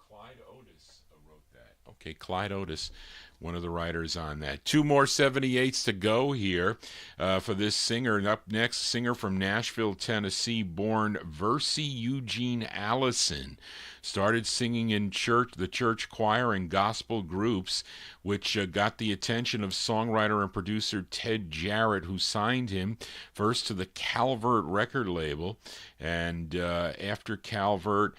Clyde Otis wrote that. Okay, Clyde Otis, one of the writers on that. Two more 78s to go here for this singer. And up next, singer from Nashville, Tennessee, born Versie Eugene Allison. Started singing in the church choir and gospel groups, which got the attention of songwriter and producer Ted Jarrett, who signed him first to the Calvert record label. And after Calvert,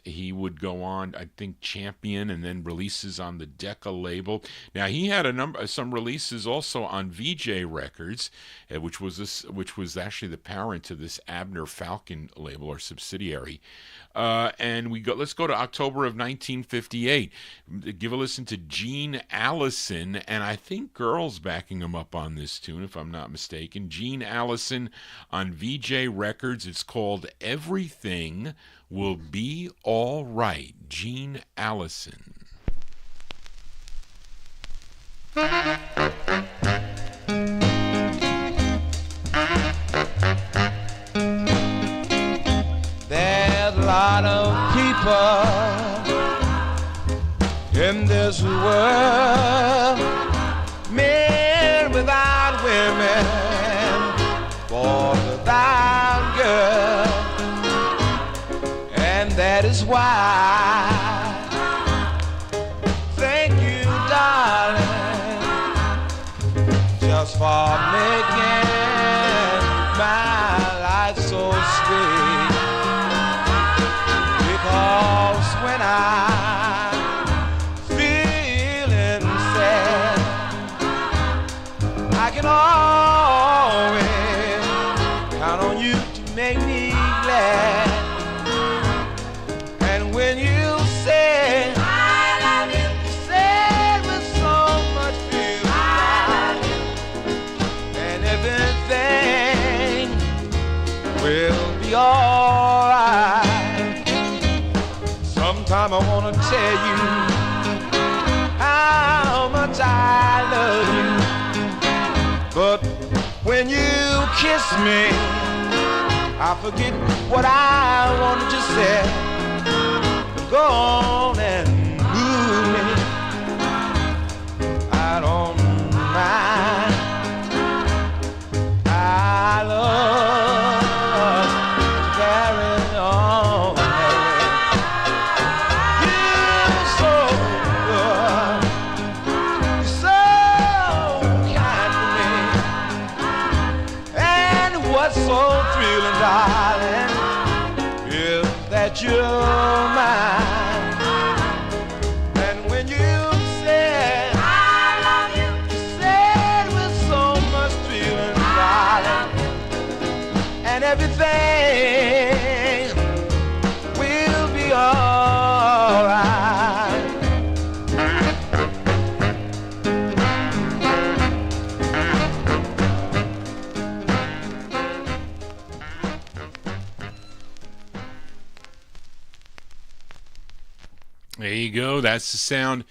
he would go on, I think, Champion, and then releases on the Decca label. Now, he had some releases also on VJ Records, which was actually the parent to this Abner Falcon label or subsidiary. And let's go to October of 1958. Give a listen to Gene Allison, and I think Girl's backing him up on this tune, if I'm not mistaken. Gene Allison on VJ Records. It's called Everything Will Be All Right. Gene Allison. There's a lot of people in this world, men without women, boys without girls, and that is why, thank you, darling, just for making my life so sweet. Because when I'm feeling sad, I can can always count on you to make me glad. And when you say I love you, you say it with so much feeling, and everything will be alright. Sometime I wanna tell you how much I love you, but when you kiss me, I forget what I wanted to say. Go on and move me, I don't mind. I love to carry on that way. You're so good, you're so kind to me, and what's so thrilling, darling, is that you're mine. And when you said I love you, you said with so much feeling, darling, and everything will be alright. There you go. That's the sound.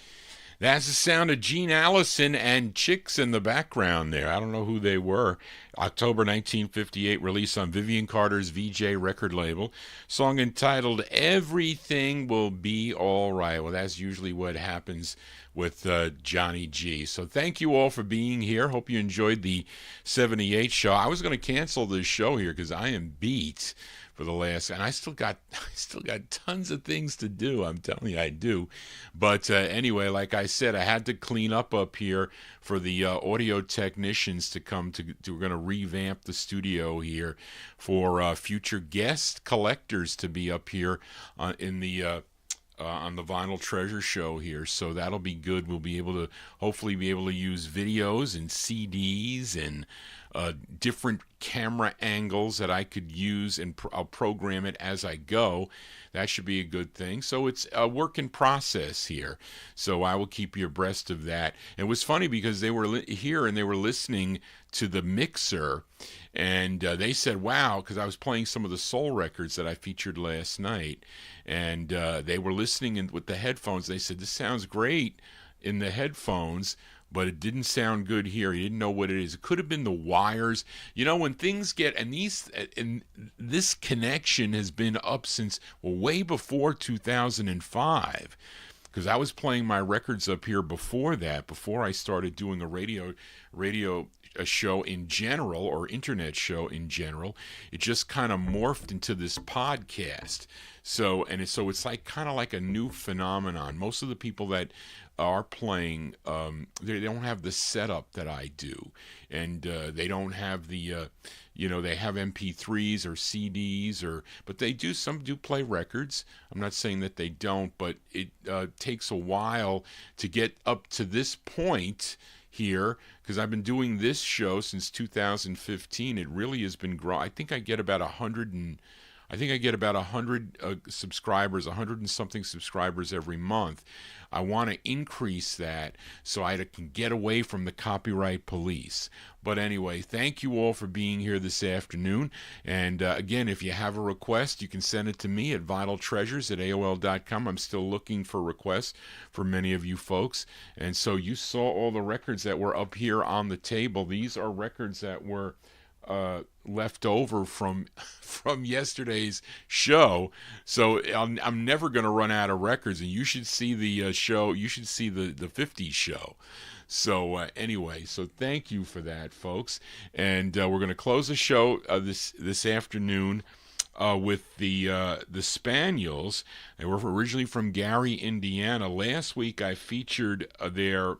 That's the sound of Gene Allison and Chicks in the background there. I don't know who they were. October 1958, release on Vivian Carter's VJ record label. Song entitled Everything Will Be All Right. Well, that's usually what happens with Johnny G. So thank you all for being here. Hope you enjoyed the 78 show. I was going to cancel this show here because I am beat for the last, and I still got tons of things to do. I'm telling you, I do. But anyway, like I said, I had to clean up here for the audio technicians to come to. We're going to revamp the studio here for future guest collectors to be up here on the Vinyltreasure show here. So that'll be good. We'll be able to hopefully be able to use videos and CDs and different camera angles that I could use, and I'll program it as I go. That should be a good thing. So it's a work in process here. So I will keep you abreast of that. It was funny because they were here and they were listening to the mixer, and they said, wow, because I was playing some of the soul records that I featured last night, and they were listening with the headphones. They said, this sounds great in the headphones, but it didn't sound good here. He didn't know what it is. It could have been the wires. You know, when things get, and this connection has been up since way before 2005, because I was playing my records up here before that, before I started doing a radio show in general, or internet show in general. It just kind of morphed into this podcast. So it's like kind of like a new phenomenon. Most of the people that are playing, they don't have the setup that I do, and they don't have the they have MP3s or CDs, but some do play records. I'm not saying that they don't, but it takes a while to get up to this point here, because I've been doing this show since 2015. It really has been growing. I think I get about 100 subscribers, 100 and something subscribers every month. I want to increase that so I can get away from the copyright police. But anyway, thank you all for being here this afternoon. And again, if you have a request, you can send it to me at vinyltreasures@aol.com. I'm still looking for requests for many of you folks. And so you saw all the records that were up here on the table. These are records that were left over from yesterday's show, so I'm never going to run out of records, and you should see the show. You should see the 50s show. So anyway, so thank you for that, folks, and we're going to close the show this afternoon with the Spaniels. They were originally from Gary, Indiana. Last week I featured their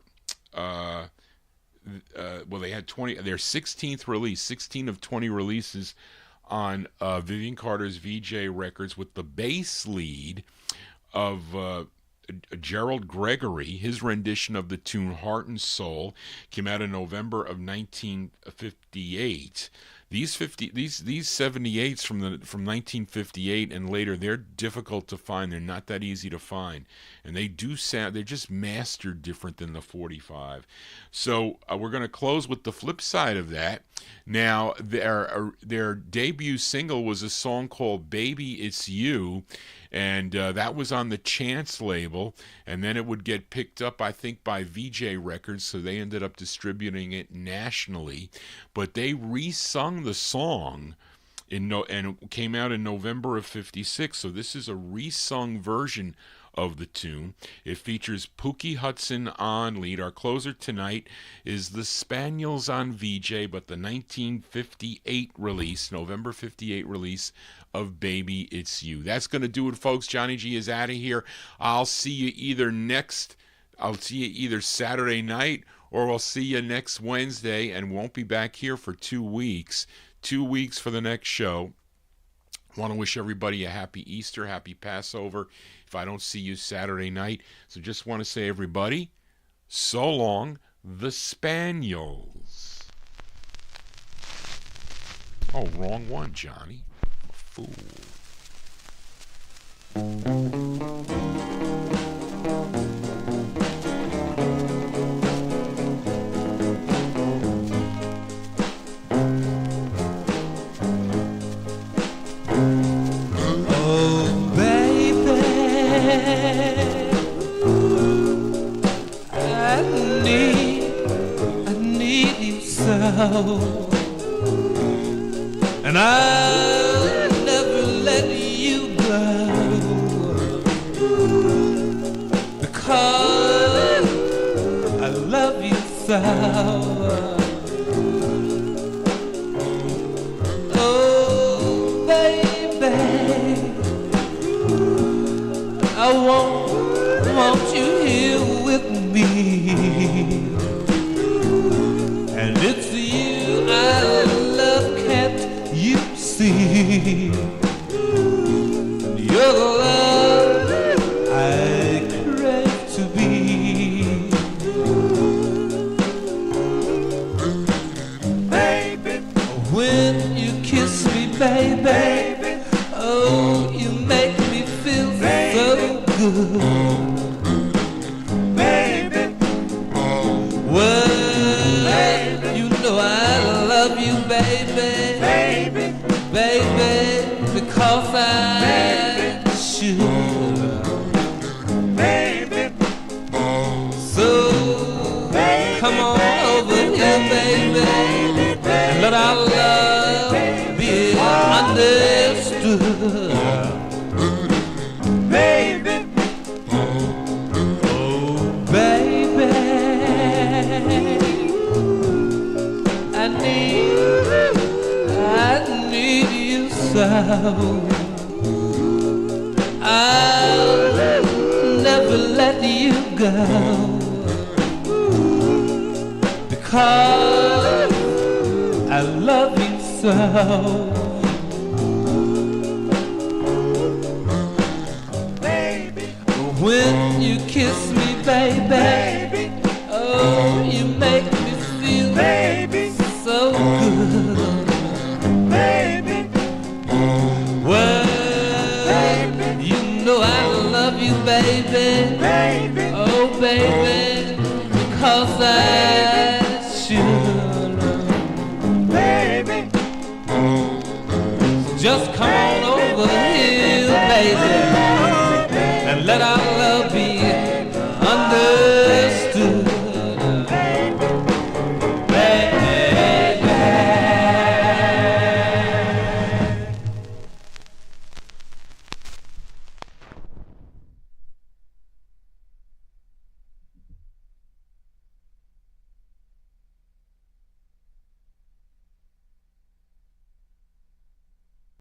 they had their 16th release, 16 of 20 releases on Vivian Carter's VJ Records, with the bass lead of Gerald Gregory. His rendition of the tune Heart and Soul came out in November of 1958. These 78s from 1958 and later, they're difficult to find. They're not that easy to find, and they do sound. They're just mastered different than the 45. So we're going to close with the flip side of that. Now, their debut single was a song called "Baby It's You," and that was on the Chance label, and then it would get picked up, I think, by VJ Records, so they ended up distributing it nationally. But they re-sung the song and it came out in November of '56, so this is a re-sung version of the tune. It features Pookie Hudson on lead. Our closer tonight is the Spaniels on VJ, but the 1958 release, November 58 release of Baby It's You. That's going to do it, folks. Johnny G is out of here. I'll see you either Saturday night or I'll see you next Wednesday, and won't be back here for 2 weeks. 2 weeks for the next show. Want to wish everybody a happy Easter, happy Passover, if I don't see you Saturday night. So just want to say, everybody, so long, the Spaniels. Oh, wrong one, Johnny. A fool. And I'll never let you go, because I love you so. Oh, baby, I want you here with me, and it's you I love, can't you see? You're the love I crave to be. Baby, when you kiss me, baby, oh, you make me feel so good. Baby, well, you know I love you, baby, baby, because I should, baby. So come on over here, baby, and let our love be understood, baby. Oh, baby, I need you so. I'll never let you go, because I love you so. Baby, when you kiss me, baby, oh, you make me feel, baby, so good. Baby, well, baby, you know I love you, baby, oh, baby, because I should, baby. Just come on over here, baby, and let our